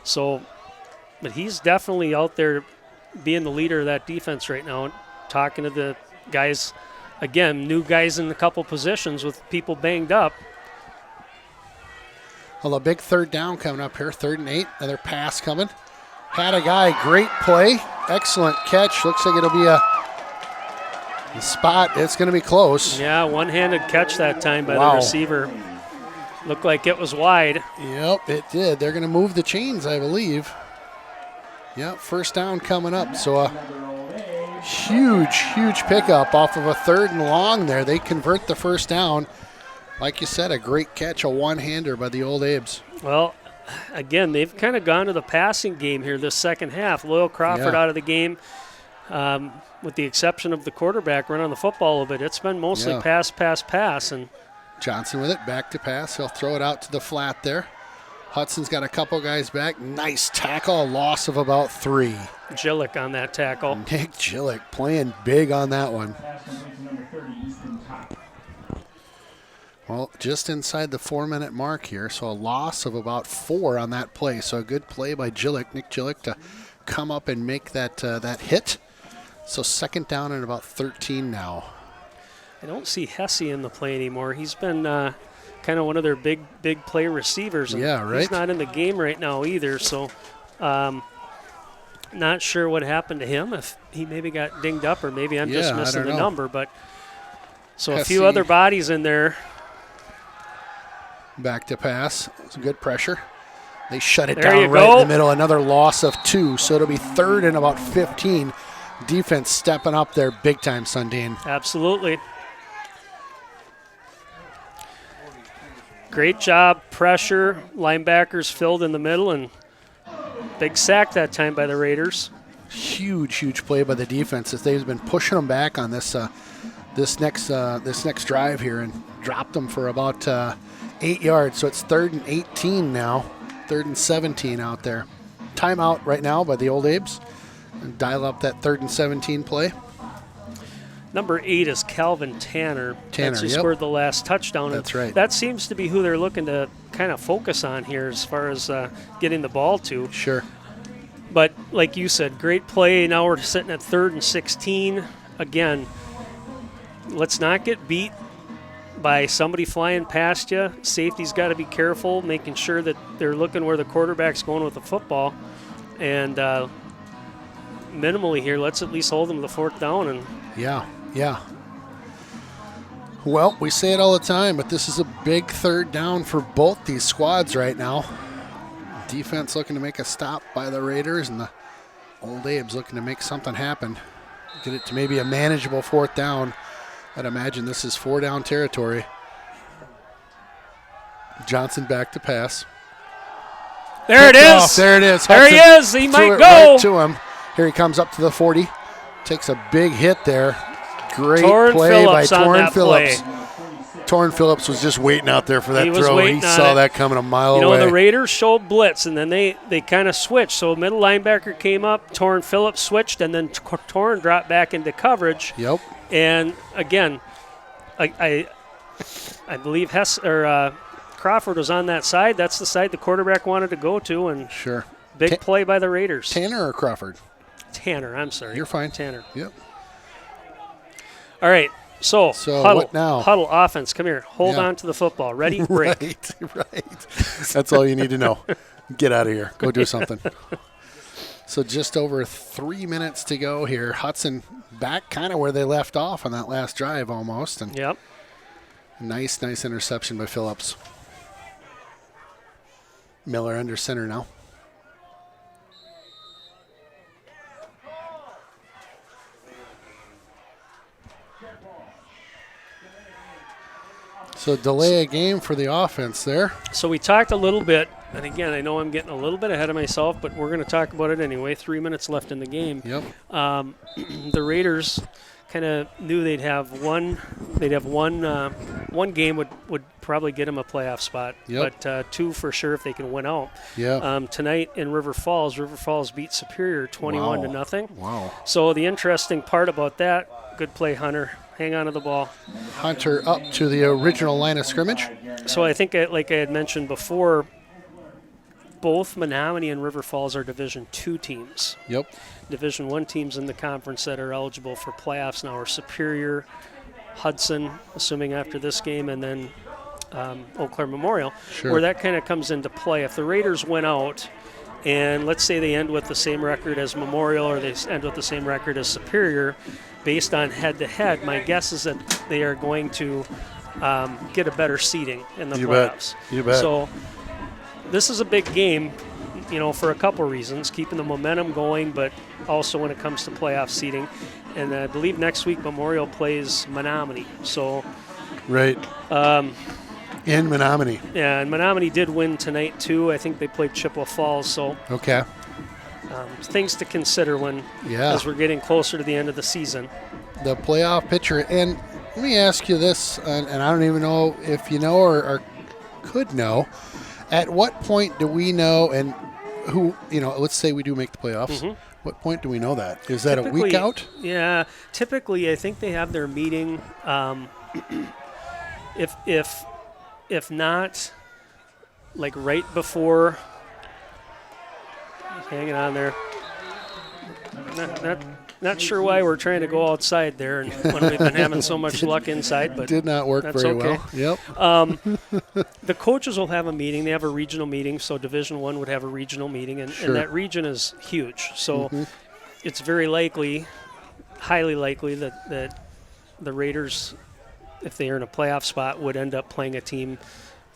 So, but he's definitely out there being the leader of that defense right now, talking to the guys. Again, new guys in a couple positions with people banged up. Well, a big 3rd down coming up here, 3rd and 8. Another pass coming. Had a guy, great play, excellent catch. Looks like it'll be a spot. It's going to be close. Yeah, one-handed catch that time by the receiver. Looked like it was wide. Yep, it did. They're going to move the chains, I believe. Yep, 1st down coming up. So a huge pickup off of a 3rd and long there. They convert the 1st down. Like you said, a great catch, a one-hander by the Old Abes. Well, again, they've kind of gone to the passing game here this second half. Loyal Crawford out of the game, with the exception of the quarterback running the football a little bit. It's been mostly pass. And Johnson with it, back to pass. He'll throw it out to the flat there. Hudson's got a couple guys back. Nice tackle, a loss of about 3. Gillick on that tackle. Nick Gillick playing big on that one. Well, just inside the 4-minute mark here, so a loss of about 4 on that play. So a good play by Gillick, Nick Gillick, to come up and make that hit. So 2nd down and about 13 now. I don't see Hess in the play anymore. He's been kind of one of their big play receivers. And right. He's not in the game right now either, so not sure what happened to him, if he maybe got dinged up or maybe I'm just missing the number. But so Hesse, a few other bodies in there. Back to pass. It's good pressure. They shut it down right in the middle. Another loss of 2, so it'll be 3rd and about 15. Defense stepping up there big time, Sundin. Absolutely. Great job, pressure, linebackers filled in the middle, and big sack that time by the Raiders. Huge play by the defense as they've been pushing them back on this next drive here and dropped them for about 8 yards. So it's 3rd and 18 now, 3rd and 17 out there. Timeout right now by the Old Abes. And dial up that 3rd and 17 play. Number 8 is Calvin Tanner. That's who scored the last touchdown. That's right. That seems to be who they're looking to kind of focus on here as far as getting the ball to. Sure. But like you said, great play. Now we're sitting at 3rd and 16. Again, let's not get beat by somebody flying past you. Safety's got to be careful, making sure that they're looking where the quarterback's going with the football. And minimally here, let's at least hold them to the 4th down. And Yeah. Well, we say it all the time, but this is a big 3rd down for both these squads right now. Defense looking to make a stop by the Raiders, and the Old Abes looking to make something happen. Get it to maybe a manageable 4th down. I'd imagine this is 4-down territory. Johnson back to pass. There it is. There it is. There he is. He might go. Right to him. Here he comes up to the 40. Takes a big hit there. Great Torrin play by Phillips on Torrin that Phillips. play. Torrin Phillips was just waiting out there for that He was throw. He waiting on saw it. that coming a mile You know, away. the Raiders showed blitz, and then they kind of switched. So middle linebacker came up, Torrin Phillips switched, and then Torrin dropped back into coverage. Yep. And again, I believe Hess or Crawford was on that side. That's the side the quarterback wanted to go to, and Sure. big play by the Raiders. Tanner or Crawford? Tanner, I'm sorry. You're fine. Tanner. Yep. All right. So huddle, what now? Huddle offense. Come here. Hold Yeah. on to the football. Ready? Break. Right. That's all you need to know. Get out of here. Go do something. So just over 3 minutes to go here. Hudson back kind of where they left off on that last drive almost. And Yep. nice interception by Phillips. Miller under center now. So delay a game for the offense there. So we talked a little bit, and again, I know I'm getting a little bit ahead of myself, but we're going to talk about it anyway. 3 minutes left in the game. Yep. The Raiders kind of knew they'd have one game would probably get them a playoff spot, Yep. but two for sure if they can win out. Yeah. Tonight in River Falls beat Superior 21-0. Wow. So the interesting part about that, good play, Hunter. Hang on to the ball. Hunter up to the original line of scrimmage. So I think, like I had mentioned before, both Menominee and River Falls are Division II teams. Yep. Division I teams in the conference that are eligible for playoffs now are Superior, Hudson, assuming after this game, and then Eau Claire Memorial, Sure. where that kind of comes into play. If the Raiders win out, and let's say they end with the same record as Memorial or they end with the same record as Superior, based on head-to-head, my guess is that they are going to get a better seeding in the playoffs. You bet. So this is a big game, for a couple reasons, keeping the momentum going, but also when it comes to playoff seeding. And I believe next week Memorial plays Menominee. So Right. In Menominee. yeah, and Menominee did win tonight too. I think they played Chippewa Falls. So Okay. things to consider as we're getting closer to the end of the season. The playoff picture. And let me ask you this, and I don't even know if you know or could know. At what point do we know, and who, let's say we do make the playoffs. Mm-hmm. What point do we know that? Is that a week out? Yeah, typically I think they have their meeting. If not, like right before. Hanging on there. Not sure why we're trying to go outside there, and when we've been having so much luck inside, but Did not work that's very okay. well. Yep. The coaches will have a meeting. They have a regional meeting, so Division I would have a regional meeting, and that region is huge. So it's very likely, highly likely that the Raiders, if they are in a playoff spot, would end up playing a team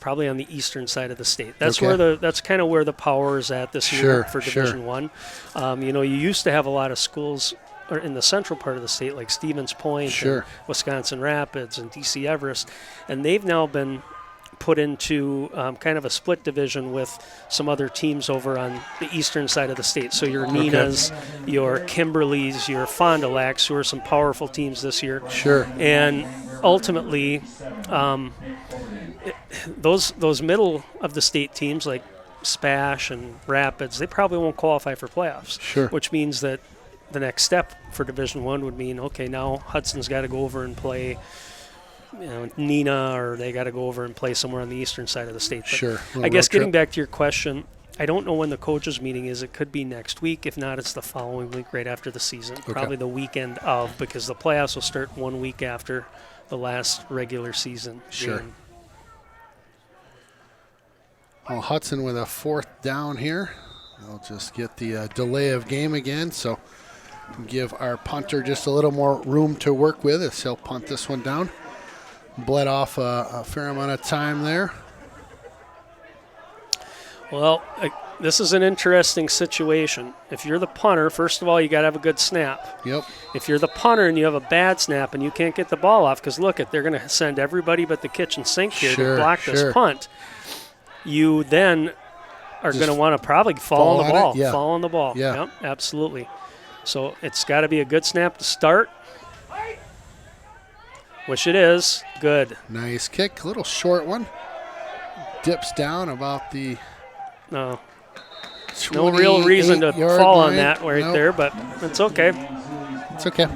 probably on the eastern side of the state. That's Okay. that's kind of where the power is at this year for Sure. Division I. You used to have a lot of schools or in the central part of the state, like Stevens Point, Sure. and Wisconsin Rapids, and DC Everest, and they've now been put into kind of a split division with some other teams over on the eastern side of the state. So your Ninas, your Kimberleys, your Fond du Lacs, who are some powerful teams this year. Sure. And ultimately, those middle of the state teams like Spash and Rapids, they probably won't qualify for playoffs. Sure. Which means that the next step for Division I would mean, okay, now Hudson's got to go over and play Nina, or they got to go over and play somewhere on the eastern side of the state. But Sure. I guess getting back to your question, I don't know when the coaches' meeting is. It could be next week. If not, it's the following week right after the season. Okay. Probably the weekend of, because the playoffs will start 1 week after the last regular season Sure. game. Well, Hudson with a fourth down here. They'll just get the delay of game again, so give our punter just a little more room to work with as he'll punt this one down. Bled off a fair amount of time there. Well, this is an interesting situation. If you're the punter, first of all, you got to have a good snap. Yep. If you're the punter and you have a bad snap and you can't get the ball off, because look, they're going to send everybody but the kitchen sink here to block this punt, you then are going to want to probably fall on the ball. Yeah. Fall on the ball. Yeah. Yep, absolutely. So it's got to be a good snap to start. which it is. Good. Nice kick, little short one. Dips down about the No real reason to 28-yard fall on line. that right Nope. there, but it's okay. It's okay.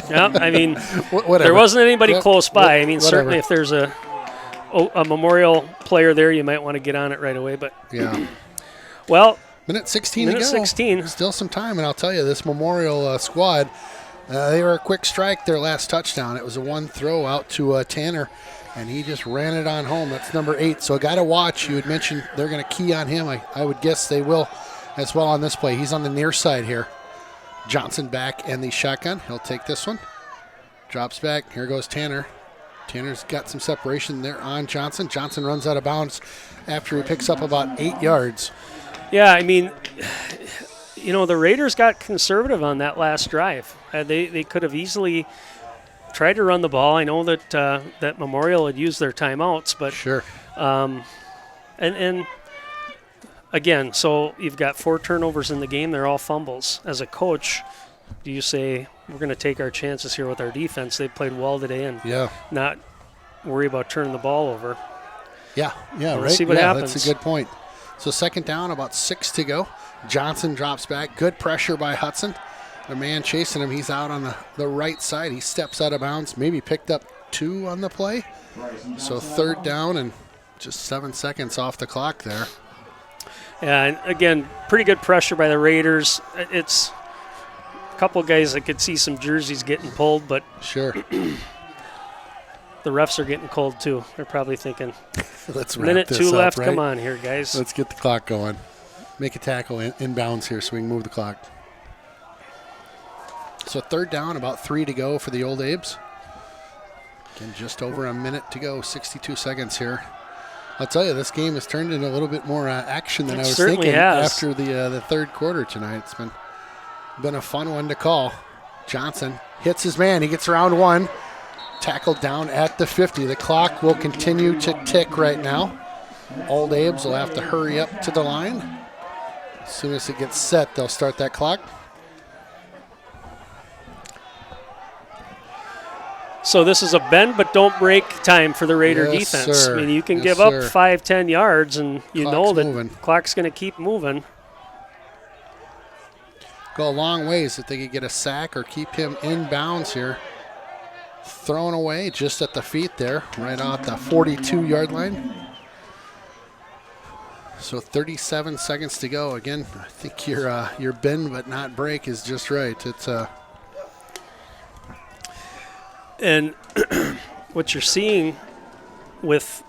Yeah, I mean, Whatever. there wasn't anybody Yep. close by. I mean, Whatever. certainly if there's a memorial player there, you might want to get on it right away. But, Yeah. well, Minute 16 minute to go. 16. Still some time, and I'll tell you, this Memorial squad, they were a quick strike their last touchdown. It was a one throw out to Tanner, and he just ran it on home. That's number 8. So I got to watch. You had mentioned they're going to key on him. I would guess they will as well on this play. He's on the near side here. Johnson back in the shotgun. He'll take this one. Drops back. Here goes Tanner. Tanner's got some separation there on Johnson. Johnson runs out of bounds after he picks up about 8 yards. Yeah, I mean, the Raiders got conservative on that last drive. They could have easily tried to run the ball. I know that that Memorial had used their timeouts, but Sure. and again, so you've got 4 turnovers in the game. They're all fumbles. As a coach, do you say we're going to take our chances here with our defense? They played well today and Yeah. not worry about turning the ball over. Yeah, We'll right. see what happens. That's a good point. So second down, about 6 to go. Johnson drops back. Good pressure by Hudson. The man chasing him, he's out on the right side. He steps out of bounds, maybe picked up 2 on the play. So third down and just 7 seconds off the clock there. Yeah, and again, pretty good pressure by the Raiders. It's a couple guys that could see some jerseys getting pulled, but Sure. the refs are getting cold too. They're probably thinking, Let's wrap minute this 2 up, left, right? come on here, guys. Let's get the clock going. Make a tackle in bounds here so we can move the clock. So third down, about 3 to go for the Old Abes. Again, just over a minute to go, 62 seconds here. I'll tell you, this game has turned into a little bit more action than It I was certainly thinking has. after the third quarter tonight. It's been a fun one to call. Johnson hits his man. He gets around 1. Tackled down at the 50. The clock will continue to tick right now. Old Abes will have to hurry up to the line. As soon as it gets set, they'll start that clock. So this is a bend but don't break time for the Raider Yes, defense. sir. I mean, you can Yes, give sir. up 5-10 yards, and you know Clock's that moving. clock's going to keep moving. Go a long ways if they could get a sack or keep him in bounds here. Thrown away just at the feet there, right out the 42-yard line. So 37 seconds to go. Again, I think your bend but not break is just right. It's And what you're seeing with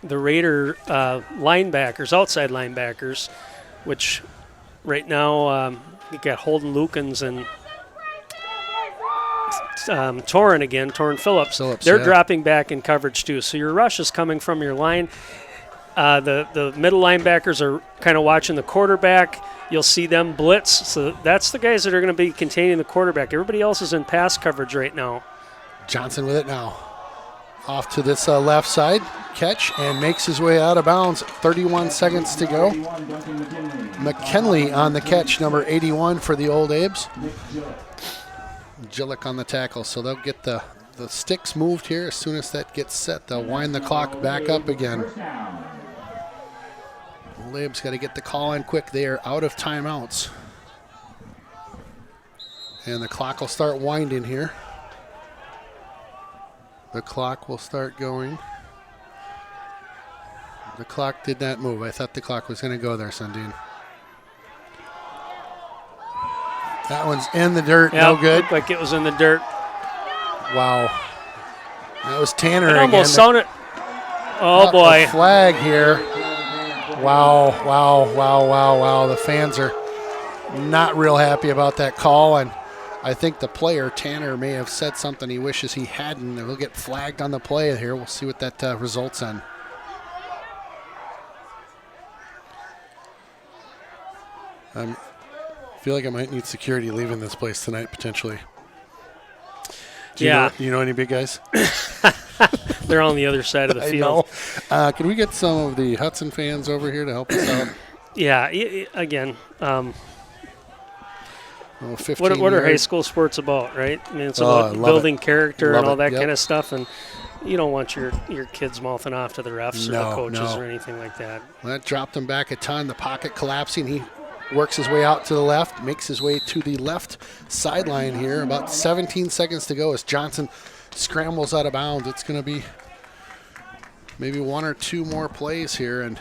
the Raider linebackers, outside linebackers, which right now you got Holden Lukens and Torrin Phillips. They're yeah. dropping back in coverage too. So your rush is coming from your line. The middle linebackers are kind of watching the quarterback. You'll see them blitz. So that's the guys that are going to be containing the quarterback. Everybody else is in pass coverage right now. Johnson with it now. Off to this left side. Catch and makes his way out of bounds. 31 seconds to go. McKinley on the catch, number 81 for the Old Abes. Gillick on the tackle. So they'll get the sticks moved here. As soon as that gets set, they'll wind the clock back up again. Old Abes got to get the call in quick. They are out of timeouts. And the clock will start winding here. The clock will start going. The clock did not move. I thought the clock was going to go there, Sundin. That one's in the dirt. Yeah, No good. looked like it was in the dirt. Wow. That was Tanner It again. almost sounded. Oh Got boy! the flag here. Wow. The fans are not real happy about that call, and I think the player, Tanner, may have said something he wishes he hadn't. He'll get flagged on the play here. We'll see what that results in. I feel like I might need security leaving this place tonight, potentially. Do you know any big guys? They're on the other side of the field. I know. Can we get some of the Hudson fans over here to help us out? Yeah, again, Oh, 15 What are high yards. school sports about, right? I mean, it's Oh, I about love building it. character Love and all it, that yep. kind of stuff, and you don't want your kids mouthing off to the refs or the No, coaches no. or anything like that. That dropped him back a ton. The pocket collapsing. He works his way out to the left, makes his way to the left sideline here. About 17 seconds to go as Johnson scrambles out of bounds. It's going to be maybe one or two more plays here, and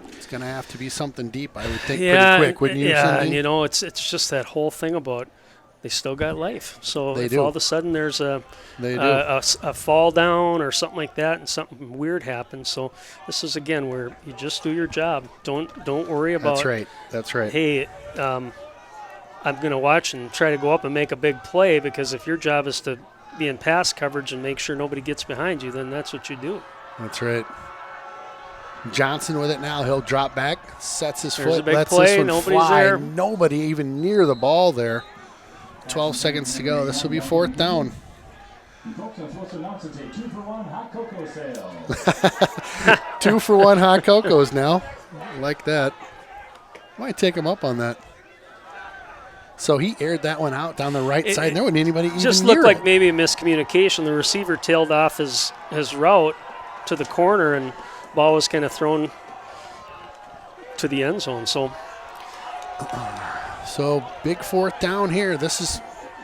it's going to have to be something deep, I would think, pretty quick, wouldn't you? Yeah, Cindy? and it's just that whole thing about they still got life. So They if do. all of a sudden there's a They do. a fall down or something like that, and something weird happens, so this is again where you just do your job. Don't worry about. That's right. That's right. Hey, I'm going to watch and try to go up and make a big play, because if your job is to be in pass coverage and make sure nobody gets behind you, then that's what you do. That's right. Johnson with it now. He'll drop back, sets his There's foot, a big lets play, this one nobody's fly. there. Nobody even near the ball there. 12 seconds to go. This will be 4th down. Folks, I'm supposed to announce it's a 2-for-1 hot cocoa sale. 2-for-1 hot cocos now. I like that. Might take him up on that. So he aired that one out down the right side. There wasn't anybody even Just near looked like it. maybe a miscommunication. The receiver tailed off his route to the corner, and ball was kind of thrown to the end zone. So big 4th down here. This is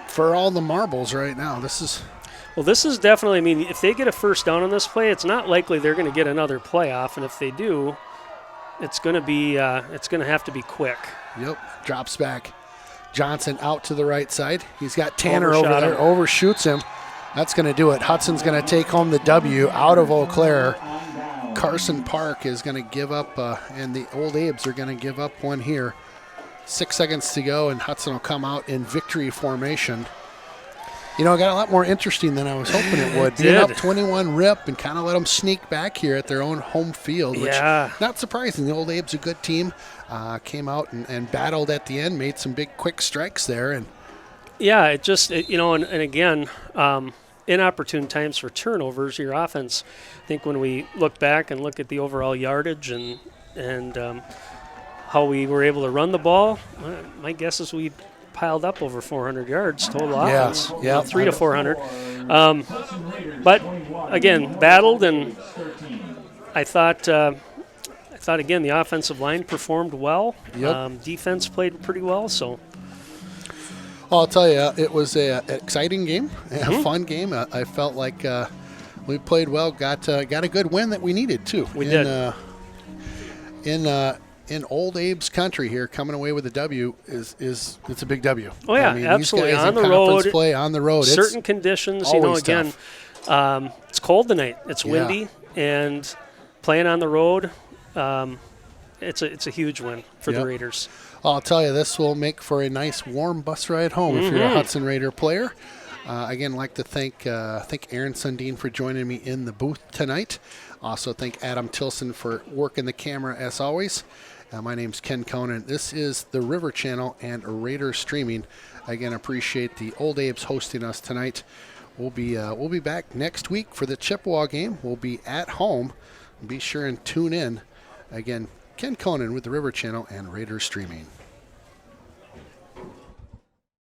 for all the marbles right now. This is definitely, I mean, if they get a first down on this play, it's not likely they're going to get another playoff, and if they do, it's going to have to be quick. Yep, drops back. Johnson out to the right side. He's got Tanner over Overshot there, him. overshoots him. That's going to do it. Hudson's going to take home the W out of Eau Claire. Carson Park is going to give up, and the Old Abes are going to give up one here. 6 seconds to go, and Hudson will come out in victory formation. You know, it got a lot more interesting than I was hoping it would. Being up 21 rip and kind of let them sneak back here at their own home field, which not surprising. The Old Abes, a good team, came out and battled at the end, made some big quick strikes there. And yeah, and again, inopportune times for turnovers. Your offense, I think when we look back and look at the overall yardage and how we were able to run the ball, my guess is we piled up over 400 yards total offense. Yeah. 300 to 400. But again, battled, and I thought again the offensive line performed well. Yep. Defense played pretty well. So I'll tell you, it was an exciting game, a fun game. I felt like we played well, got a good win that we needed too. We did. In Old Abe's country here, coming away with a W it's a big W. Oh yeah, I mean, absolutely. These guys On in the conference road, play on the road. certain conditions, again, it's cold tonight. It's windy, and playing on the road, it's a huge win for the Raiders. I'll tell you, this will make for a nice warm bus ride home if you're a Hudson Raider player. Again, I'd like to thank Aaron Sundin for joining me in the booth tonight. Also thank Adam Tilson for working the camera as always. My name's Ken Conan. This is the River Channel and Raider Streaming. Again, appreciate the Old Abes hosting us tonight. We'll be back next week for the Chippewa game. We'll be at home. Be sure and tune in. Again, Ken Conan with the River Channel and Raider Streaming.